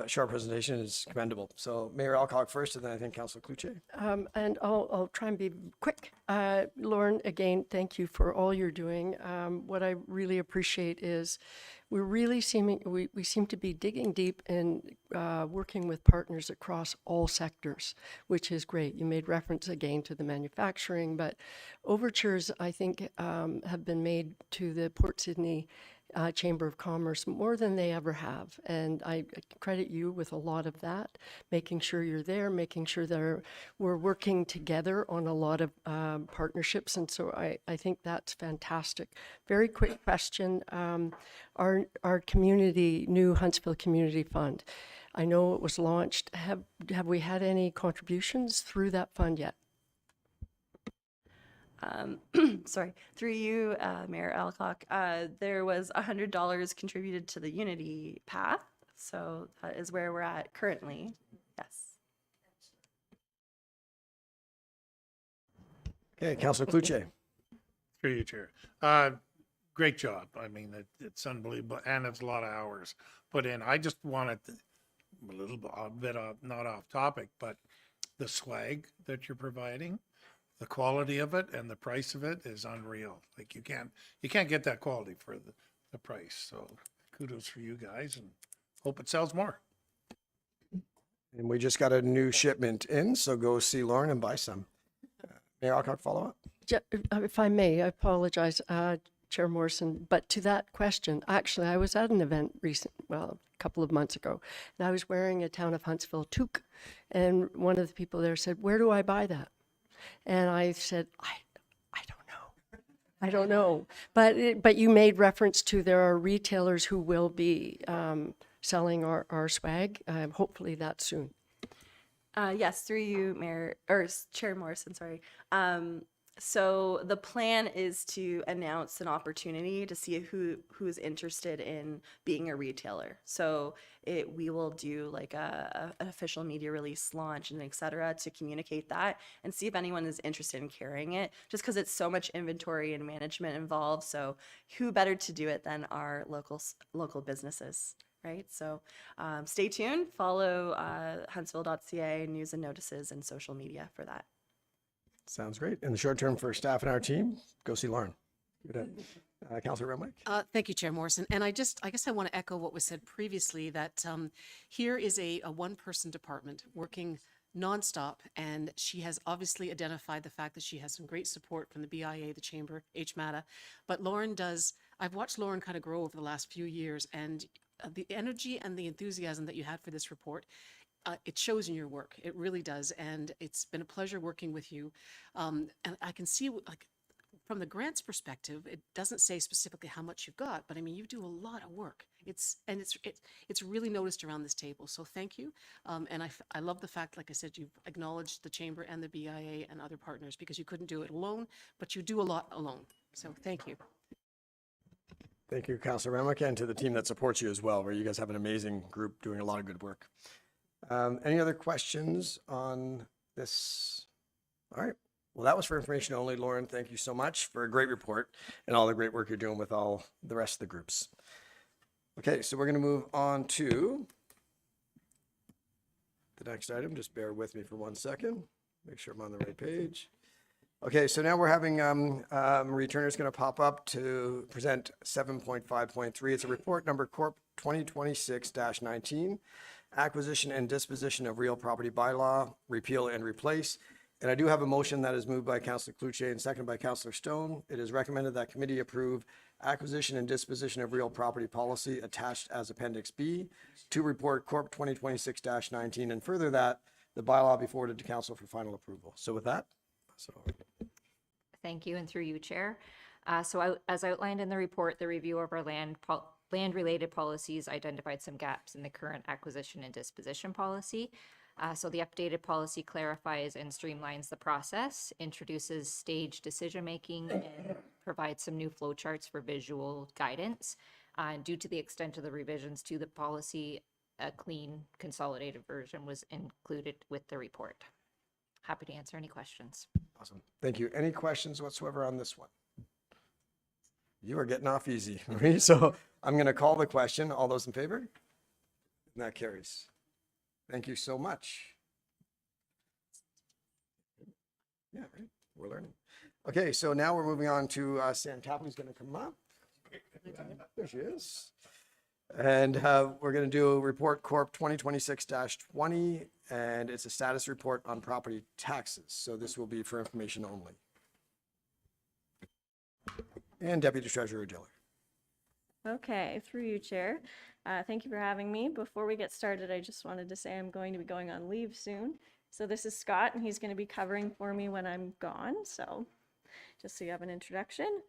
short presentation is commendable. So Mayor Alcock first, and then I think Councillor Cloutier. And I'll try and be quick. Lauren, again, thank you for all you're doing. What I really appreciate is we seem to be digging deep in working with partners across all sectors, which is great. You made reference again to the manufacturing, but overtures, I think, have been made to the Port Sydney Chamber of Commerce more than they ever have. And I credit you with a lot of that, making sure you're there, making sure that we're working together on a lot of partnerships. And so I think that's fantastic. Very quick question. Our community, new Huntsville Community Fund, I know it was launched. Have we had any contributions through that fund yet? Sorry, through you, Mayor Alcock, there was $100 contributed to the Unity Path. So that is where we're at currently. Yes. Okay, Councillor Cloutier. Through you, Chair. Great job. I mean, it's unbelievable, and it's a lot of hours put in. I just wanted a bit not off topic, but the swag that you're providing, the quality of it and the price of it is unreal. Like you can't get that quality for the price. So kudos for you guys, and hope it sells more. And we just got a new shipment in, so go see Lauren and buy some. Mayor Alcock, follow up? If I may, I apologize, Chair Morrison, but to that question, actually, I was at an event a couple of months ago, and I was wearing a Town of Huntsville toque, and one of the people there said, "Where do I buy that?" And I said, I don't know. But you made reference to there are retailers who will be selling our swag. Hopefully that's soon. Yes, through you, Mayor, or Chair Morrison, sorry. So the plan is to announce an opportunity to see who's interested in being a retailer. So we will do like an official media release launch and et cetera to communicate that and see if anyone is interested in carrying it, just because it's so much inventory and management involved. So who better to do it than our local businesses, right? So stay tuned, follow huntsville.ca news and notices and social media for that. Sounds great. In the short term for staff and our team, go see Lauren. Councillor Renwick. Thank you, Chair Morrison. And I guess I want to echo what was said previously, that here is a one-person department working nonstop, and she has obviously identified the fact that she has some great support from the BIA, the Chamber, HMATA. But Lauren I've watched Lauren kind of grow over the last few years, and the energy and the enthusiasm that you had for this report, it shows in your work. It really does. And it's been a pleasure working with you. And I can see, like, from the grants perspective, it doesn't say specifically how much you've got, but I mean, you do a lot of work. It's really noticed around this table. So thank you. And I love the fact, like I said, you've acknowledged the Chamber and the BIA and other partners, because you couldn't do it alone, but you do a lot alone. So thank you. Thank you, Councillor Renwick, and to the team that supports you as well, where you guys have an amazing group doing a lot of good work. Any other questions on this? All right. Well, that was for information only. Lauren, thank you so much for a great report and all the great work you're doing with all the rest of the groups. Okay, so we're going to move on to the next item. Just bear with me for 1 second. Make sure I'm on the right page. Okay, so now we're having Marie Turner's going to pop up to present 7.5.3. It's a report number Corp 2026-19. acquisition and disposition of real property bylaw, repeal and replace. And I do have a motion that is moved by Councillor Cloutier and seconded by Councillor Stone. It is recommended that committee approve acquisition and disposition of real property policy attached as Appendix B to Report Corp 2026-19, and further that the bylaw be forwarded to council for final approval. So with that, Thank you, and through you, Chair. As outlined in the report, the review of our land-related policies identified some gaps in the current acquisition and disposition policy. So the updated policy clarifies and streamlines the process, introduces staged decision-making, and provides some new flowcharts for visual guidance. Due to the extent of the revisions to the policy, a clean, consolidated version was included with the report. Happy to answer any questions. awesome. Thank you. Any questions whatsoever on this one? You are getting off easy. Marie. So I'm going to call the question. All those in favor? And that carries. Thank you so much. Yeah, right. We're learning. Okay, so now we're moving on to Sam Tapley's going to come up. There she is. And we're going to do Report Corp 2026-20, and it's a status report on property taxes. So this will be for information only. And Deputy Treasurer Diller. Okay, through you, Chair. Thank you for having me. Before we get started, I just wanted to say I'm going to be going on leave soon. So this is Scott, and he's going to be covering for me when I'm gone. So just so you have an introduction.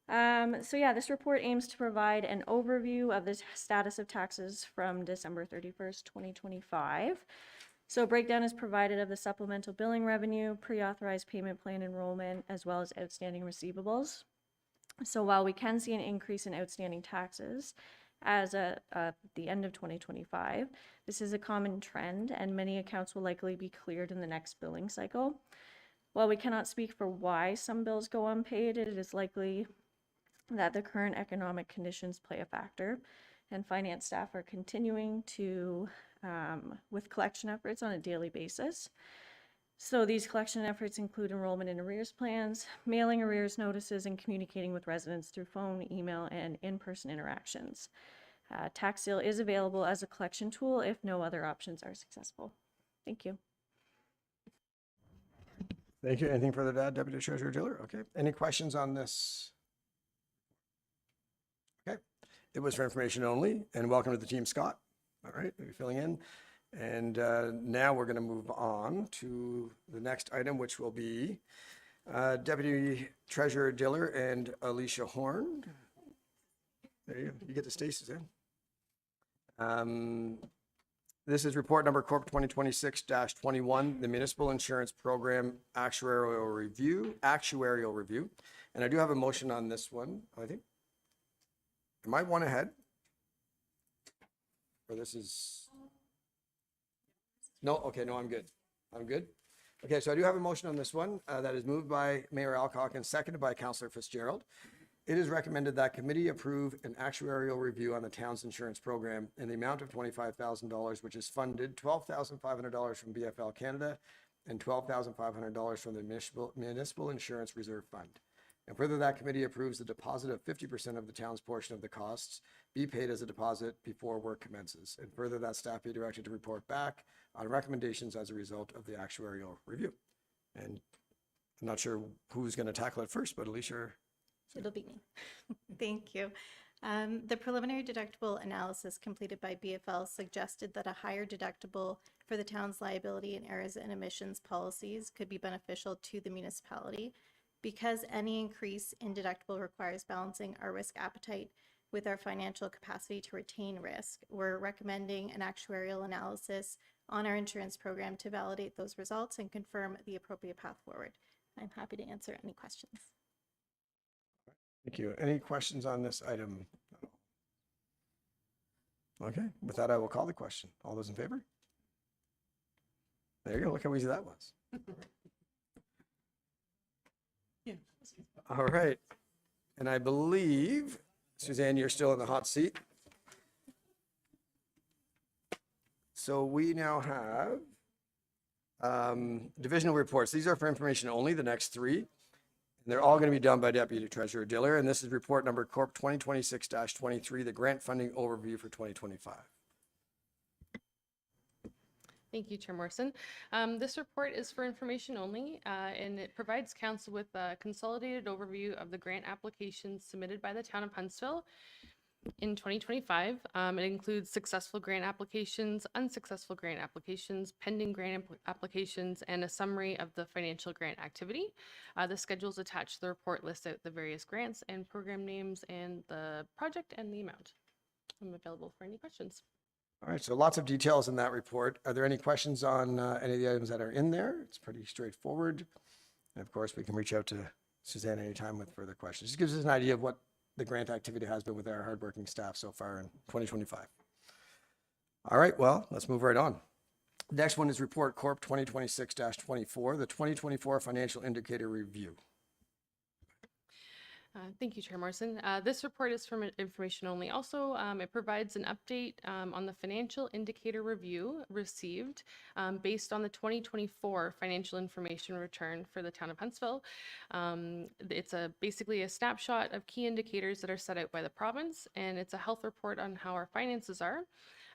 So yeah, this report aims to provide an overview of the status of taxes from December 31st, 2025. So a breakdown is provided of the supplemental billing revenue, pre-authorized payment plan enrollment, as well as outstanding receivables. So while we can see an increase in outstanding taxes as at the end of 2025, this is a common trend and many accounts will likely be cleared in the next billing cycle. While we cannot speak for why some bills go unpaid, it is likely that the current economic conditions play a factor, and finance staff are continuing to with collection efforts on a daily basis. So these collection efforts include enrollment in arrears plans, mailing arrears notices, and communicating with residents through phone, email, and in-person interactions. Tax sale is available as a collection tool if no other options are successful. Thank you. Thank you. Anything further to add, Deputy Treasurer Diller? Okay. Any questions on this? Okay. It was for information only. And welcome to the team, Scott. All right, we'll be filling in. And now we're going to move on to the next item, which will be Deputy Treasurer Diller and Alicia Horn. There you go. You get to stay, Suzanne. This is report number Corp 2026-21, the Municipal Insurance Program Actuarial Review. And I do have a motion on this one, I think. Am I one ahead? Or this is... No, okay, no, I'm good. I'm good. Okay, so I do have a motion on this one that is moved by Mayor Alcock and seconded by Councillor Fitzgerald. It is recommended that committee approve an actuarial review on the town's insurance program in the amount of $25,000, which is funded $12,500 from BFL Canada and $12,500 from the Municipal Insurance Reserve Fund. And further, that committee approves the deposit of 50% of the town's portion of the costs be paid as a deposit before work commences. And further, that staff be directed to report back on recommendations as a result of the actuarial review. And I'm not sure who's going to tackle it first, but Alicia. It'll be me. Thank you. The preliminary deductible analysis completed by BFL suggested that a higher deductible for the town's liability and errors and emissions policies could be beneficial to the municipality. Because any increase in deductible requires balancing our risk appetite with our financial capacity to retain risk, we're recommending an actuarial analysis on our insurance program to validate those results and confirm the appropriate path forward. I'm happy to answer any questions. Thank you. Any questions on this item? Okay, with that, I will call the question. All those in favor? There you go. Look how easy that was. Yeah. All right. And I believe, Suzanne, you're still in the hot seat. So we now have divisional reports. These are for information only, the next three. And they're all going to be done by Deputy Treasurer Diller. And this is report number Corp 2026-23, the grant funding overview for 2025. Thank you, Chair Morrison. This report is for information only, and it provides council with a consolidated overview of the grant applications submitted by the town of Huntsville in 2025. It includes successful grant applications, unsuccessful grant applications, pending grant applications, and a summary of the financial grant activity. The schedules attached to the report list out the various grants and program names and the project and the amount. I'm available for any questions. All right, so lots of details in that report. Are there any questions on any of the items that are in there? It's pretty straightforward. And of course, we can reach out to Suzanne anytime with further questions. This gives us an idea of what the grant activity has been with our hardworking staff so far in 2025. All right, well, let's move right on. Next one is Report Corp 2026-24, the 2024 Financial Indicator Review. Thank you, Chair Morrison. This report is from information only. Also, it provides an update on the financial indicator review received based on the 2024 financial information return for the town of Huntsville. It's basically a snapshot of key indicators that are set out by the province, and it's a health report on how our finances are.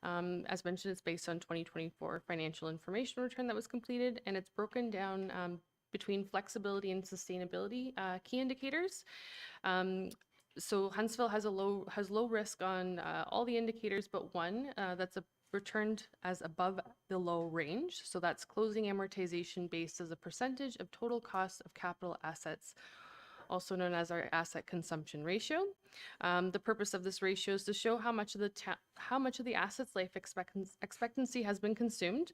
As mentioned, it's based on 2024 financial information return that was completed, and it's broken down between flexibility and sustainability key indicators. So Huntsville has low risk on all the indicators but one that's returned as above the low range. So that's closing amortization based as a percentage of total cost of capital assets, also known as our asset consumption ratio. The purpose of this ratio is to show how much of the asset's life expectancy has been consumed.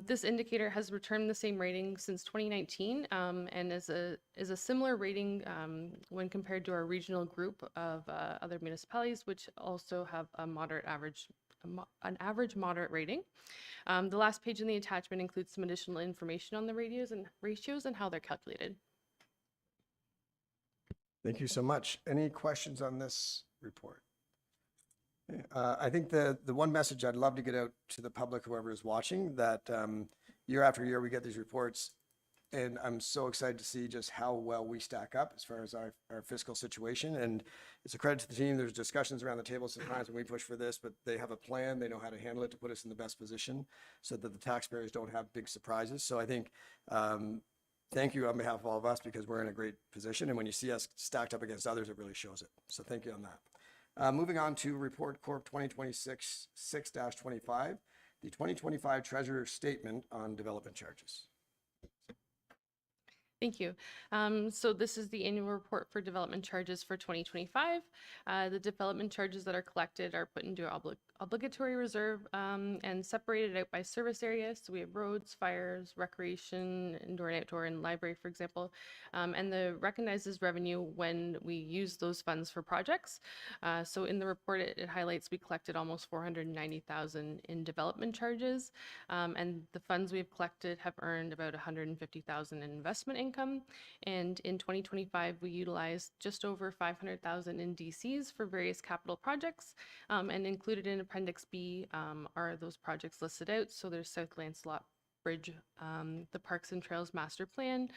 This indicator has returned the same rating since 2019 and is a similar rating when compared to our regional group of other municipalities, which also have a an average moderate rating. The last page in the attachment includes some additional information on the ratios and how they're calculated. Thank you so much. Any questions on this report? I think the one message I'd love to get out to the public, whoever is watching, that year after year we get these reports, and I'm so excited to see just how well we stack up as far as our fiscal situation. And it's a credit to the team. There's discussions around the table sometimes when we push for this, but they have a plan. They know how to handle it to put us in the best position so that the taxpayers don't have big surprises. So I think thank you on behalf of all of us, because we're in a great position. And when you see us stacked up against others, it really shows it. So thank you on that. Moving on to Report Corp 2026-6-25, the 2025 Treasurer's Statement on Development Charges. Thank you. So this is the annual report for development charges for 2025. The development charges that are collected are put into obligatory reserve and separated out by service areas. So we have roads, fires, recreation, indoor and outdoor, and library, for example. And the recognizes revenue when we use those funds for projects. So in the report, it highlights we collected almost $490,000 in development charges. And the funds we've collected have earned about $150,000 in investment income. And in 2025, we utilized just over $500,000 in DCs for various capital projects, and included in Appendix B are those projects listed out. So there's South Lancelot Bridge, the Parks and Trails Master Plan,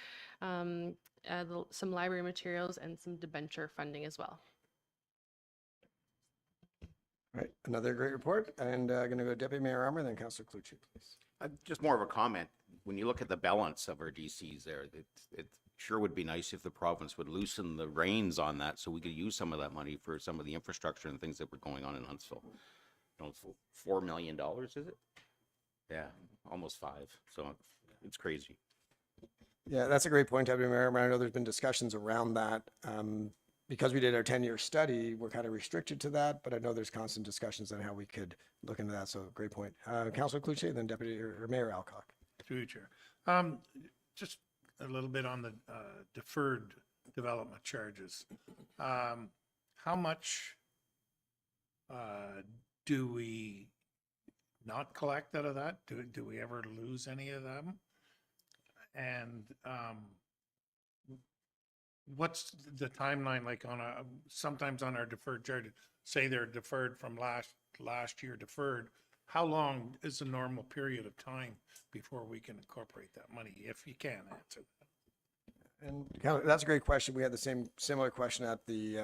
some library materials, and some debenture funding as well. All right, another great report. And I'm going to go Deputy Mayor Armour, then Councillor Clucci, please. Just more of a comment. When you look at the balance of our DCs there, it sure would be nice if the province would loosen the reins on that so we could use some of that money for some of the infrastructure and things that were going on in Huntsville. You know, $4 million, is it? Yeah, almost 5. So it's crazy. Yeah, that's a great point, Deputy Mayor. I know there's been discussions around that. Because we did our 10-year study, we're kind of restricted to that, but I know there's constant discussions on how we could look into that. So great point. Councillor Clucci, then Deputy or Mayor Alcock. Through you, Chair. Just a little bit on the deferred development charges. How much do we not collect out of that? Do we ever lose any of them? And what's the timeline like on sometimes on our deferred charges? Say they're deferred from last year deferred. How long is the normal period of time before we can incorporate that money, if you can answer that? And that's a great question. We had the similar question at the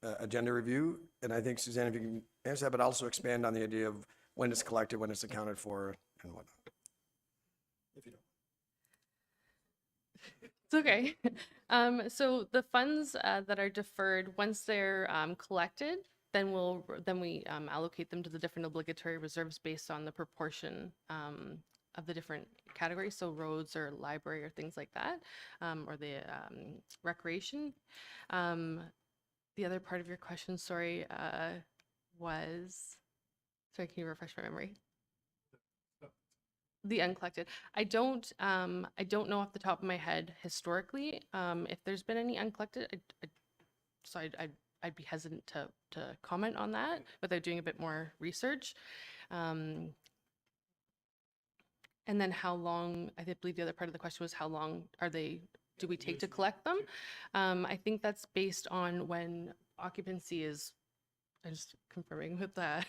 agenda review. And I think, Suzanne, if you can answer that, but also expand on the idea of when it's collected, when it's accounted for, and whatnot. It's okay. So the funds that are deferred, once they're collected, then we allocate them to the different obligatory reserves based on the proportion of the different categories. So roads or library or things like that, or the recreation. The other part of your question, sorry, was, sorry, can you refresh my memory? The uncollected. I don't know off the top of my head historically if there's been any uncollected. So I'd be hesitant to comment on that without doing a bit more research. And then how long? I believe the other part of the question was how long do we take to collect them? I think that's based on when occupancy is. I'm just confirming with the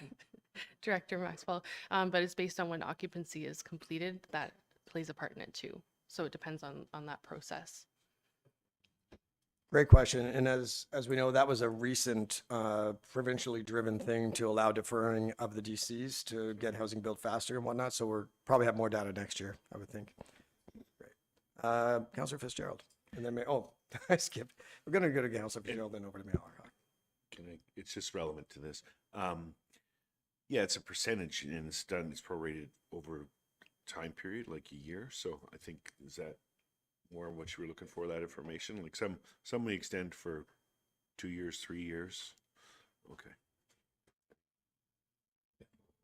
Director Maxwell, but it's based on when occupancy is completed. That plays a part in it too. So it depends on that process. Great question. And as we know, that was a recent provincially driven thing to allow deferring of the DCs to get housing built faster and whatnot. So we're probably have more data next year, I would think. Great. Councillor Fitzgerald. And then, I skipped. We're going to go to Councillor Fitzgerald, then over to Mayor Alcock. It's just relevant to this. Yeah, it's a percentage and it's prorated over time period, like a year. So I think, is that more what you were looking for, that information? Like some may extend for 2 years, 3 years. Okay.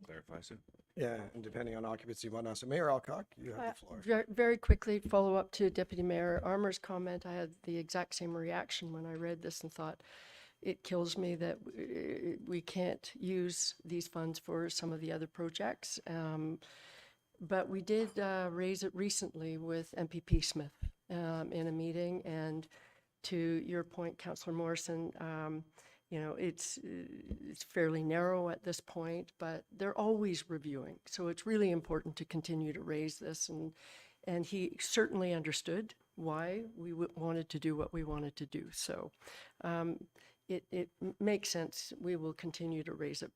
Clarifies it. Yeah, and depending on occupancy and whatnot. So Mayor Alcock, you have the floor. Very quickly, follow up to Deputy Mayor Armour's comment. I had the exact same reaction when I read this and thought, it kills me that we can't use these funds for some of the other projects. But we did raise it recently with MPP Smith in a meeting. And to your point, Councillor Morrison, it's fairly narrow at this point, but they're always reviewing. So it's really important to continue to raise this. And he certainly understood why we wanted to do what we wanted to do. So it makes sense. We will continue to raise it.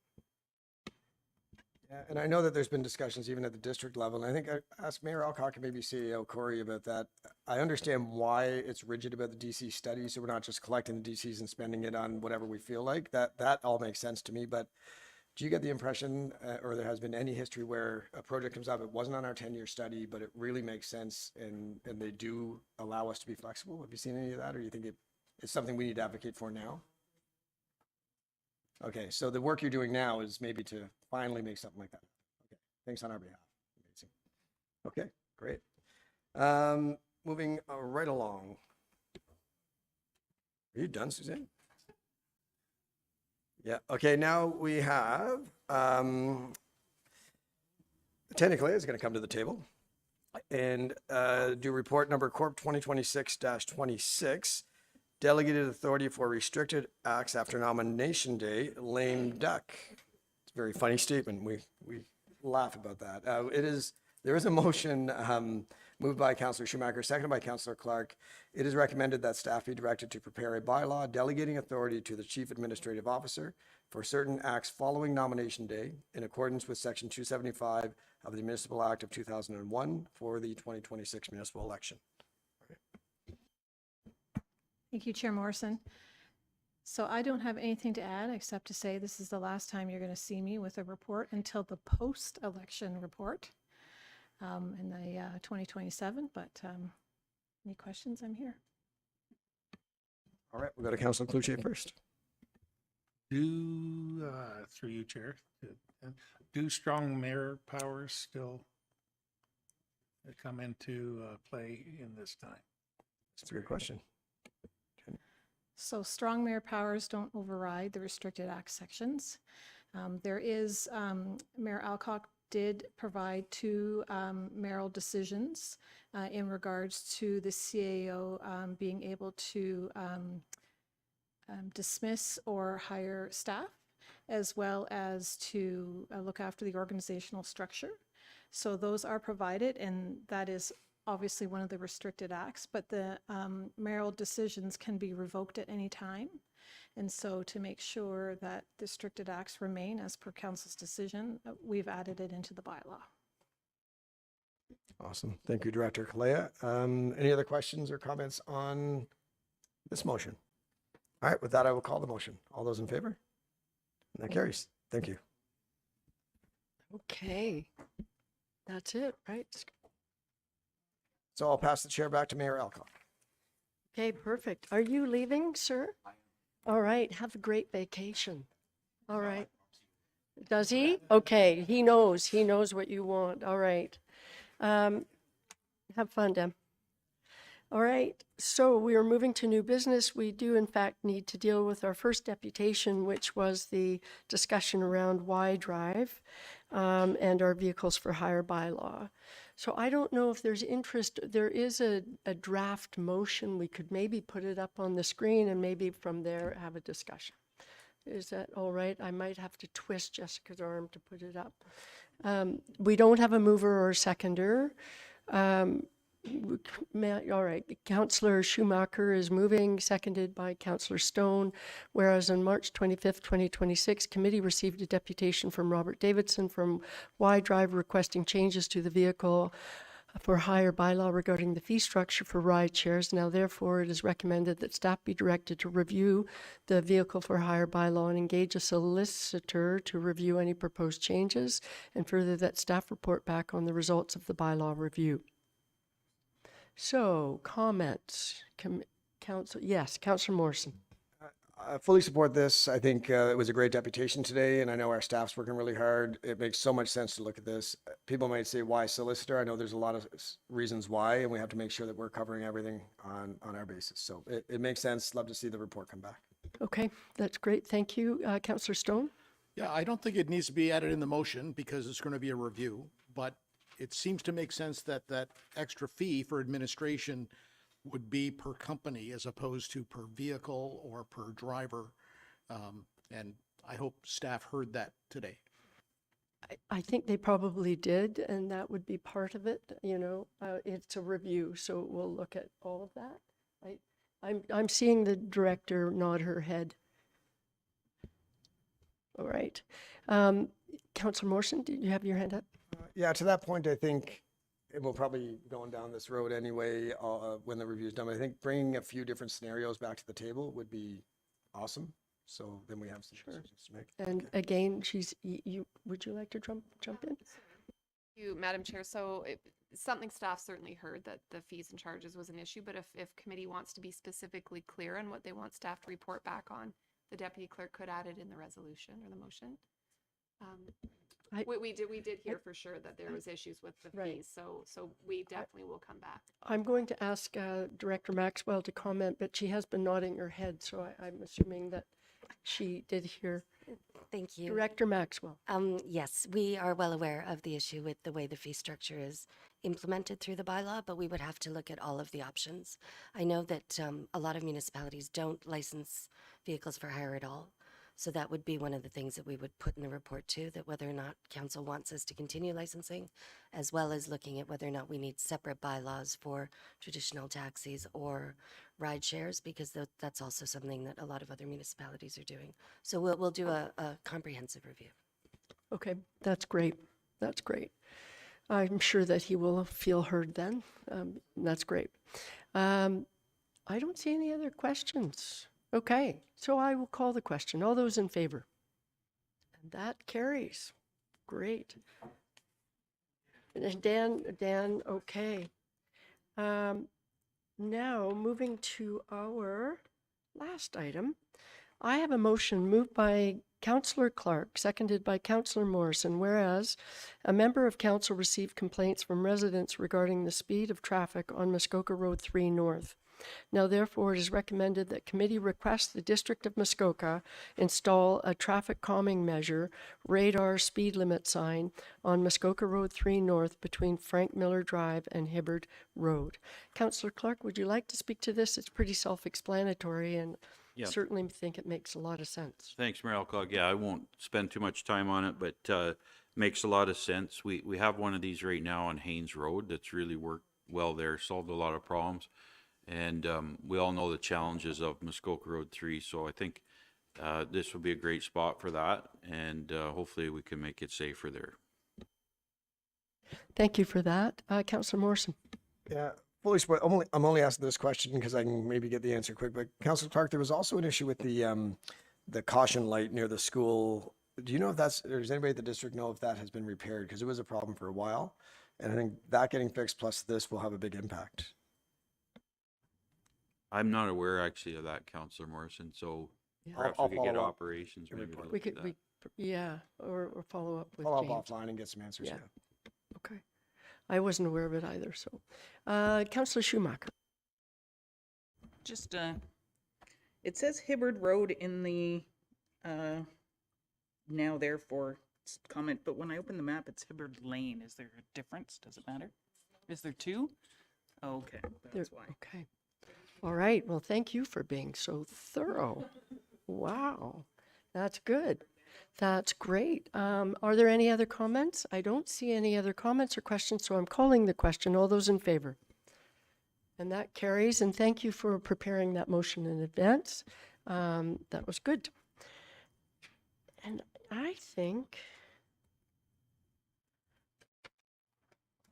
Yeah, and I know that there's been discussions even at the district level, and I think I asked Mayor Alcock and maybe CEO Corey about that. I understand why it's rigid about the DC study, so we're not just collecting the DCs and spending it on whatever we feel like. That all makes sense to me, but do you get the impression, or there has been any history where a project comes up, it wasn't on our 10-year study, but it really makes sense and they do allow us to be flexible? Have you seen any of that, or do you think it's something we need to advocate for now? Okay, so the work you're doing now is maybe to finally make something like that. Okay, thanks on our behalf. Amazing. Okay, great. Moving right along. Are you done, Suzanne? Yeah, okay, now we have Tanya Clay is going to come to the table and do report number Corp 2026-26. Delegated authority for restricted acts after nomination day, lame duck. It's a very funny statement. We laugh about that. There is a motion moved by Councillor Schumacher, seconded by Councillor Clark. It is recommended that staff be directed to prepare a bylaw delegating authority to the Chief Administrative Officer for certain acts following nomination day in accordance with Section 275 of the Municipal Act of 2001 for the 2026 municipal election. Thank you, Chair Morrison. So I don't have anything to add except to say this is the last time you're going to see me with a report until the post-election report in the 2027. But any questions? I'm here. All right, we'll go to Councillor Cloutier first. Through you, Chair, do strong mayor powers still come into play in this time? That's a good question. So strong mayor powers don't override the restricted act sections. There is, Mayor Alcock did provide 2 mayoral decisions in regards to the CAO being able to dismiss or hire staff, as well as to look after the organizational structure. So those are provided, and that is obviously one of the restricted acts, but the mayoral decisions can be revoked at any time. And so to make sure that the restricted acts remain as per council's decision, we've added it into the bylaw. Awesome. Thank you, Director Kalea. Any other questions or comments on this motion? All right, with that, I will call the motion. All those in favor? And that carries. Thank you. Okay. That's it, right? So I'll pass the chair back to Mayor Alcock. Okay, perfect. Are you leaving, sir? All right, have a great vacation. All right. Does he? Okay, he knows what you want. All right. Have fun, Dem. All right, so we are moving to new business. We do in fact need to deal with our first deputation, which was the discussion around Y Drive and our vehicles for hire bylaw. So I don't know if there's interest. There is a draft motion. We could maybe put it up on the screen and maybe from there have a discussion. Is that all right? I might have to twist Jessica's arm to put it up. We don't have a mover or a seconder. All right, Councillor Schumacher is moving, seconded by Councillor Stone, whereas on March 25th, 2026, committee received a deputation from Robert Davidson from Y Drive requesting changes to the vehicle for hire bylaw regarding the fee structure for ride shares. Now, therefore, it is recommended that staff be directed to review the vehicle for hire bylaw and engage a solicitor to review any proposed changes, and further that staff report back on the results of the bylaw review. So, comments? Yes, Councillor Morrison. I fully support this. I think it was a great deputation today, and I know our staff's working really hard. It makes so much sense to look at this. People might say, why solicitor? I know there's a lot of reasons why, and we have to make sure that we're covering everything on our basis. So it makes sense. Love to see the report come back. Okay, that's great. Thank you. Councillor Stone? Yeah, I don't think it needs to be added in the motion because it's going to be a review, but it seems to make sense that that extra fee for administration would be per company as opposed to per vehicle or per driver. And I hope staff heard that today. I think they probably did, and that would be part of it. You know, it's a review, so we'll look at all of that. I'm seeing the director nod her head. All right. Councillor Morrison, did you have your hand up? Yeah, to that point, I think it will probably be going down this road anyway when the review is done. But I think bringing a few different scenarios back to the table would be awesome. So then we have some decisions to make. And again, would you like to jump in? Thank you, Madam Chair. So something staff certainly heard, that the fees and charges was an issue, but if committee wants to be specifically clear on what they want staff to report back on, the deputy clerk could add it in the resolution or the motion. We did hear for sure that there was issues with the fees, so we definitely will come back. I'm going to ask Director Maxwell to comment, but she has been nodding her head, so I'm assuming that she did hear. Thank you. Director Maxwell. Yes, we are well aware of the issue with the way the fee structure is implemented through the bylaw, but we would have to look at all of the options. I know that a lot of municipalities don't license vehicles for hire at all. So that would be one of the things that we would put in the report too, that whether or not council wants us to continue licensing, as well as looking at whether or not we need separate bylaws for traditional taxis or ride shares, because that's also something that a lot of other municipalities are doing. So we'll do a comprehensive review. Okay, that's great. That's great. I'm sure that he will feel heard then. That's great. I don't see any other questions. Okay, so I will call the question. All those in favor? And that carries. Great. And Dan, okay. Now, moving to our last item, I have a motion moved by Councillor Clark, seconded by Councillor Morrison, whereas a member of council received complaints from residents regarding the speed of traffic on Muskoka Road 3 North. Now, therefore, it is recommended that committee request the District of Muskoka install a traffic calming measure radar speed limit sign on Muskoka Road 3 North between Frank Miller Drive and Hibbard Road. Councillor Clark, would you like to speak to this? It's pretty self-explanatory, and Yeah. certainly think it makes a lot of sense. Thanks, Mayor Alcog. Yeah, I won't spend too much time on it, but makes a lot of sense. We have one of these right now on Haynes Road that's really worked well there, solved a lot of problems. And we all know the challenges of Muskoka Road 3, so I think this will be a great spot for that, and hopefully we can make it safer there. Thank you for that. Councillor Morrison. Yeah, fully support. I'm only asking this question because I can maybe get the answer quick. But Councillor Clark, there was also an issue with the caution light near the school. Do you know if that's, or does anybody at the district know if that has been repaired? Because it was a problem for a while. And I think that getting fixed plus this will have a big impact. I'm not aware actually of that, Councillor Morrison, so Yeah. perhaps I'll we could get follow up operations and maybe to report. We look at could, that. yeah, or follow up with Follow James. up offline and get some answers. Yeah. Yeah. Okay. I wasn't aware of it either, so. Councillor Schumacher. Just, it says Hibbard Road in the, now therefore comment, but when I open the map, it's Hibbard Lane. Is there a difference? Does it matter? Is there two? Okay, that's why. Okay. All right. Well, thank you for being so thorough. Wow. That's good. That's great. Are there any other comments? I don't see any other comments or questions, so I'm calling the question. All those in favor? And that carries, and thank you for preparing that motion in advance. That was good. And I think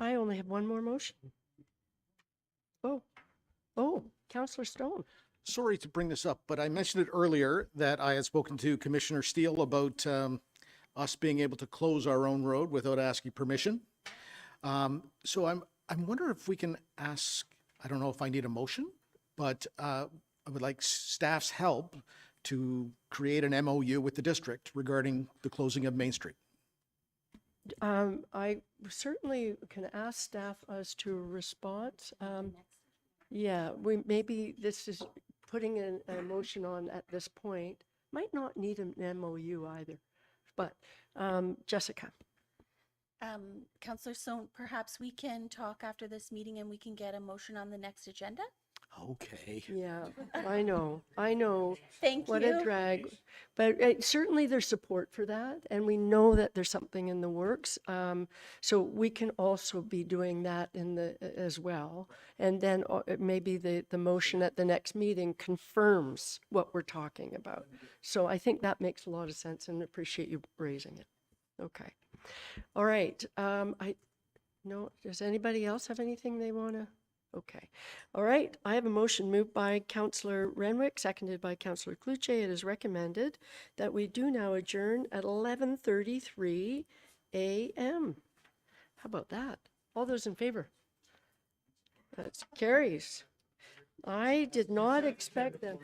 I only have one more motion. Oh, Councillor Stone. Sorry to bring this up, but I mentioned it earlier that I had spoken to Commissioner Steele about us being able to close our own road without asking permission. So I'm wondering if we can ask, I don't know if I need a motion, but I would like staff's help to create an MOU with the district regarding the closing of Main Street. I certainly can ask staff as to a response. Yeah, maybe this is putting a motion on at this point. Might not need an MOU either, but Jessica. Councillor Stone, perhaps we can talk after this meeting and we can get a motion on the next agenda? Okay. Yeah, I know. Thank What you. a drag. But certainly there's support for that, and we know that there's something in the works. So we can also be doing that as well. And then maybe the motion at the next meeting confirms what we're talking about. So I think that makes a lot of sense, and appreciate you raising it. Okay. All right. Does anybody else have anything they want to? Okay. All right. I have a motion moved by Councillor Renwick, seconded by Councillor Cluche. It is recommended that we do now adjourn at 11:33 a.m. How about that? All those in favor? That carries. I did not expect them.